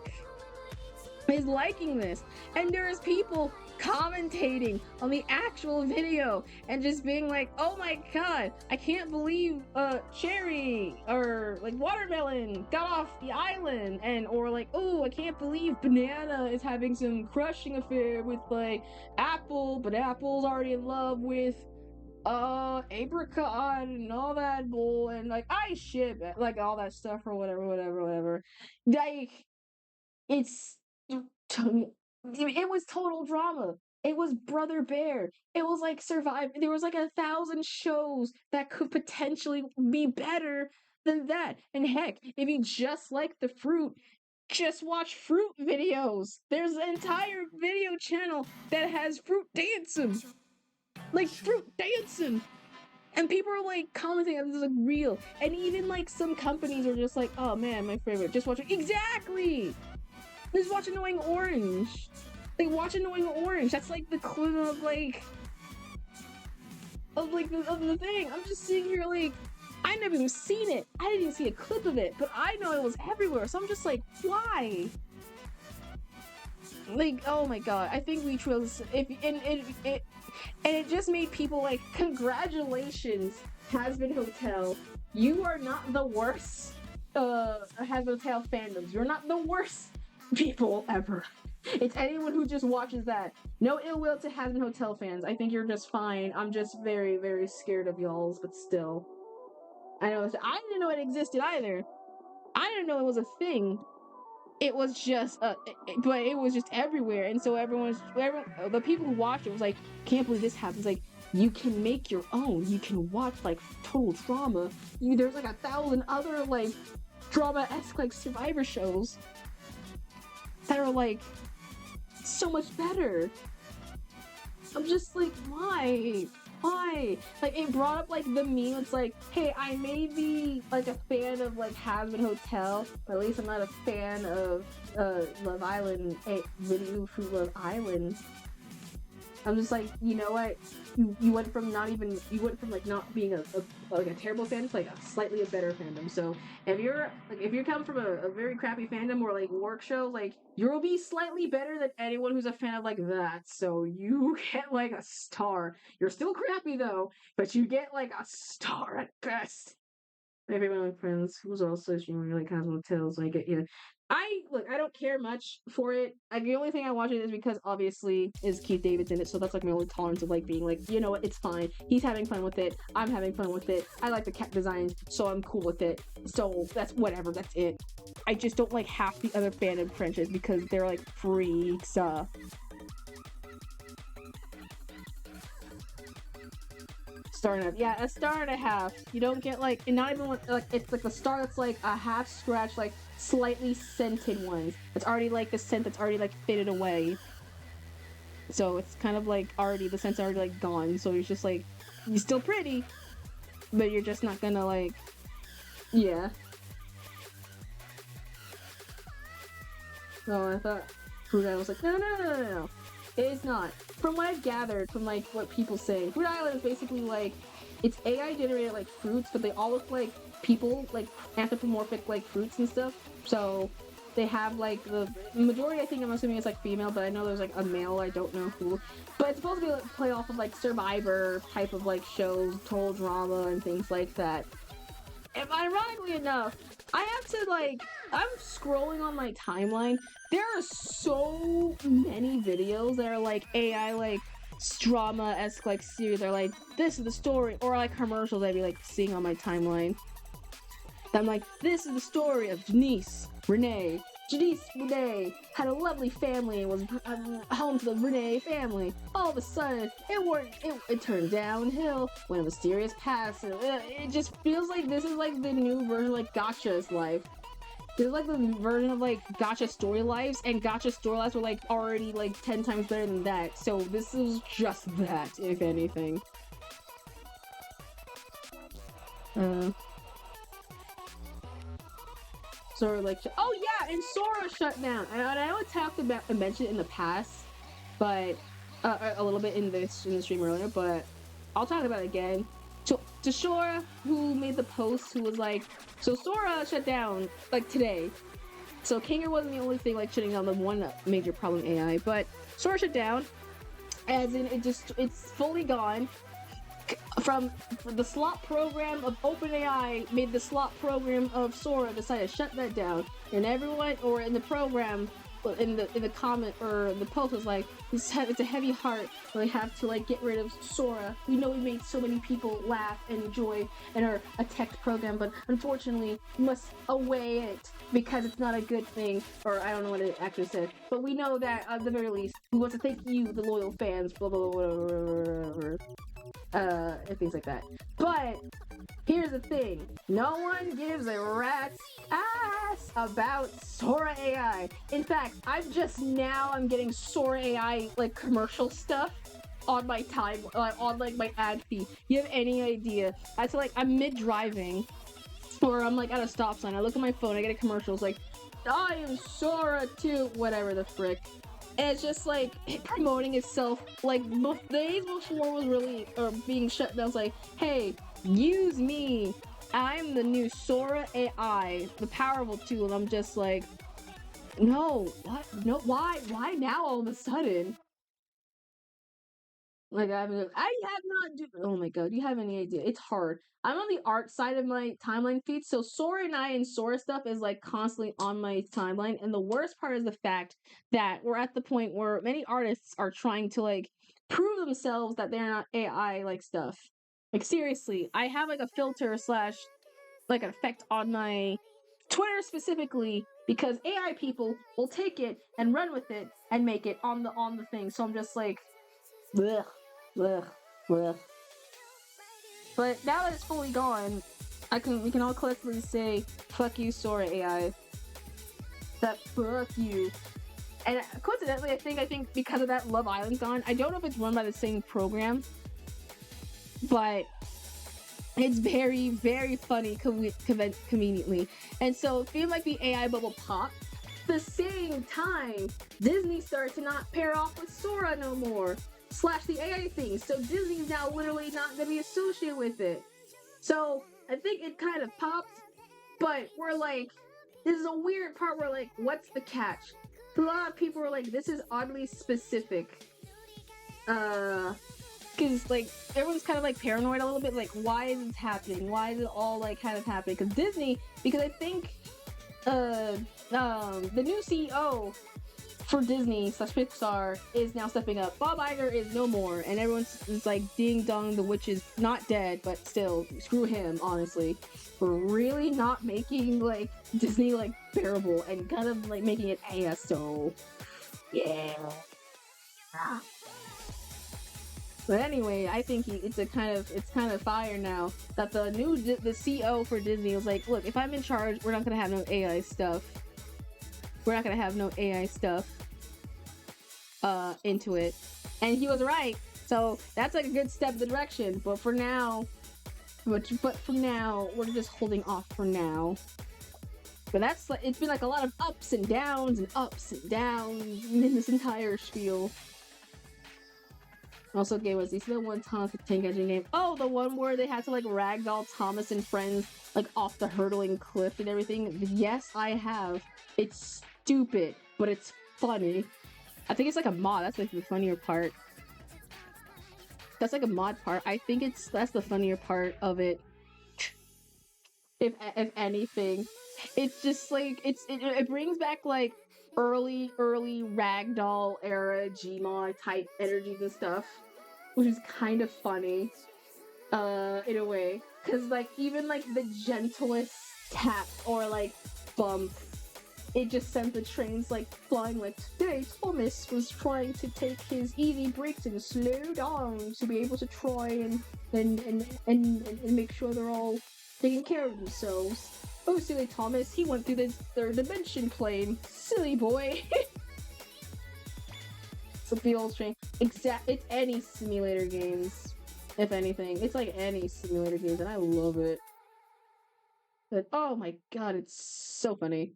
is liking this? And there's people commentating on the actual video and just being like, oh my god, I can't believe cherry or like watermelon got off the island, and or like, oh, I can't believe banana is having some crushing affair with like apple, but apple's already in love with apricot and all that bull, and like I ship like all that stuff or whatever. Like it was total drama. It was Brother Bear. It was like Survive. There was like 1,000 shows that could potentially be better than that. And heck, if you just like the fruit, just watch fruit videos. There's an entire video channel that has fruit dancing. Like fruit dancing. And people are like commenting on this is like real. And even like some companies are just like, oh man, my favorite. Just watch it. Exactly! Just watch Annoying Orange. Like, watch Annoying Orange. That's like the clue of the thing. I'm just sitting here like, I never even seen it. I didn't even see a clip of it, but I know it was everywhere. So I'm just like, why? Like, oh my god. I think we chose and it just made people like, congratulations, Hazbin Hotel. You are not the worst Hazbin Hotel fandoms. You're not the worst people ever. It's anyone who just watches that. No ill will to Hazbin Hotel fans. I think you're just fine. I'm just very, very scared of y'all's, but still. I didn't know it existed either. I didn't know it was a thing. It was just, but it was just everywhere, and so everyone, the people who watched it was like, can't believe this happens. Like, you can make your own. You can watch like total drama. There's like 1,000 other like drama-esque like Survivor shows that are like so much better. I'm just like, why? why? Like, it brought up, like, the meme. It's like, hey, I may be, like, a fan of, like, Hazbin Hotel, but at least I'm not a fan of, Love Island, Video Fruit Love Island. I'm just like, you know what? You went from not being a terrible fan to like a slightly better fandom. So if you come from a very crappy fandom or like work shows, like you'll be slightly better than anyone who's a fan of like that. So you get like a star. You're still crappy though, but you get like a star at best. Maybe one of my friends who's also streaming like has hotels, like yeah. I don't care much for it. Like the only thing I watch it is because obviously is Keith David's in it, so that's like my only tolerance of like being like, you know what, it's fine. He's having fun with it. I'm having fun with it. I like the cat designs, so I'm cool with it. So that's whatever, that's it. I just don't like half the other fandom franchise because they're like freaks. Star and a half. Yeah, a star and a half. You don't get like, and not even like it's like the star that's like a half scratch, like slightly scented ones. It's already like the scent that's already like faded away. So it's kind of like already the scent's already like gone. So it's just like you're still pretty, but you're just not gonna like, yeah. So I thought Fruit Island was like, no. It is not. From what I've gathered, from like what people say, Fruit Island is basically like it's AI generated like fruits, but they all look like people, like anthropomorphic like fruits and stuff. So they have like the majority. I think I'm assuming it's like female, but I know there's like a male. I don't know who. But it's supposed to be like play off of like Survivor type of like shows, total drama and things like that. And ironically enough, I have to like, I'm scrolling on my timeline. There are so many videos that are like AI, like drama-esque, like series. They're like, this is the story, or like commercials I'd be like seeing on my timeline. I'm like, this is the story of Janice Renee. Janice Renee had a lovely family and was home to the Renee family. All of a sudden, it turned downhill when a mysterious past. It just feels like this is like the new version of like Gacha's life. This is like the version of like Gacha Story Lives, and Gacha Story Lives were like already like 10 times better than that. So this is just that, if anything. Sora like, oh yeah, and Sora shut down. And I know I mentioned it in the past, but a little bit in the stream earlier, but I'll talk about it again. To Sora, who made the post, who was like, so Sora shut down like today. So Kanger wasn't the only thing like shutting down the one major problem AI, but Sora shut down, as in it's fully gone. From the slot program of OpenAI made the slot program of Sora, decided to shut that down, and everyone, or in the program, in the comment or the post was like, it's a heavy heart. We have to like get rid of Sora. We know we made so many people laugh and enjoy in our tech program, but unfortunately we must away it because it's not a good thing. Or I don't know what it actually said, but we know that at the very least we want to thank you, the loyal fans, blah blah blah blah blah, blah, blah, and things like that. But here's the thing, no one gives a rat's ass about Sora AI. In fact, I'm getting Sora AI like commercial stuff on my on like my ad feed. You have any idea? I'm mid driving, or I'm like at a stop sign. I look at my phone, I get a commercial. It's like, I am Sora too, whatever the frick. And it's just like promoting itself. Like days before was really being shut down. It's like, hey, use me. I'm the new Sora AI, the powerful tool. And I'm just like, no, what? No, why now all of a sudden? Like I have not. Oh my god, do you have any idea? It's hard. I'm on the art side of my timeline feed, so Sora and Sora stuff is like constantly on my timeline. And the worst part is the fact that we're at the point where many artists are trying to like prove themselves that they're not AI like stuff. Like seriously, I have like a filter / like an effect on my Twitter specifically because AI people will take it and run with it and make it on the thing. So I'm just like, blech, blech, blech. But now that it's fully gone, we can all collectively say, fuck you, Sora AI. That fuck you. And coincidentally, I think because of that, Love Island's gone. I don't know if it's run by the same program. but it's very, very funny conveniently. And so, feeling like the AI bubble popped, the same time, Disney started to not pair off with Sora no more, / the AI thing. So Disney's now literally not going to be associated with it. So I think it kind of popped, but we're like, this is a weird part where like, what's the catch? A lot of people are like, this is oddly specific. Because like everyone's kind of like paranoid a little bit, like why is this happening? Why is it all like kind of happening? Because I think the new CEO for Disney / Pixar is now stepping up. Bob Iger is no more, and everyone's is like ding dong, the witch is not dead, but still, screw him, honestly. For really not making like Disney like bearable and kind of like making it ASO. Yeah. But anyway, I think it's kind of fire now that the CEO for Disney was like, look, if I'm in charge, we're not gonna have no AI stuff. We're not gonna have no AI stuff into it. And he was right. So that's like a good step in the direction. But for now, but for now, we're just holding off for now. But that's like, it's been like a lot of ups and downs in this entire spiel. Also, game was the one Thomas the Tank Engine game. Oh, the one where they had to like ragdoll Thomas and friends like off the hurtling cliff and everything. Yes, I have. It's stupid, but it's funny. I think it's like a mod. That's like the funnier part. That's like a mod part. I think that's the funnier part of it. If anything, it's just like it brings back like early ragdoll era Gmod type energies and stuff, which is kind of funny in a way, because like even like the gentlest tap or like bump, it just sent the trains like flying. Like today Thomas was trying to take his easy brakes and slow down to be able to try and make sure they're all taking care of themselves. Oh, silly Thomas, he went through the third dimension plane. Silly boy. It's the old train. It's any simulator games, if anything. It's like any simulator games, and I love it. But, oh my god, it's so funny.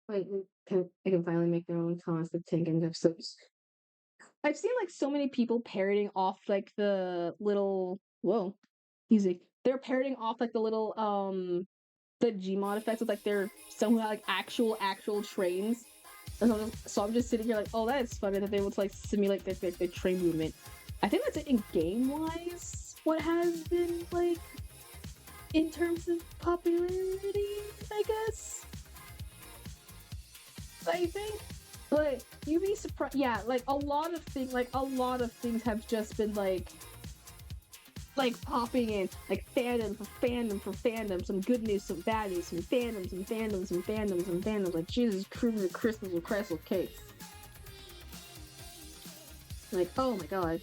Wait, I can finally make their own Thomas the Tank Engine episodes. I've seen like so many people parroting off like the little music. They're parroting off like the little the Gmod effects with like their somehow like actual trains. And so I'm just sitting here like, oh, that is funny that they would like simulate their train movement. I think that's it in game wise. What has been like in terms of popularity, I guess. I think. But you'd be surprised. Yeah, like a lot of things have just been like popping in, like fandom for fandom, some good news, some bad news, some fandoms, like Jesus Christmas and Crystal Cake. Like, oh my god.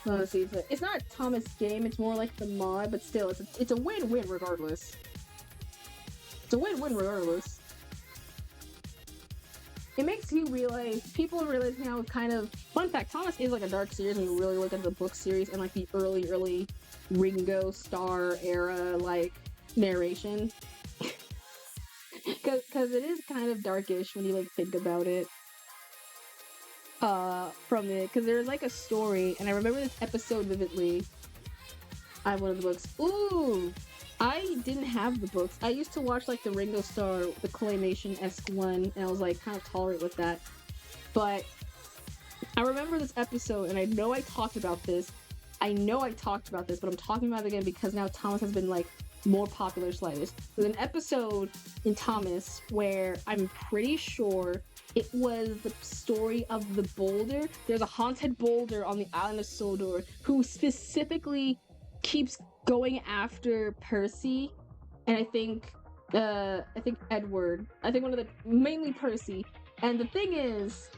Honestly, it's not a Thomas game, it's more like the mod, but still, it's a win-win regardless. It's a win-win regardless. It makes you realize, people realize now kind of, fun fact, Thomas is like a dark series when you really look at the book series and like the early Ringo Starr era like narration. Cause it is kind of darkish when you like think about it. From it, cause there's like a story, and I remember this episode vividly. I have one of the books. Ooh! I didn't have the books. I used to watch like the Ringo Starr, the claymation-esque one, and I was like kind of tolerant with that. But I remember this episode, and I know I talked about this. But I'm talking about it again because now Thomas has been like more popular slightest. There's an episode in Thomas where I'm pretty sure it was the story of the boulder. There's a haunted boulder on the island of Sodor who specifically keeps going after Percy, and I think Edward. I think mainly Percy. And the thing is,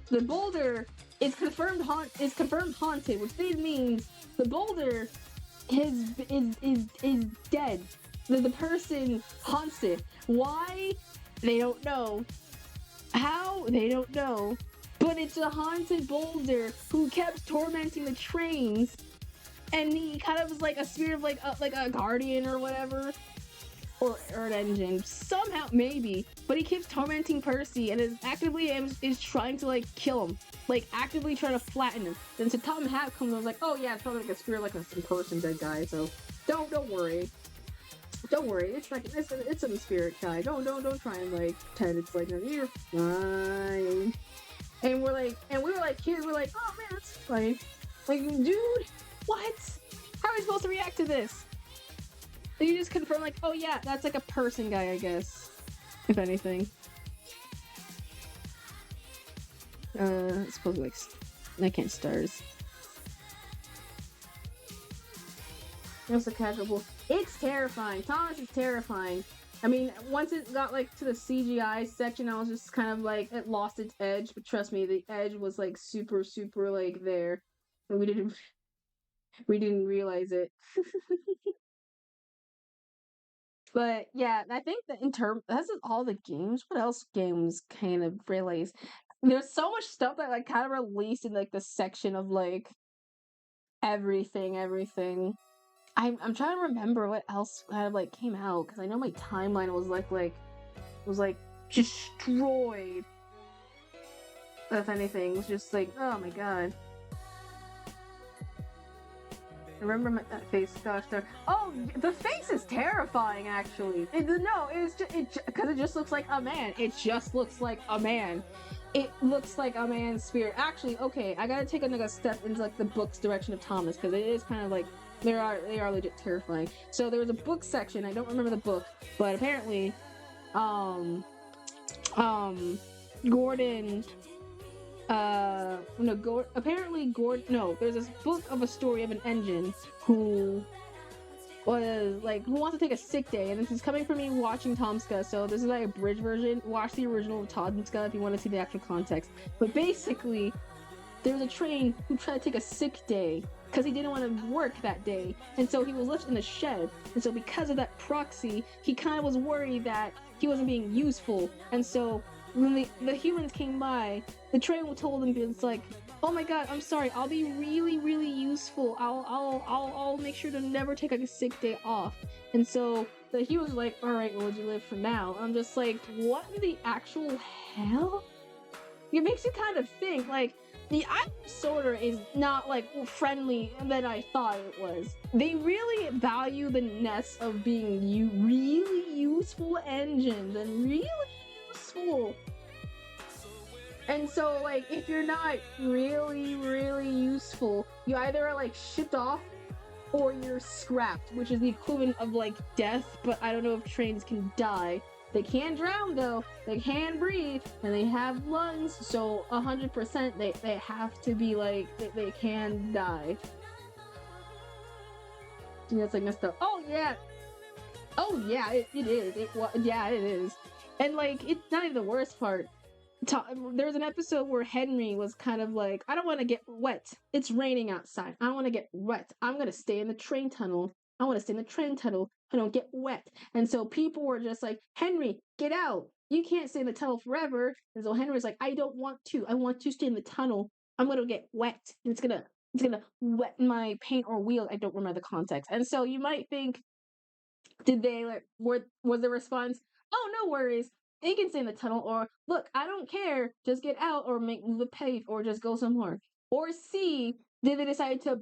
the boulder is confirmed haunted, which means the boulder is dead. The person haunts it. Why? They don't know. How? They don't know. But it's a haunted boulder who kept tormenting the trains. And he kind of was like a spirit of like a guardian or whatever. Or an engine. Somehow, maybe. But he keeps tormenting Percy and is actively is trying to like kill him. Like actively trying to flatten him. Then so Tom Hat comes and was like, oh yeah, it's probably like a spirit, like a person dead guy, so don't worry. Don't worry, it's like it's a spirit guy. Don't try and like pretend it's like, no, you're fine. And we were like kids, we're like, oh man, that's fine. Like, dude, what? How are we supposed to react to this? And you just confirm like, oh yeah, that's like a person guy, I guess. If anything. It's supposed to be like, I can't stars. What's the casual? It's terrifying. Thomas is terrifying. I mean, once it got like to the CGI section, I was just kind of like, it lost its edge. But trust me, the edge was like super like there, and we didn't realize it. But yeah, I think that that's all the games. What else games kind of released? There's so much stuff that like kind of released in like the section of like everything. I'm trying to remember what else kind of like came out, because I know my timeline was like destroyed. If anything, it was just like, oh my god. I remember that face, gosh darn. Oh, the face is terrifying, actually. It's just because it just looks like a man. It just looks like a man. It looks like a man's spirit. Actually, okay, I gotta take another step into like the book's direction of Thomas, because it is kind of like they are legit terrifying. So there was a book section. I don't remember the book, but apparently, Gordon. There's this book of a story of an engine who wants to take a sick day, and this is coming from me watching Tomska, so this is like a bridge version. Watch the original of Tomska if you want to see the actual context. But basically, there's a train who tried to take a sick day because he didn't want to work that day, and so he was left in the shed. And so because of that proxy, he kind of was worried that he wasn't being useful, and so when the humans came by, the train told him, it's like, oh my god, I'm sorry, I'll be really useful. I'll make sure to never take like a sick day off. And so the humans were like, alright, well, would you live for now? I'm just like, what in the actual hell? It makes you kind of think, like, the Iron Sorter is not like friendly than I thought it was. They really value the ness of being really useful engines and really useful. And so, like, if you're not really useful, you either are like shipped off or you're scrapped, which is the equivalent of like death, but I don't know if trains can die. They can drown though, they can breathe, and they have lungs, so 100% they have to be like, they can die. And that's like messed up. Oh yeah, it is. It is. And like, it's not even the worst part. There's an episode where Henry was kind of like, I don't want to get wet. It's raining outside. I don't want to get wet. I'm going to stay in the train tunnel. I want to stay in the train tunnel. I don't get wet. And so people were just like, Henry, get out. You can't stay in the tunnel forever. And so Henry's like, I don't want to. I want to stay in the tunnel. I'm going to get wet. And it's going to wet my paint or wheels. I don't remember the context. And so you might think, did they like, was the response, oh, no worries. They can stay in the tunnel, or look, I don't care, just get out, or move the pave, or just go somewhere. Or C, did they decide to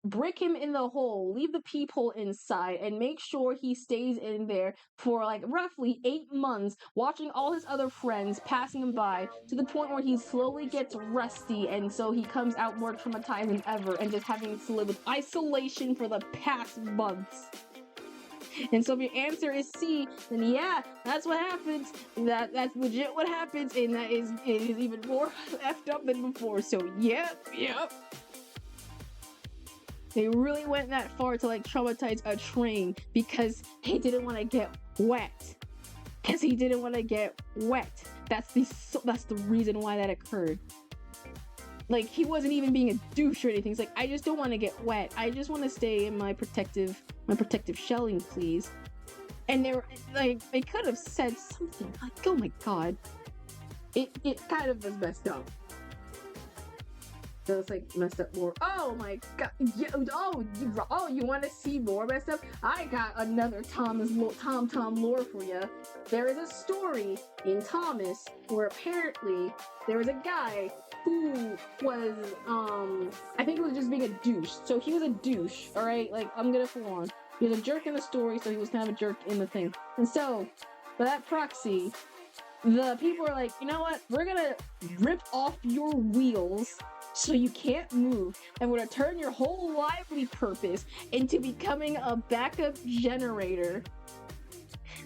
brick him in the hole, leave the peephole inside, and make sure he stays in there for like roughly 8 months, watching all his other friends passing him by, to the point where he slowly gets rusty, and so he comes out more traumatized than ever, and just having to live with isolation for the past months. And so if your answer is C, then yeah, that's what happens. That's legit what happens, and it is even more effed up than before. So yep. They really went that far to like traumatize a train because he didn't want to get wet. That's the reason why that occurred. Like, he wasn't even being a douche or anything. He's like, I just don't want to get wet. I just want to stay in my protective shelling, please. and they were like, they could have said something like, oh my god, it kind of was messed up. So it's like messed up more. Oh my god! Yeah, oh, you want to see more messed up? I got another Tom lore for you. There is a story in Thomas where apparently there was a guy who was I think he was just being a douche. So he was a douche. All right, like I'm gonna go on. He was a jerk in the story, so he was kind of a jerk in the thing. And so, by that proxy, the people are like, you know what? We're gonna rip off your wheels so you can't move, and we're gonna turn your whole lively purpose into becoming a backup generator.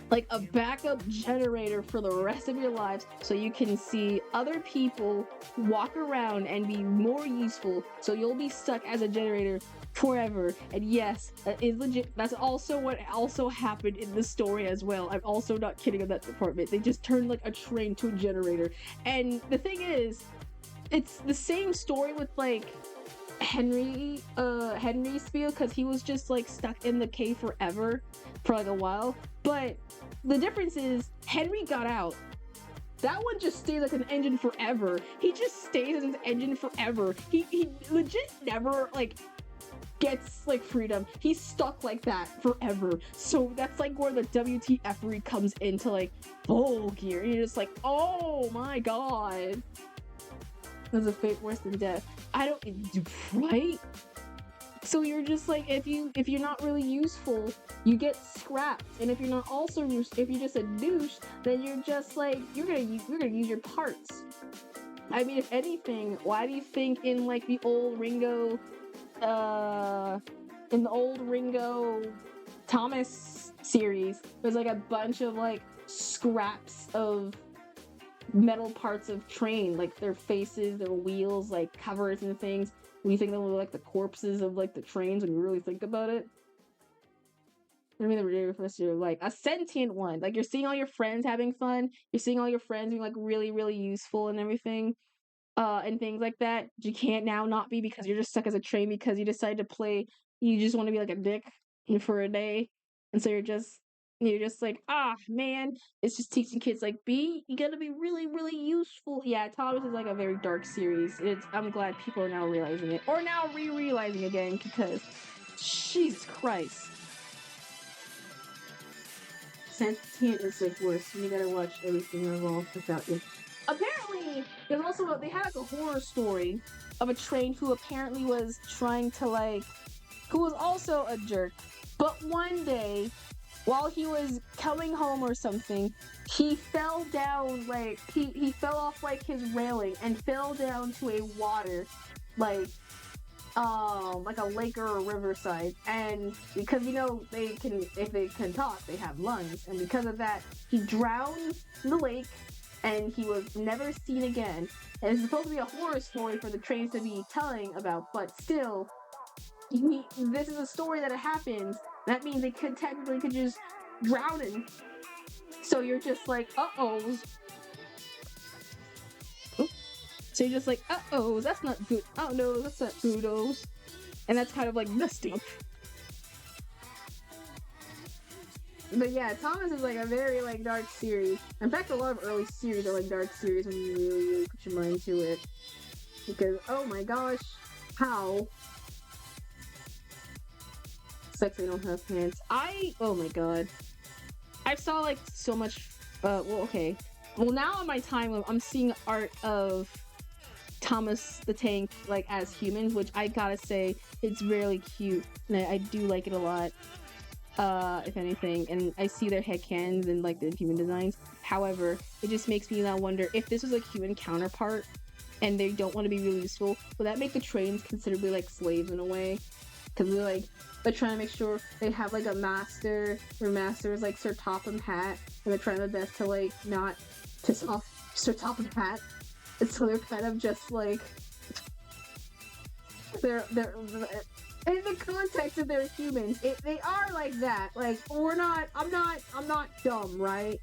Like a backup generator for the rest of your lives, so you can see other people walk around and be more useful, so you'll be stuck as a generator forever. And yes, that is legit. That's also what also happened in the story as well. I'm also not kidding on that department. They just turned like a train to a generator. And the thing is, it's the same story with like Henry's spiel, because he was just like stuck in the cave forever for like a while. But the difference is Henry got out. That one just stays like an engine forever. He just stays as an engine forever. He legit never like gets like freedom. He's stuck like that forever. So that's like where the WTF comes into like full gear. You're just like, oh my god. That's a fate worse than death. I don't, right? So you're just like, if you're not really useful, you get scrapped. And if you're not also if you're just a douche, then you're just like, you're gonna use your parts. I mean, if anything, why do you think in like the old Ringo Thomas series, there's like a bunch of like scraps of metal parts of train, like their faces, their wheels, like covers and things. When you think of them like the corpses of like the trains, when you really think about it. I mean, the ridiculous, you're like a sentient one. Like you're seeing all your friends having fun. You're seeing all your friends being like really, really useful and everything, and things like that. You can't now not be, because you're just stuck as a train because you decided to play. You just want to be like a dick for a day, and so you're just like, ah, man, it's just teaching kids like, you gotta be really, really useful. Yeah, Thomas is like a very dark series. I'm glad people are now realizing it, or now realizing again, because Jesus Christ, sentient is like worse. You gotta watch everything revolve without you. Apparently, they had like a horror story of a train who apparently was trying to like, who was also a jerk, but one day, while he was coming home or something, he fell down, like, he fell off, like, his railing and fell down to a water, like a lake or a riverside. And because, you know, if they can talk, they have lungs. And because of that, he drowned in the lake and he was never seen again. And it's supposed to be a horror story for the trains to be telling about, but still, this is a story that it happens. That means they could just drown him. So you're just like, uh-oh. So you're just like, uh-oh, that's not good. Oh no, that's not good-os. And that's kind of like messed up. But yeah, Thomas is like a very like dark series. In fact, a lot of early series are like dark series when you really, really put your mind to it. Because, oh my gosh, how? Sex, they don't have pants. Oh my god. I saw like so much, okay. Well, now on my timeline, I'm seeing art of Thomas the Tank, like, as humans, which I gotta say, it's really cute. And I do like it a lot, if anything. And I see their headcanons and, like, their human designs. However, it just makes me now wonder, if this was a human counterpart, and they don't want to be really useful, would that make the trains considerably, like, slaves in a way? Because they're trying to make sure they have like a master. Their master is like Sir Topham Hatt, and they're trying their best to like not piss off Sir Topham Hatt. And so they're kind of just like they're in the context that they're humans. They are like that. Like I'm not dumb, right?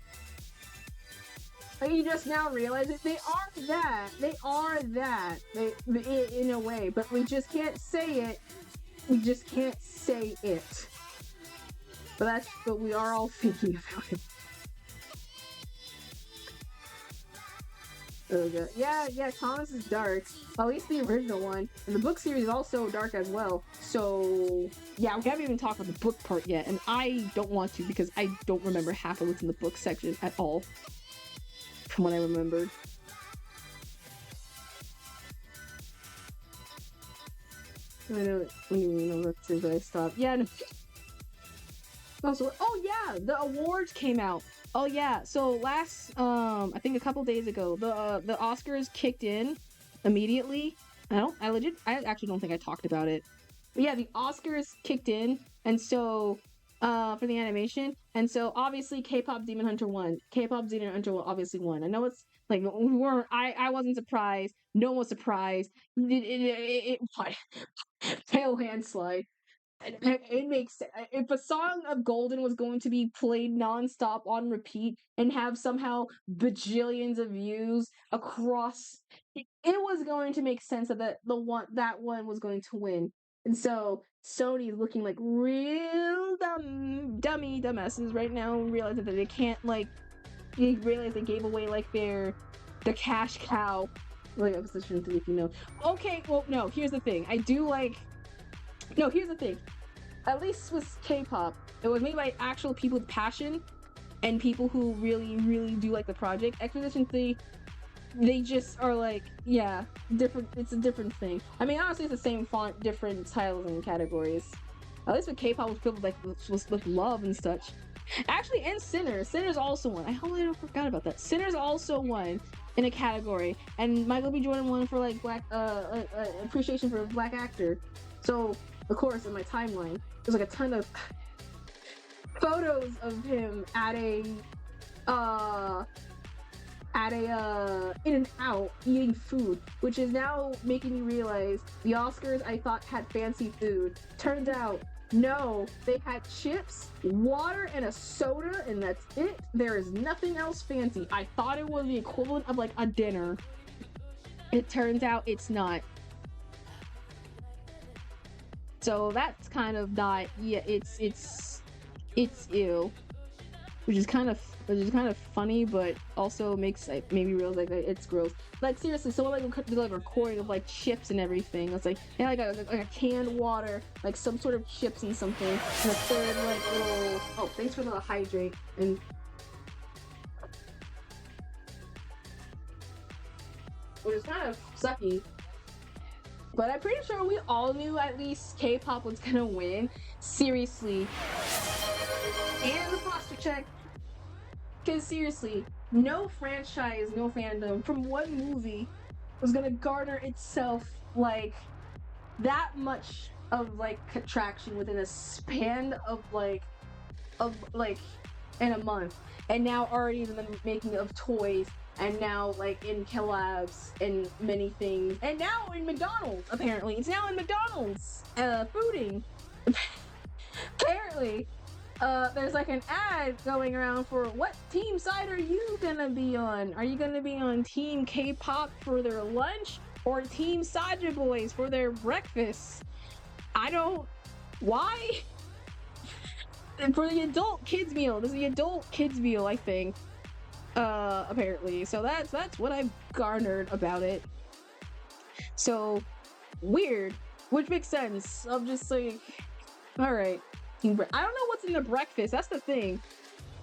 Like you just now realize that they are that. They are that. They in a way, but we just can't say it. We just can't say it. But we are all thinking about it. Oh god. Yeah, Thomas is dark. Well, at least the original one. And the book series is also dark as well. So yeah, we haven't even talked about the book part yet, and I don't want to because I don't remember half of what's in the book section at all. From what I remembered. I don't even know what to say. I stopped. Yeah. No. Also, oh yeah, the awards came out. Oh yeah, so last I think a couple days ago, the Oscars kicked in immediately. I actually don't think I talked about it. But yeah, the Oscars kicked in, and so for the animation, and so obviously K-pop Demon Hunter won. K-pop Demon Hunter obviously won. I know it's like we weren't. I wasn't surprised. No one was surprised. What? Pale landslide. It makes sense. If a song of Golden was going to be played nonstop on repeat and have somehow bajillions of views across, it was going to make sense that that one was going to win. And so Sony is looking like real dumbasses right now, realizing that they can't they realize they gave away the cash cow. Like Opposition 3, if you know. Okay, well no, here's the thing. Here's the thing. At least with K-pop, it was made by actual people with passion and people who really, really do like the project. Expedition 3, they just are different. It's a different thing. I mean, honestly, it's the same font, different styles and categories. At least with K-pop, was filled with love and such. Actually, and Sinners. Sinners also won. I forgot about that. Sinners also won in a category, and Michael B. Jordan won for black appreciation for a black actor. So, of course, in my timeline, there's a ton of photos of him at a In-N-Out eating food, which is now making me realize the Oscars I thought had fancy food. Turned out, no, they had chips, water, and a soda, and that's it. There is nothing else fancy. I thought it was the equivalent of a dinner. It turns out it's not. So that's kind of not, yeah, it's ew, which is kind of funny, but also makes maybe realize it's gross. Seriously, someone did a recording of chips and everything. It's a canned water, some sort of chips and something, and a third little. Oh, thanks for the hydrate and. Which is kind of sucky. But I'm pretty sure we all knew at least K-pop was gonna win. Seriously. And the posture check. Because seriously, no franchise, no fandom from one movie was gonna garner itself that much of contraction within a span of in a month. And now already in the making of toys. And now, in collabs and many things. And now in McDonald's, apparently. It's now in McDonald's fooding. Apparently, there's an ad going around for what team side are you gonna be on? Are you gonna be on Team K-pop for their lunch or Team Soulja Boys for their breakfast? Why? And for the adult kids meal. This is the adult kids meal, I think. Apparently. So that's what I've garnered about it. So weird, which makes sense. I'm just alright. I don't know what's in the breakfast, that's the thing.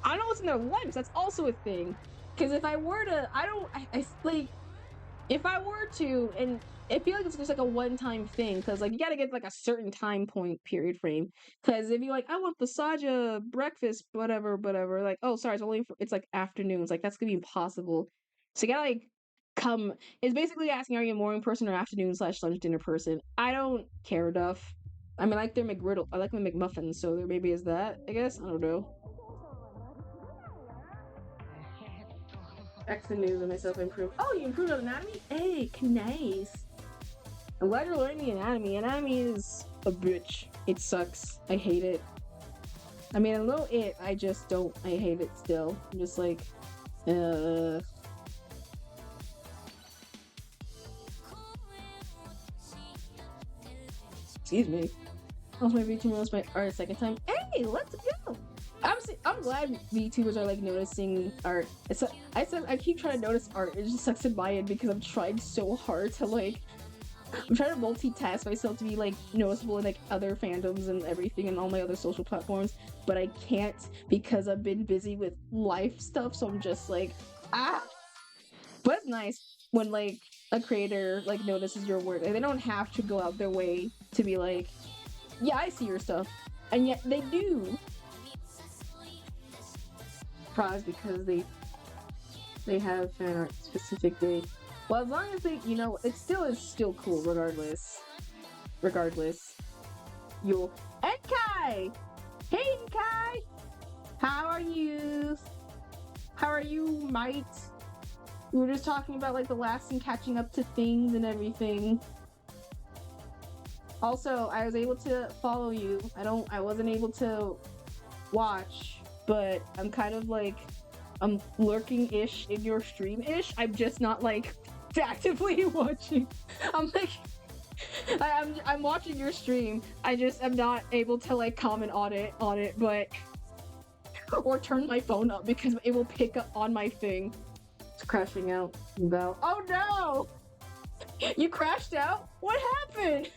I don't know what's in their lunch, that's also a thing. Because if I were to, if I were to, and I feel like it's just a one-time thing, because you gotta get a certain time point period frame. Because if you I want the Saja breakfast, whatever, oh sorry, it's afternoons, that's gonna be impossible. So you gotta come. It's basically asking, are you a morning person or afternoon/lunch dinner person? I don't care enough. I mean, I like their McGriddle. I like my McMuffins, so there maybe is that. I guess I don't know. X the news and myself improve. Oh, you improved on anatomy? Hey, nice. I'm glad you're learning the anatomy. Anatomy is a bitch. It sucks. I hate it. I mean, I know it. I just don't. I hate it still. I'm just Excuse me. Also, my VT was my art a second time. Hey, let's go. I'm glad VTubers are like noticing art. I keep trying to notice art. It just sucks in my end because I'm trying so hard to like. I'm trying to multitask myself to be like noticeable in like other fandoms and everything and all my other social platforms, but I can't because I've been busy with life stuff. So I'm just like, ah. But it's nice when like a creator like notices your work. Like, they don't have to go out their way to be like, yeah, I see your stuff, and yet they do. Surprised because they have fan art specifically. Well, as long as they, you know, it still is still cool regardless. Regardless. You'll Enkai! Hey Enkai! How are you? How are you, mate? We were just talking about like the last and catching up to things and everything. Also, I was able to follow you. I wasn't able to watch, but I'm kind of like I'm lurking-ish in your stream-ish. I'm just not like actively watching. I'm like I'm watching your stream. I just am not able to like comment on it, but or turn my phone up because it will pick up on my thing. It's crashing out. About. Oh no! You crashed out? What happened?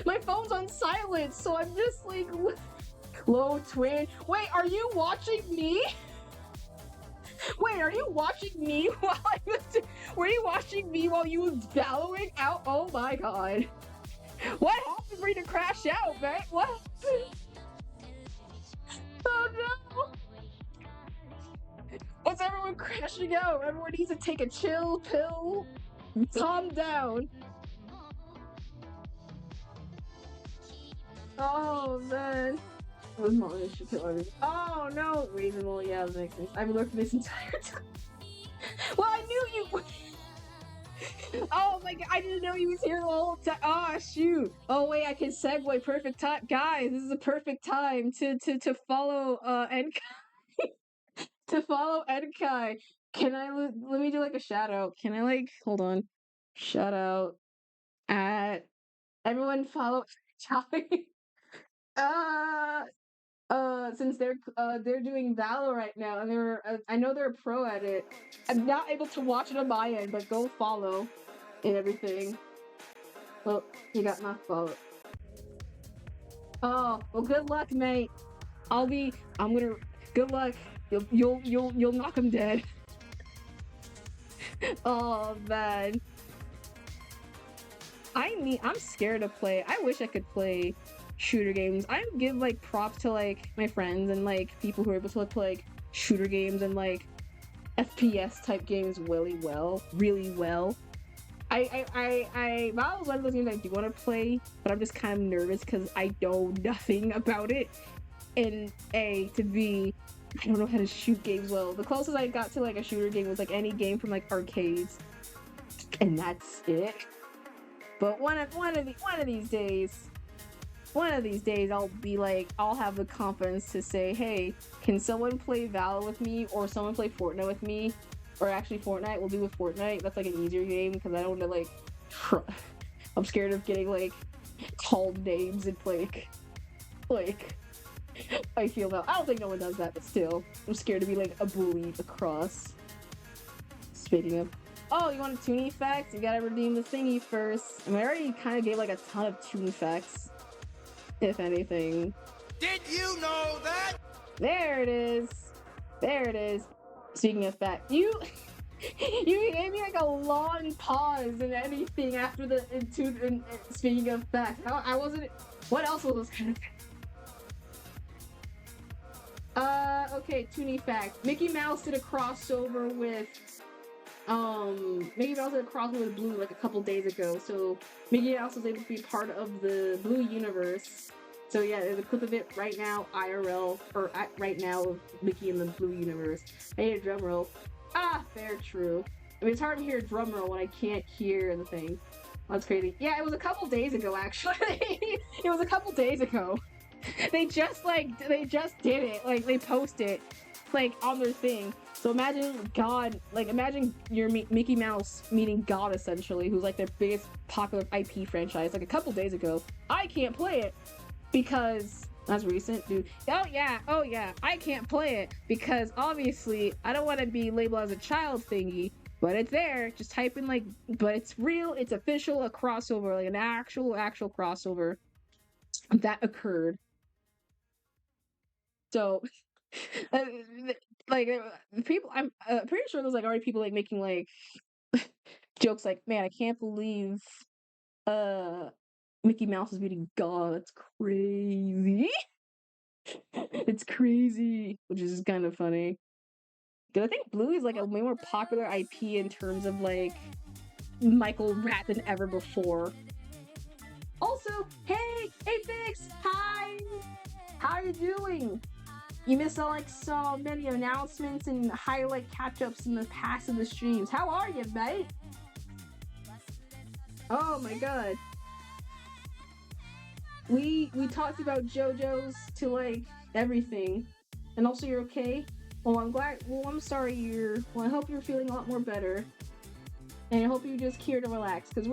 My phone's on silent, so I'm just like low twin. Wait, are you watching me? Wait, are you watching me while I was? Were you watching me while you was bellowing out? Oh my god! What happened for you to crash out, man? What happened? Oh no! What's everyone crashing out? Everyone needs to take a chill pill. Calm down. Oh man. Oh no, reasonable. Yeah, that makes sense. I've been looking this entire time. Well, I knew you. Oh my god, I didn't know he was here the whole time. Oh shoot. Oh wait, I can segue. Perfect time, guys. This is a perfect time to follow Enkai. To follow Enkai. Can I let me do like a shout out? Can I like hold on? Shout out at everyone follow Enkai. Since they're doing Valor right now, and I know they're a pro at it. I'm not able to watch it on my end, but go follow and everything. Well, he got not followed. Oh, well, good luck, mate. Good luck. You'll knock him dead. Oh man. I'm scared to play. I wish I could play shooter games. I give like props to like my friends and like people who are able to play like shooter games and like FPS type games really well. Valor's one of those games I do want to play, but I'm just kind of nervous because I know nothing about it. And to B, I don't know how to shoot games well. The closest I got to like a shooter game was like any game from like arcades, and that's it. But one of these days, I'll have the confidence to say, hey, can someone play Valor with me, or someone play Fortnite with me, or actually Fortnite. We'll do with Fortnite. That's like an easier game because I don't want to like. I'm scared of getting like called names and like. I feel that. I don't think no one does that, but still, I'm scared to be like a bully across. Speaking of. Oh, you want a tune effect? You gotta redeem the thingy first. I mean, I already kind of gave like a ton of tune effects, if anything. Did you know that? There it is. There it is. Speaking of that, you gave me like a long pause and anything after the speaking of facts. I wasn't. What else was kind of? Okay, tune fact. Mickey Mouse did a crossover with. Mickey Mouse did a crossover with Blue like a couple days ago, so Mickey Mouse was able to be part of the Blue universe. So yeah, there's a clip of it right now, IRL, or right now of Mickey in the Blue universe. I need a drum roll. Ah, fair, true. I mean, it's hard to hear a drum roll when I can't hear the thing. That's crazy. Yeah, it was a couple days ago, actually. It was a couple days ago. They just did it. Like, they post it, like, on their thing. So imagine God, like, imagine your Mickey Mouse meeting God, essentially, who's, like, their biggest popular IP franchise, like, a couple days ago. I can't play it because That's recent, dude. Oh yeah. I can't play it because obviously I don't want to be labeled as a child thingy. But it's there. Just type in like, but it's real. It's official. A crossover, like an actual crossover that occurred. So, uh, like people, I'm pretty sure there's like already people like making like jokes like, man, I can't believe Mickey Mouse is beating God. That's crazy. It's crazy, which is kind of funny. Because I think Blue is like a way more popular IP in terms of like Michael Rat than ever before. Also, hey Fix, hi, how are you doing? You missed like so many announcements and highlight catch-ups in the past of the streams. How are you, mate? Oh my god. We talked about JoJo's to like everything. And also you're okay? Well, I'm sorry I hope you're feeling a lot more better. And I hope you're just here to relax, because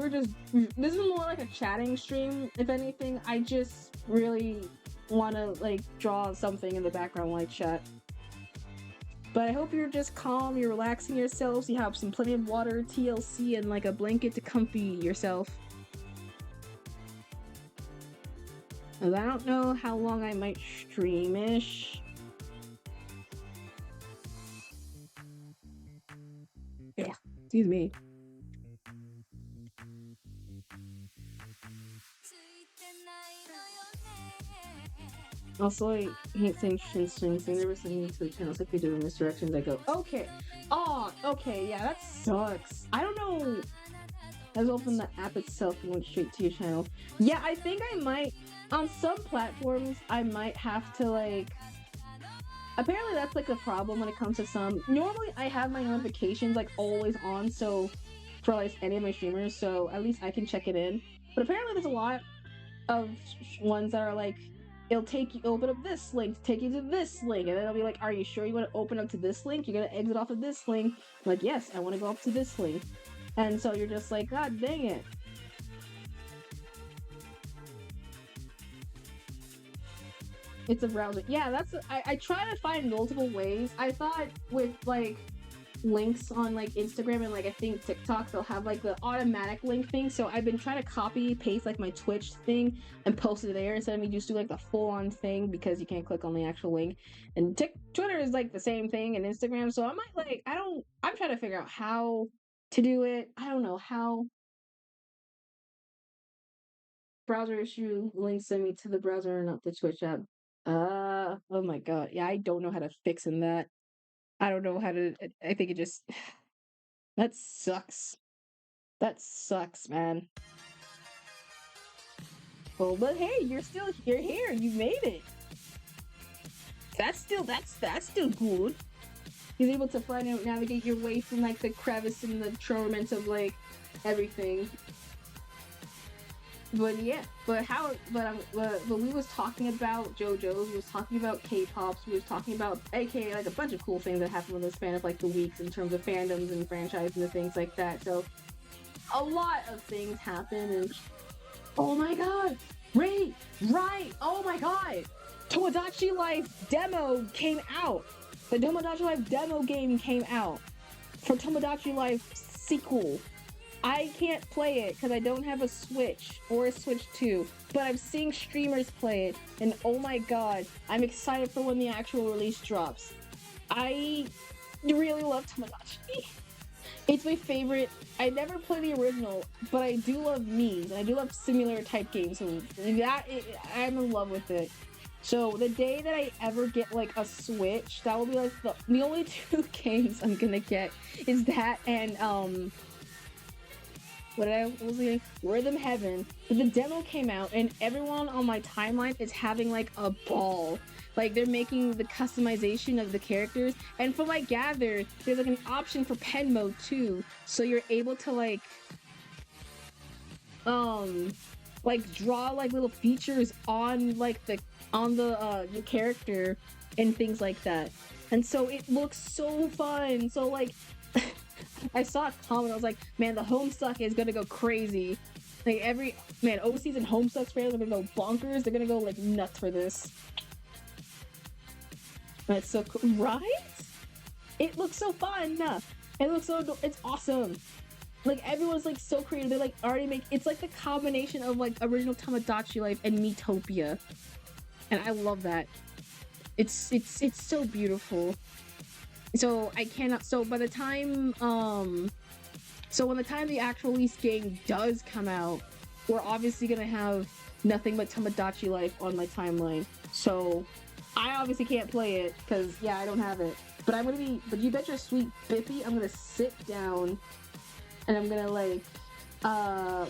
this is more like a chatting stream, if anything. I just really want to like draw something in the background while I chat. But I hope you're just calm, you're relaxing yourselves, you have some plenty of water, TLC, and like a blanket to comfy yourself. And I don't know how long I might stream-ish. Yeah, excuse me. Also, I hate saying shin swings. I never send to the channels like they do in misdirections. I go, okay. Oh, okay, yeah, that sucks. I don't know. Let's open the app itself and went straight to your channel. Yeah, I think I might, on some platforms, I might have to like, apparently that's like a problem when it comes to some. Normally I have my notifications like always on, so for like any of my streamers, so at least I can check it in. But apparently there's a lot of ones that are like, it'll open up this link to take you to this link, and then it'll be like, are you sure you want to open up to this link? You're gonna exit off of this link. I'm like, yes, I want to go up to this link. And so you're just like, god dang it. It's a browser. Yeah, I try to find multiple ways. I thought with like links on like Instagram and like I think TikTok, they'll have like the automatic link thing. So I've been trying to copy paste like my Twitch thing and post it there instead of me just do like the full on thing, because you can't click on the actual link. And Twitter is like the same thing, and Instagram. So I might like, I'm trying to figure out how to do it. I don't know how. Browser issue, link send me to the browser, not the Twitch app. Oh my god. Yeah, I don't know how to fix in that. I don't know how to, I think it just, that sucks. That sucks, man. Well, but hey, you're here, you made it. That's still good. You're able to find out, navigate your way from like the crevice and the torment of like everything. But yeah, but we was talking about JoJo's, we was talking about K-pops, we was talking about aka like a bunch of cool things that happened in the span of like the weeks in terms of fandoms and franchises and things like that. So a lot of things happen, and oh my god, right, oh my god, Tomodachi Life demo came out. The Tomodachi Life demo game came out for Tomodachi Life sequel. I can't play it because I don't have a Switch or a Switch 2, but I'm seeing streamers play it, and oh my god, I'm excited for when the actual release drops. I really love Tomodachi. It's my favorite. I never play the original, but I do love memes, and I do love similar type games, so I'm in love with it. So the day that I ever get like a Switch, that will be like the only two games I'm gonna get is that and Rhythm Heaven. But the demo came out and everyone on my timeline is having like a ball. Like they're making the customization of the characters, and from what I gathered, there's like an option for pen mode too, so you're able to like draw like little features on like the character and things like that. And so it looks so fun. So like I saw a comment, I was like, man, the Homestuck is gonna go crazy. Like every man, overseas and Homestuck fans are gonna go bonkers. They're gonna go like nuts for this. That's so cool, right? It looks so fun. It looks so. It's awesome. Like everyone's like so creative. They like already make. It's like the combination of like original Tamagotchi Life and Miitopia, and I love that. It's so beautiful. So I cannot. So by the time so when the time the actual release game does come out, we're obviously gonna have nothing but Tamagotchi Life on my timeline. So I obviously can't play it because yeah, I don't have it. But I'm gonna be. But you bet your sweet Bippy, I'm gonna sit down and I'm gonna like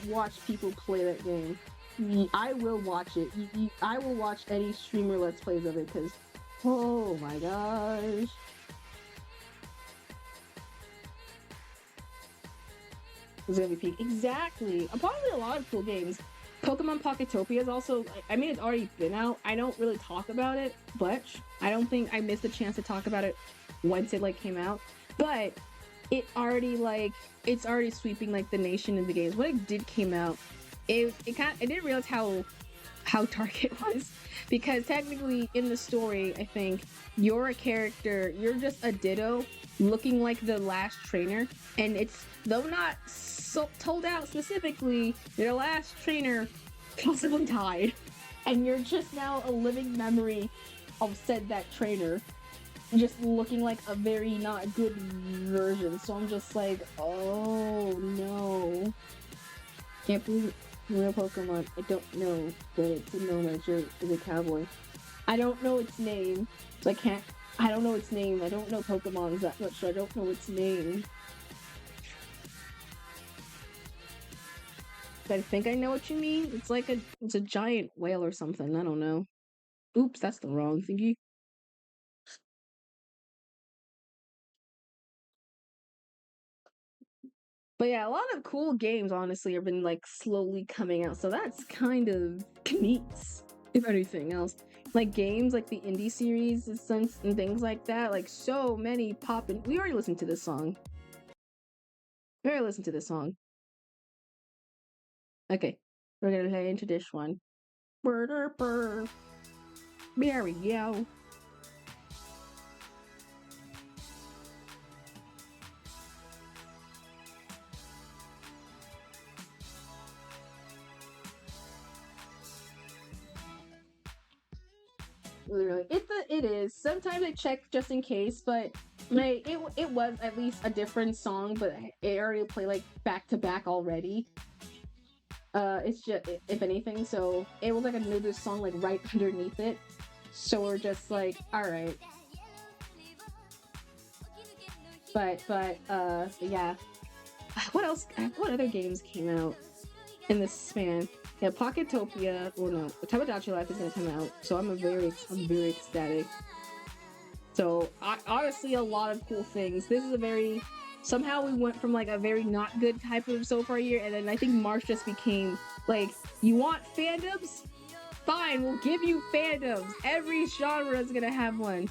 watch people play that game. I will watch it. I will watch any streamer let's plays of it because oh my gosh. It's gonna be peak. Exactly. Probably a lot of cool games. Pokemon Pocketopia is also, I mean, it's already been out. I don't really talk about it, but I don't think I missed a chance to talk about it once it like came out. But it already like, it's already sweeping like the nation in the games. When it did came out, I didn't realize how dark it was, because technically in the story, I think you're a character, you're just a Ditto looking like the last trainer, and it's, though not so told out specifically, your last trainer possibly died, and you're just now a living memory of that trainer, just looking like a very not good version. So I'm just like, oh no, can't believe it. Real Pokemon, I don't know, but it's a no-measure is a cowboy. I don't know its name, so I don't know its name. I don't know Pokemon that much, so I don't know its name. But I think I know what you mean. It's like it's a giant whale or something. I don't know. Oops, that's the wrong thingy. But yeah, a lot of cool games, honestly, have been like slowly coming out. So that's kind of neat, if anything else. Like games like the indie series and things like that. Like so many poppin'. We already listened to this song. Okay, we're gonna play into this one. There we go. Literally, it is. Sometimes I check just in case, but it was at least a different song, but it already played like back to back already. It's just if anything, so it was like another song like right underneath it. So we're just like, all right. But yeah. What else? What other games came out in this span? Yeah, Pocketopia. Well, no, Tamagotchi Life is gonna come out, so I'm very ecstatic. So honestly, a lot of cool things. This is a very somehow we went from like a very not good type of so far year, and then I think March just became like, you want fandoms? Fine, we'll give you fandoms. Every genre is gonna have one,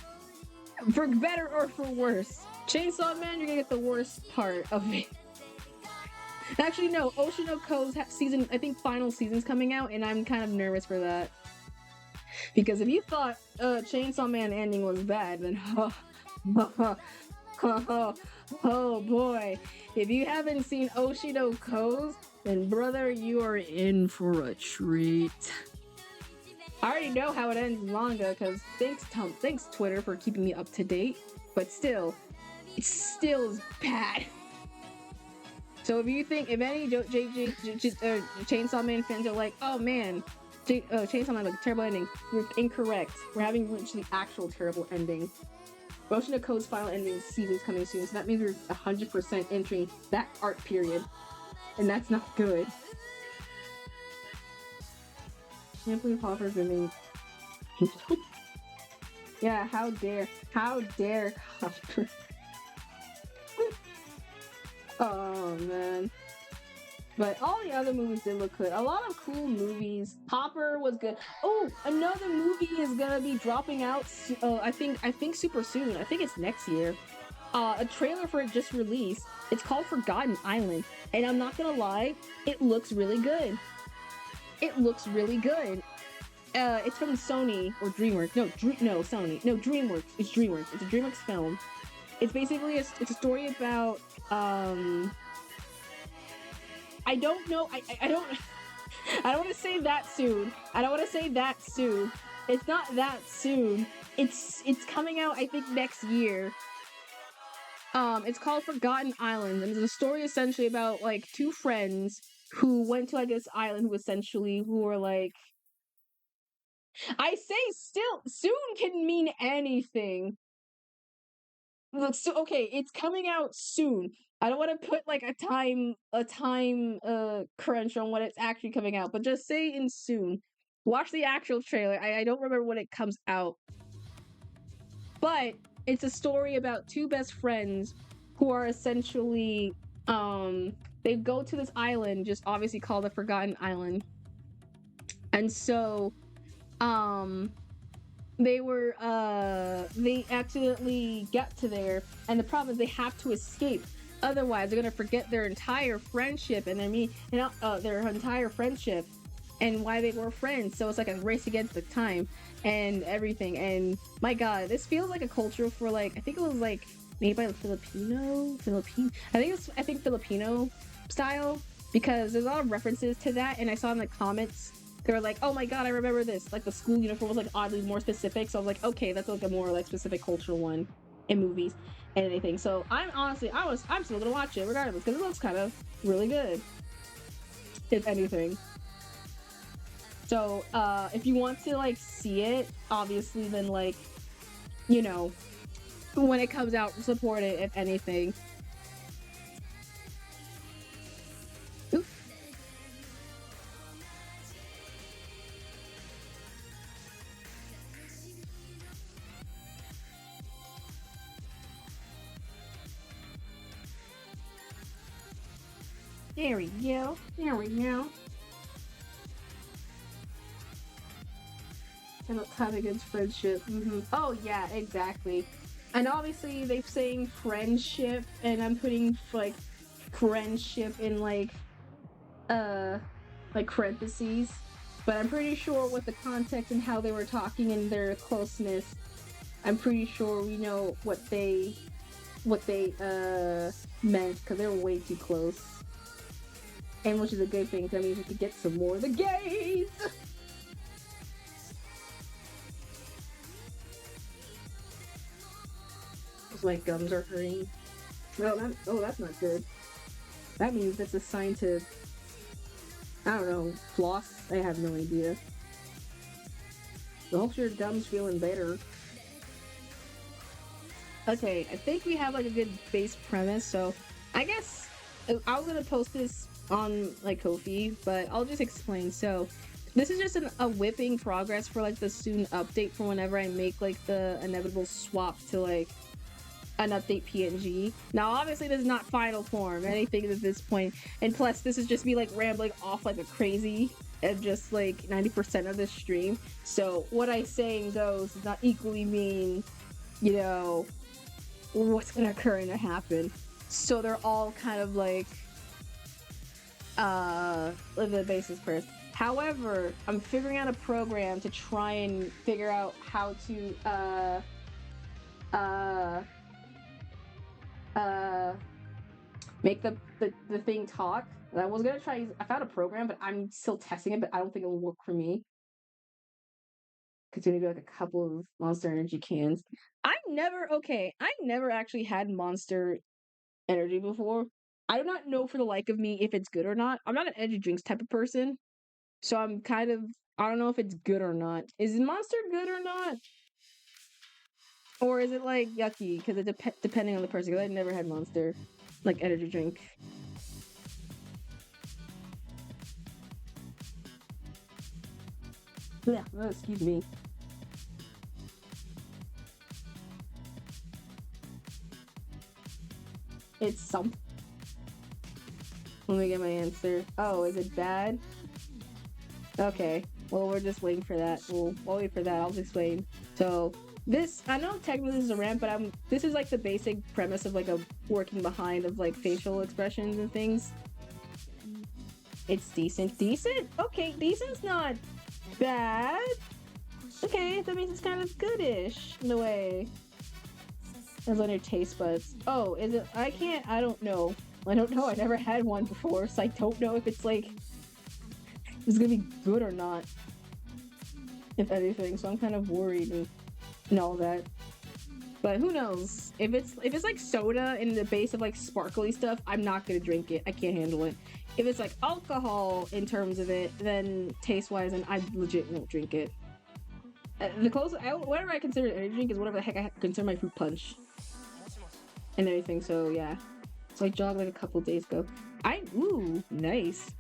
for better or for worse. Chainsaw Man, you're gonna get the worst part of it. Actually, no, Oshinoko's season, I think final season's coming out, and I'm kind of nervous for that. Because if you thought Chainsaw Man ending was bad, then oh boy. If you haven't seen Oshinoko's, then brother, you are in for a treat. I already know how it ends in manga, because thanks Twitter for keeping me up to date, but still, it still is bad. So if you think, if any Chainsaw Man fans are like, oh man, Chainsaw Man, like, terrible ending, you're incorrect. We're having reached the actual terrible ending. Oshinoko's final ending season is coming soon, so that means we're 100% entering that art period. And that's not good. Can't believe Hopper's been made. Yeah, how dare Hopper. Oh man. But all the other movies did look good. A lot of cool movies. Hopper was good. Oh, another movie is gonna be dropping out. I think super soon. I think it's next year. a trailer for it just released. It's called Forgotten Island, and I'm not gonna lie, it looks really good. It looks really good. It's from Sony or DreamWorks. No, Sony. No, DreamWorks. It's DreamWorks. It's a DreamWorks film. It's basically it's a story about I don't know. I don't I don't want to say that soon. I don't want to say that soon. It's not that soon. It's coming out I think next year. It's called Forgotten Islands, and it's a story essentially about like two friends who went to like this island who were like I say still soon can mean anything. Look, so okay, it's coming out soon. I don't want to put like a time crunch on when it's actually coming out, but just say in soon. Watch the actual trailer. I don't remember when it comes out. But it's a story about two best friends who are essentially they go to this island, just obviously called the Forgotten Island. And so they accidentally get to there, and the problem is they have to escape. Otherwise, they're gonna forget their entire friendship and their entire friendship and why they were friends. So it's like a race against the time and everything. And my God, this feels like a culture for like I think it was like made by Filipino. I think Filipino style, because there's a lot of references to that, and I saw in the comments. They were like, oh my God, I remember this. Like the school uniform was like oddly more specific. So I was like, okay, that's like a more like specific cultural one in movies and anything. So I'm still gonna watch it regardless because it looks kind of really good, if anything. So if you want to like see it, obviously then like, you know, when it comes out, support it if anything. There we go. There we go. And let's have against friendship. Oh yeah, exactly. And obviously they're saying friendship, and I'm putting like friendship in like parentheses. But I'm pretty sure with the context and how they were talking and their closeness, I'm pretty sure we know what they meant, because they were way too close. And which is a good thing, because that means we could get some more of the gays! My gums are hurting. Oh, that's not good. That means it's a sign to, I don't know, floss? I have no idea. I hope your gums feeling better. Okay, I think we have like a good base premise, so I guess I was gonna post this on like Ko-fi, but I'll just explain. So this is just a whipping progress for like the soon update for whenever I make like the inevitable swap to like an update PNG. Now obviously this is not final form anything at this point, and plus this is just me like rambling off like a crazy at just like 90% of this stream, so what I saying goes does not equally mean, you know, what's gonna occur and happen. So they're all kind of like the basis first. However, I'm figuring out a program to try and figure out how to make the thing talk. And I was gonna try. I found a program, but I'm still testing it. But I don't think it will work for me. Continue to do like a couple of Monster Energy cans. I never actually had Monster Energy before. I do not know for the like of me if it's good or not. I'm not an energy drinks type of person, so I'm kind of, I don't know if it's good or not. Is Monster good or not? Or is it like yucky? Because it depending on the person. Because I've never had Monster like energy drink. Yeah, oh, excuse me. It's something. Let me get my answer. Oh, is it bad? Okay. Well, we're just waiting for that. We'll wait for that. I'll just wait. So, This, I know technically this is a rant, but this is like the basic premise of like a working behind of like facial expressions and things. It's decent. Decent? Okay, decent's not bad. Okay, that means it's kind of goodish in a way. As on your taste buds. Oh, is it? I don't know. I don't know. I never had one before, so I don't know if it's like it's gonna be good or not. If anything, so I'm kind of worried and all that. But who knows? If it's like soda in the base of like sparkly stuff, I'm not gonna drink it. I can't handle it. If it's like alcohol in terms of it, then taste wise, and I legit won't drink it. The closest, whatever I consider an energy drink is whatever the heck I consider my fruit punch and everything. So yeah, so I jogged like a couple days ago. Ooh, nice.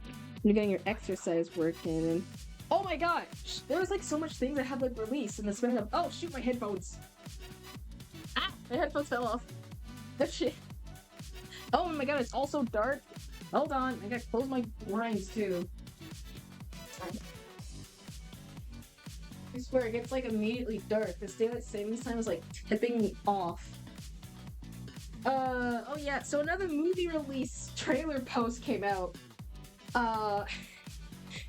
You're getting your exercise working, and oh my gosh, there was like so much things that had like released in the span of. Oh shoot, my headphones. Ah, my headphones fell off. Oh shit. Oh my god, it's also dark. Hold on, I gotta close my blinds too. I swear, it gets like immediately dark. This daylight savings time is like tipping me off. Oh yeah, so another movie release trailer post came out.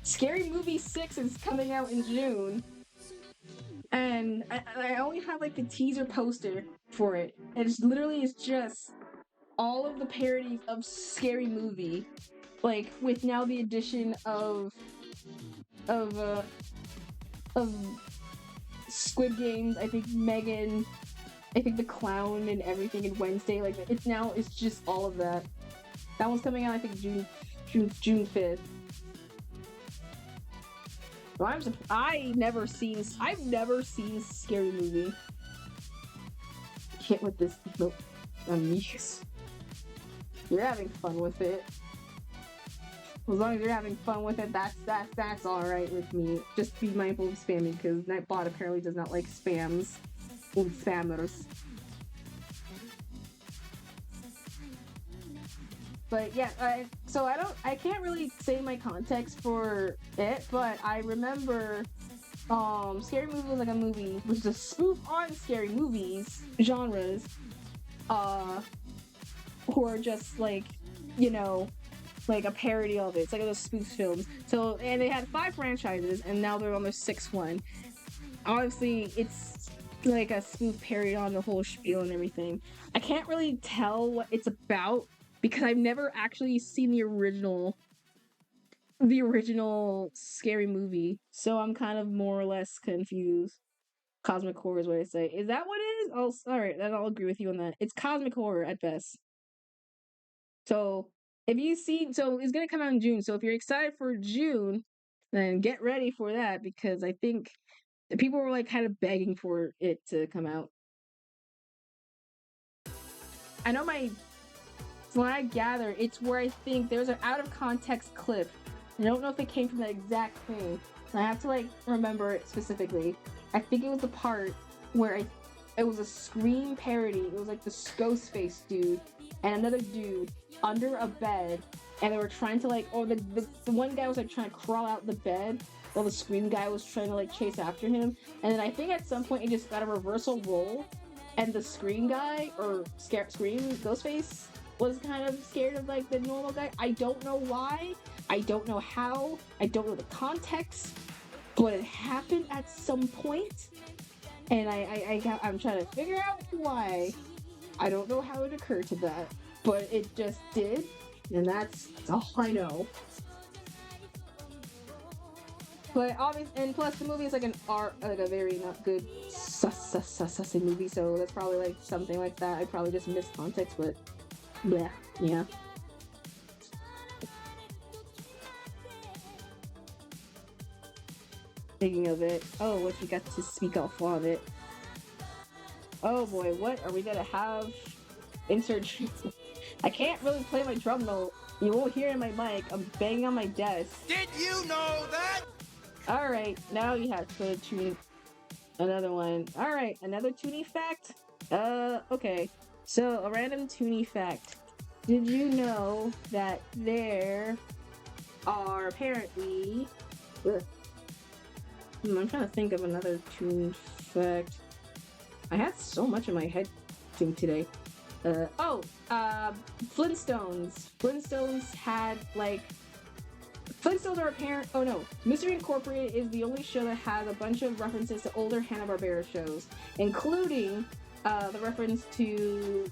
Scary Movie 6 is coming out in June. And I only have like the teaser poster for it. And it's literally is just all of the parodies of Scary Movie. Like with now the addition of Squid Games, I think Megan, I think the clown and everything in Wednesday, like it's just all of that. That one's coming out I think June 5th. Well, I've never seen Scary Movie. Can't with this. Nope. Yes. You're having fun with it. As long as you're having fun with it, that's all right with me. Just be mindful of spamming because Nightbot apparently does not like spams with spammers. But yeah, I can't really say my context for it, but I remember Scary Movie was like a movie which is a spoof on scary movies genres who are just like, you know, like a parody of it. It's like those spoof films. So, and they had 5 franchises and now they're on their 6th one. Obviously it's like a spoof parody on the whole spiel and everything. I can't really tell what it's about because I've never actually seen the original Scary Movie, so I'm kind of more or less confused. Cosmic horror is what I say. Is that what it is? Oh, alright, then I'll agree with you on that. It's cosmic horror at best. So it's gonna come out in June. So if you're excited for June, then get ready for that because I think the people were like kind of begging for it to come out. I know so when I gather, it's where I think there's an out of context clip. I don't know if it came from that exact thing. I have to like remember it specifically. I think it was the part where it was a Scream parody. It was like the Ghostface dude and another dude under a bed, and they were trying to like, the one guy was like trying to crawl out the bed while the Scream guy was trying to like chase after him. And then I think at some point it just got a reversal roll, and the Scream guy or Scream Ghostface was kind of scared of like the normal guy. I don't know why. I don't know how. I don't know the context, but it happened at some point, and I'm trying to figure out why. I don't know how it occurred to that, but it just did, and that's all I know. But obviously, and plus the movie is like like a very not good sussy movie, so that's probably like something like that. I probably just missed context, but yeah. Speaking of it, oh, what you got to speak off on it? Oh boy, what are we gonna have? Insert. I can't really play my drum note. You won't hear it in my mic. I'm banging on my desk. Did you know that? Alright, now you have to tune another one. Alright, another Toonie fact? Okay. So, a random Toonie fact. Did you know that there are apparently... I'm trying to think of another Toonie fact. I had so much in my head thing today. Flintstones. Flintstones had like Flintstones are apparent. Oh no, Mystery Incorporated is the only show that has a bunch of references to older Hanna-Barbera shows, including the reference to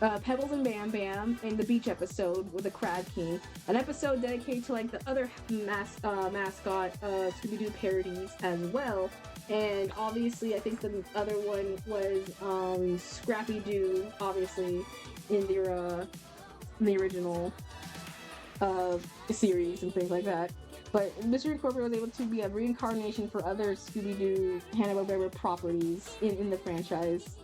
Pebbles and Bam Bam in the beach episode with the Crab King, an episode dedicated to like the other mascot Scooby-Doo parodies as well. And obviously, I think the other one was Scrappy Doo, obviously in the original series and things like that. But Mystery Incorporated was able to be a reincarnation for other Scooby-Doo Hanna-Barbera properties in the franchise.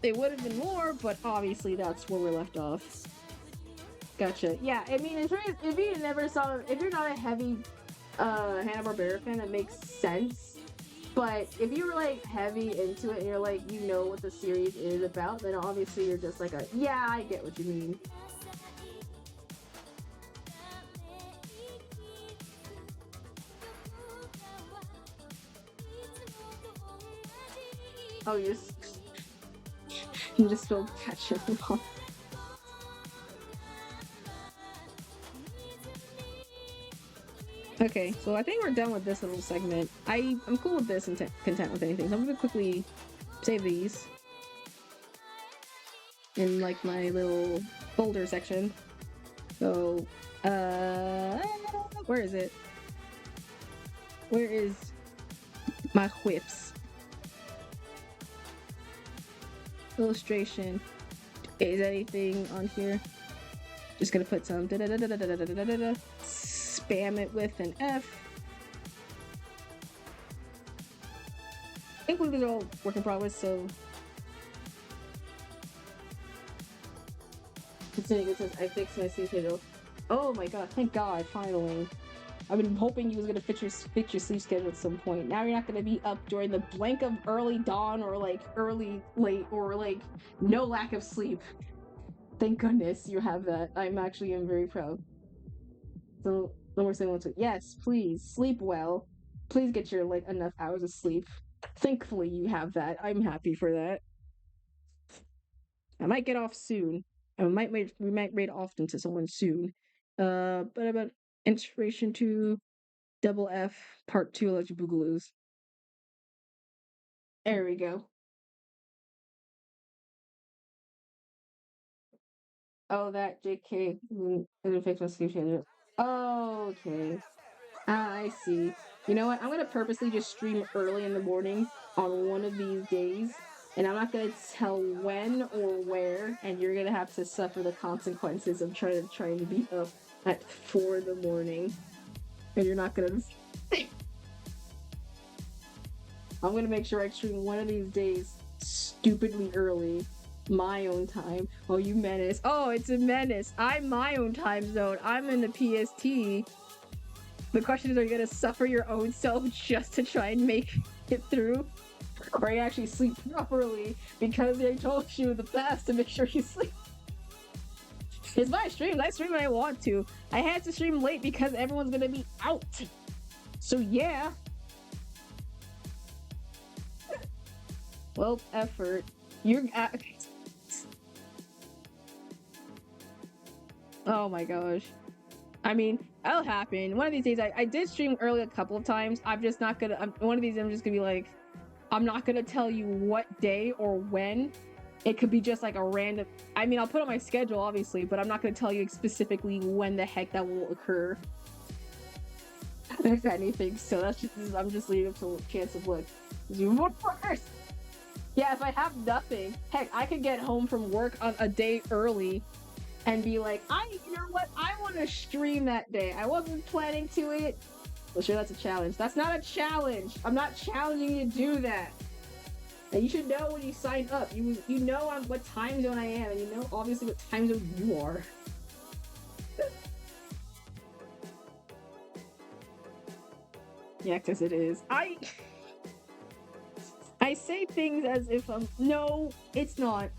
It would have been more, but obviously that's where we're left off. Gotcha. Yeah, I mean, if you're not a heavy Hanna-Barbera fan, that makes sense. But if you're like heavy into it and you're like, you know what the series is about, then obviously you're just like yeah, I get what you mean. Oh, you just spilled ketchup on. Okay, so I think we're done with this little segment. I'm cool with this and content with anything. So I'm gonna quickly save these in like my little folder section. So, where is it? Where is my whips? Illustration. Is anything on here? Just gonna put some spam it with an F. I think these are all work in progress, so considering it says I fixed my sleep schedule. Oh my god, thank god, finally. I've been hoping you was gonna fix your sleep schedule at some point. Now you're not gonna be up during the blink of early dawn or like early late or like no lack of sleep. Thank goodness you have that. I'm very proud. So no more saying yes, please sleep well. Please get your like enough hours of sleep. Thankfully you have that. I'm happy for that. I might get off soon. We might raid often to someone soon. But about inspiration to double F part 2 Electric Boogaloo's. There we go. Oh, that JK didn't fix my sleep schedule. Oh, okay. I see. You know what? I'm gonna purposely just stream early in the morning on one of these days, and I'm not gonna tell when or where, and you're gonna have to suffer the consequences of trying to be up at 4 in the morning, and you're not gonna. I'm gonna make sure I stream one of these days stupidly early. My own time. Oh, you menace. Oh, it's a menace. I'm my own time zone. I'm in the PST. The question is, are you gonna suffer your own self just to try and make it through? Or you actually sleep properly because they told you the best to make sure you sleep? It's my streams. I stream when I want to. I had to stream late because everyone's gonna be out. So yeah. Well, effort. You're oh my gosh. I mean, that'll happen. One of these days, I did stream early a couple of times. I'm just not gonna, one of these I'm just gonna be like, I'm not gonna tell you what day or when. It could be just like a random, I mean, I'll put on my schedule, obviously, but I'm not gonna tell you specifically when the heck that will occur. If anything, so that's just, I'm just leaving it to chance of luck. You first. Yeah, if I have nothing, heck, I could get home from work on a day early and be like, you know what? I want to stream that day. I wasn't planning to it. Well, sure, that's a challenge. That's not a challenge. I'm not challenging you to do that. And you should know when you sign up. You know on what time zone I am, and you know obviously what time zone you are. Yeah, because it is. I say things as if no, it's not.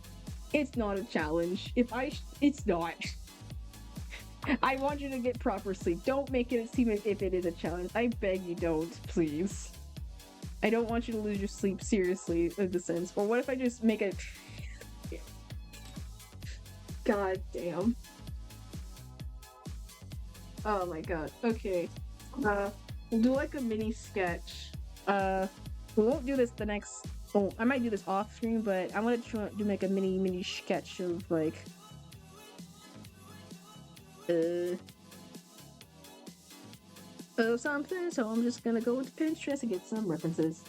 It's not a challenge. It's not. I want you to get proper sleep. Don't make it seem as if it is a challenge. I beg you don't, please. I don't want you to lose your sleep seriously in the sense. Or what if I just make it... God damn. Oh my god. Okay. We'll do like a mini sketch. We won't do this the next... Oh, I might do this off screen, but I want to try to do like a mini sketch of like... something, so I'm just gonna go with Pinterest and get some references.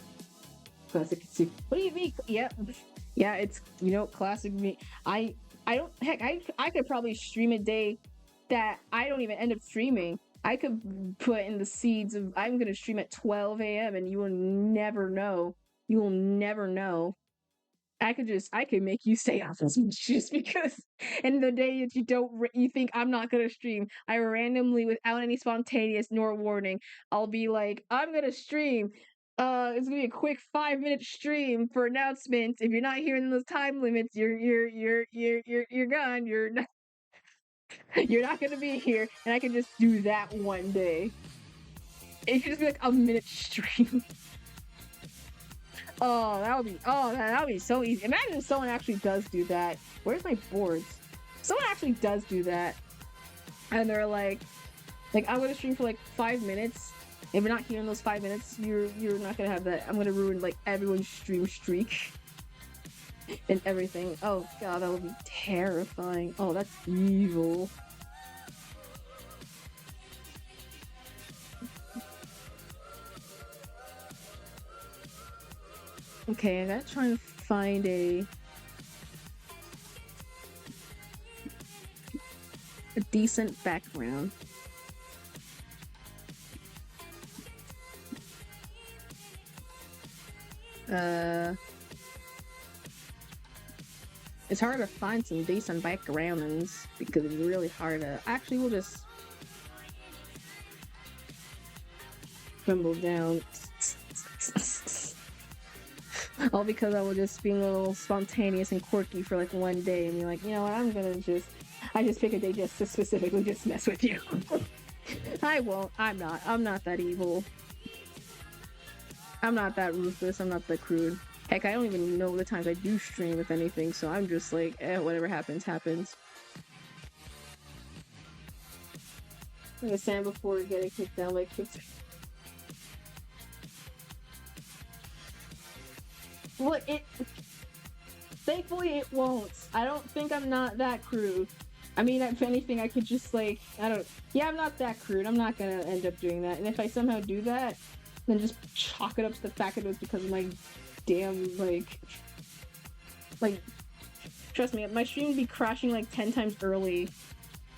Classic. What do you mean? Yep. Yeah, it's, you know, classic me. I don't, heck, I could probably stream a day that I don't even end up streaming. I could put in the seeds of I'm gonna stream at 12 a.m. and you will never know. You will never know. I could make you stay up as much just because. And the day that you think I'm not gonna stream, I randomly, without any spontaneous nor warning, I'll be like, I'm gonna stream. It's gonna be a quick 5-minute stream for announcements. If you're not hearing those time limits, you're gone. You're not, you're not gonna be here. And I can just do that one day. It could just be like a minute stream. Oh, that would be so easy. Imagine if someone actually does do that. Where's my boards? Someone actually does do that. And they're like I'm gonna stream for like 5 minutes. If you're not here in those 5 minutes, you're not gonna have that. I'm gonna ruin like everyone's stream streak. And everything. Oh god, that would be terrifying. Oh, that's evil. Okay, I gotta try and find a decent background. It's hard to find some decent backgrounds because it's really hard to... Actually, we'll just crumble down. All because I was just being a little spontaneous and quirky for like one day and be like, you know what, I just pick a day just to specifically just mess with you. I won't. I'm not that evil. I'm not that ruthless. I'm not that crude. Heck, I don't even know the times I do stream with anything, so I'm just like, whatever happens, happens. I'm gonna stand before getting kicked down by kicked. Well, thankfully it won't. I don't think I'm not that crude. I mean, if anything, I could just like, I'm not that crude. I'm not gonna end up doing that. And if I somehow do that, then just chalk it up to the fact that it was because of my damn, like, trust me, my stream would be crashing like 10 times early.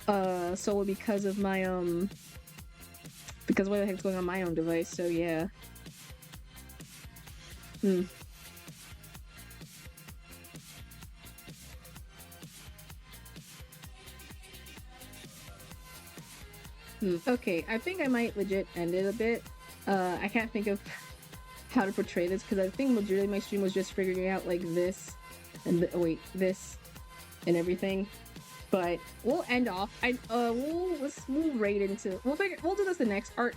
So because of my, because what the heck's going on my own device, so yeah. Okay, I think I might legit end it a bit. I can't think of how to portray this because I think legitimately my stream was just figuring out like this and this and everything. But we'll end off. We'll raid into. We'll do this the next art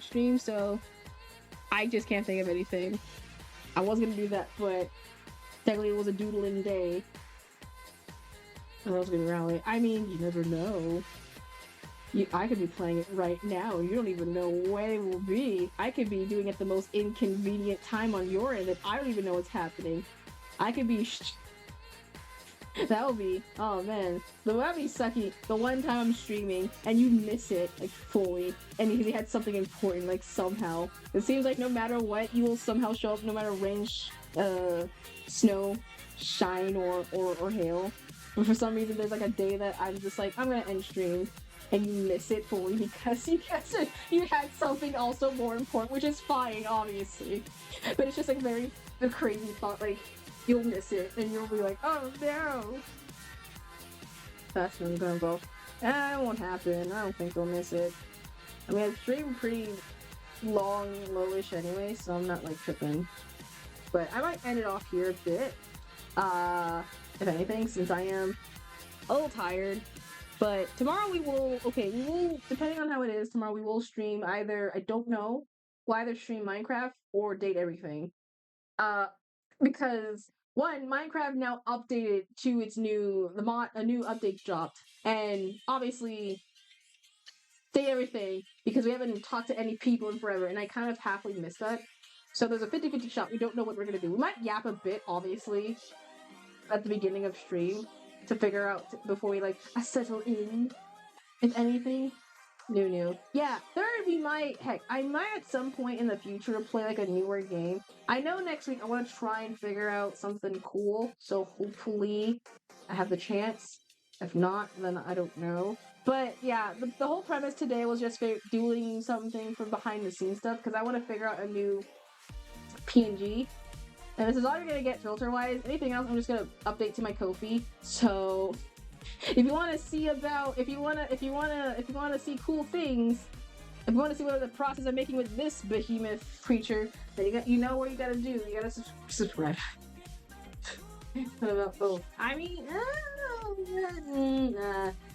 stream. So I just can't think of anything. I was gonna do that, but technically it was a doodling day. I was gonna rally. I mean, you never know. I could be playing it right now. You don't even know when it will be. I could be doing it at the most inconvenient time on your end that I don't even know what's happening. I could be... that would be... Oh, man. That would be sucky. The one time I'm streaming and you miss it, like, fully. And because you had something important, like, somehow. It seems like no matter what, you will somehow show up no matter rain, snow, shine, or hail. But for some reason, there's, like, a day that I'm just like, I'm gonna end stream. And you miss it fully because you had something also more important, which is fine, obviously. But it's just like the crazy thought, like, you'll miss it, and you'll be like, oh no! That's what I'm gonna go. It won't happen. I don't think they'll miss it. I mean, I stream pretty long, lowish anyway, so I'm not, like, tripping. But I might end it off here a bit. If anything, since I am a little tired. But tomorrow we will, depending on how it is, tomorrow we will stream either, I don't know, we'll either stream Minecraft or Date Everything. Because one, Minecraft now updated to its a new update dropped. And obviously, Date Everything, because we haven't talked to any people in forever, and I kind of happily missed that. So there's a 50-50 shot. We don't know what we're going to do. We might yap a bit, obviously, at the beginning of stream to figure out before we settle in, if anything. New. Yeah, third, I might at some point in the future play a newer game. I know next week I want to try and figure out something cool, so hopefully I have the chance. If not, then I don't know. But yeah, the whole premise today was just doing something for behind the scenes stuff, because I want to figure out a new PNG. And this is all you're gonna get filter-wise. Anything else, I'm just gonna update to my Ko-fi. So if you want to see see cool things, if you want to see what the process of making with this behemoth creature, then you know what you gotta do. You gotta subscribe. What about both? I mean,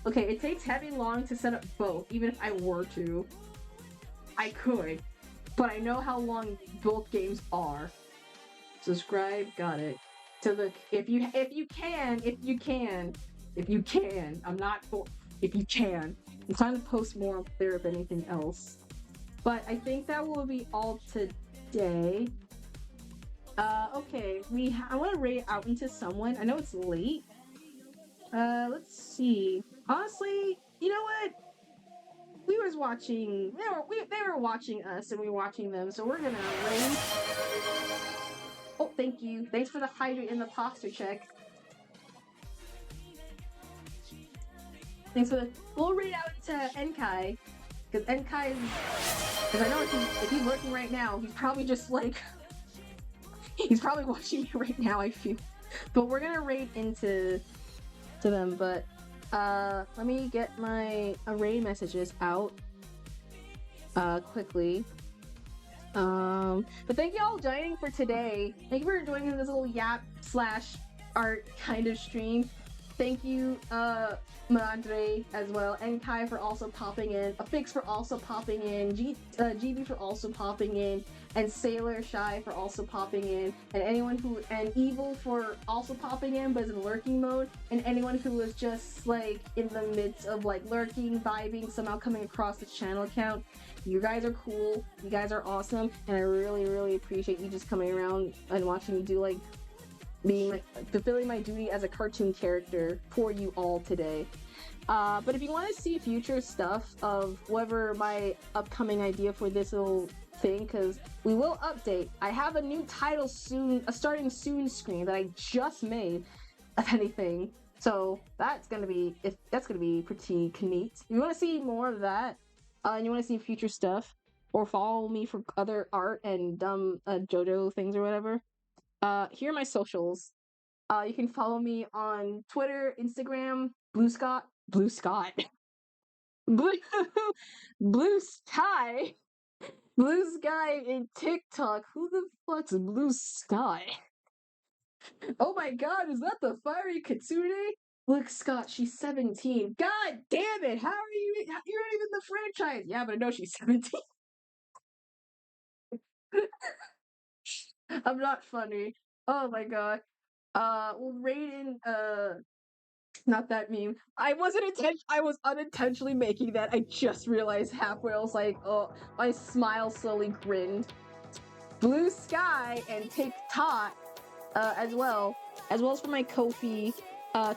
okay, it takes heavy long to set up both. Even if I were to, I could, but I know how long both games are. Subscribe, got it. To the if you can, I'm not for if you can. I'm trying to post more up there if anything else. But I think that will be all today. Okay, I want to rate out into someone. I know it's late. Let's see. Honestly, you know what? We was watching. They were watching us, and we were watching them. So we're gonna rate. Oh, thank you. Thanks for the hydrate and the posture check. Thanks for the. We'll read out to Enkai, because Enkai is. Because I know if he's working right now, he's probably just he's probably watching me right now. I feel, but we're gonna rate into them. But let me get my array messages out quickly. But thank you all joining for today. Thank you for joining this little yap/art kind of stream. Thank you, Madre as well, Enkai for also popping in, Affix for also popping in, GB for also popping in, and Sailor Shy for also popping in, and Evil for also popping in but is in lurking mode, and anyone who was just in the midst of lurking, vibing, somehow coming across the channel account. You guys are cool, you guys are awesome, and I really, really appreciate you just coming around and watching me do being fulfilling my duty as a cartoon character for you all today. But if you want to see future stuff of whatever my upcoming idea for this little thing, because we will update. I have a new title soon, a starting soon screen that I just made, if anything. So that's gonna be pretty neat. If you want to see more of that, and you want to see future stuff, or follow me for other art and dumb JoJo things or whatever. Here are my socials. You can follow me on Twitter, Instagram, Blue Sky, Blue Sky, and TikTok. Who the fuck's Blue Sky? Oh my god, is that the Fiery Kitsune? Look, Scott, she's 17. God damn it! How are you? You're not even the franchise. Yeah, but I know she's 17. I'm not funny. Oh my god. Well, Raiden, not that meme. I was unintentionally making that. I just realized halfway. I was like, oh, my smile slowly grinned. Blue Sky and TikTok, as well as for my Ko-fi,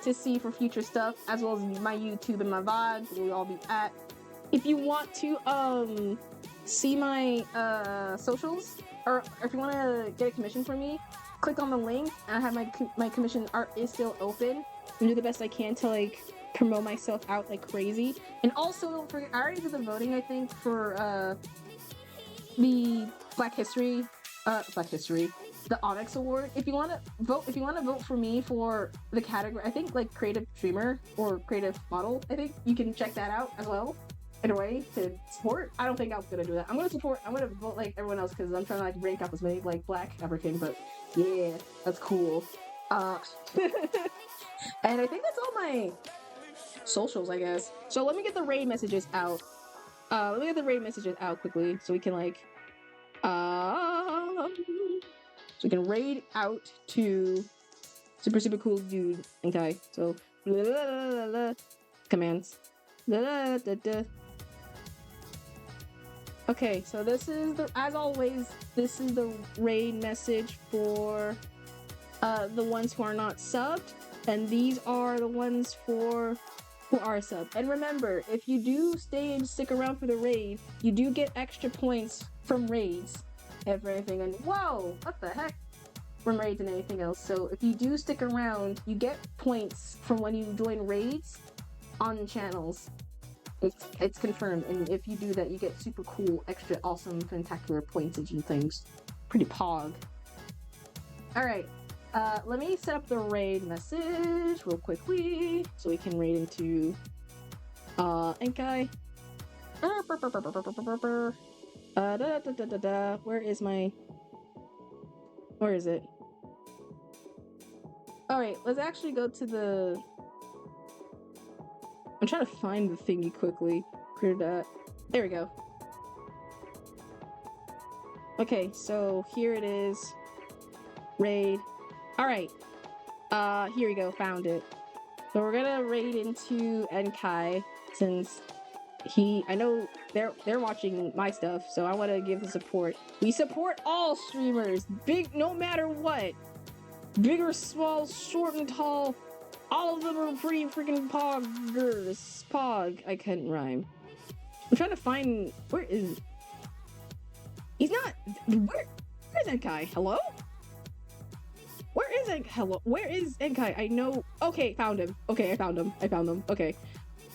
to see for future stuff, as well as my YouTube and my VOD, where we'll all be at. If you want to, see my, socials, or if you want to get a commission from me, click on the link, and I have my commission art is still open. I do the best I can to promote myself out like crazy. And also don't forget, I already did the voting, I think, for the Black History, the Onyx Award. If you want to vote for me for the category, I think creative streamer or creative model, I think you can check that out as well. In a way to support. I don't think I'm gonna do that. I'm gonna vote like everyone else, because I'm trying to rank up as many Black African, but yeah, that's cool. And I think that's all my socials, I guess. So let me get the raid messages out. Let me get the raid messages out quickly so we can like so we can raid out to super cool dude. Okay, so commands. Okay, so this is the, as always, this is the raid message for the ones who are not subbed, and these are the ones for who are subbed. And remember, if you do stay and stick around for the raid, you do get extra points from raids and for anything. And whoa, what the heck? From raids and anything else. So if you do stick around, you get points from when you join raids on channels. It's confirmed, and if you do that, you get super cool, extra awesome, fantacular pointage and things. Pretty pog. Alright, let me set up the raid message real quickly, so we can raid into, Enkai. Where is it? Alright, let's actually go to the... I'm trying to find the thingy quickly. There we go. Okay, so here it is. Raid. Alright. Here we go. Found it. So we're gonna raid into Enkai since I know they're watching my stuff, so I want to give the support. We support all streamers, big, no matter what. Big or small, short and tall. All of them are pretty freaking poggers. Pog. I couldn't rhyme. I'm trying to find... Where is... He's not... Where's Enkai? Hello? Where is Enkai? Hello? Where is Enkai? I know... Okay, found him. Okay, I found him. Okay.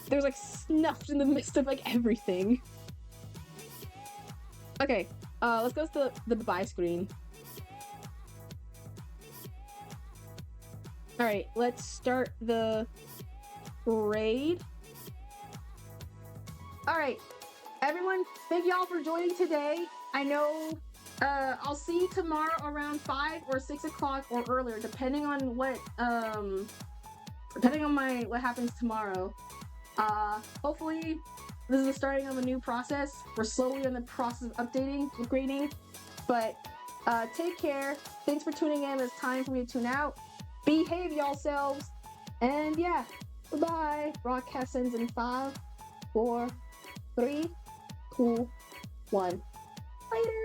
There's like snuffed in the midst of like everything. Okay, let's go to the buy screen. Alright, let's start the raid. Alright, everyone, thank y'all for joining today. I know, I'll see you tomorrow around 5 or 6 o'clock or earlier, depending on what, what happens tomorrow. Hopefully, this is the starting of a new process. We're slowly in the process of upgrading, but, take care. Thanks for tuning in. It's time for me to tune out. Behave yourselves, and yeah, bye-bye. Broadcast ends in 5, 4, 3, 2, 1. Later.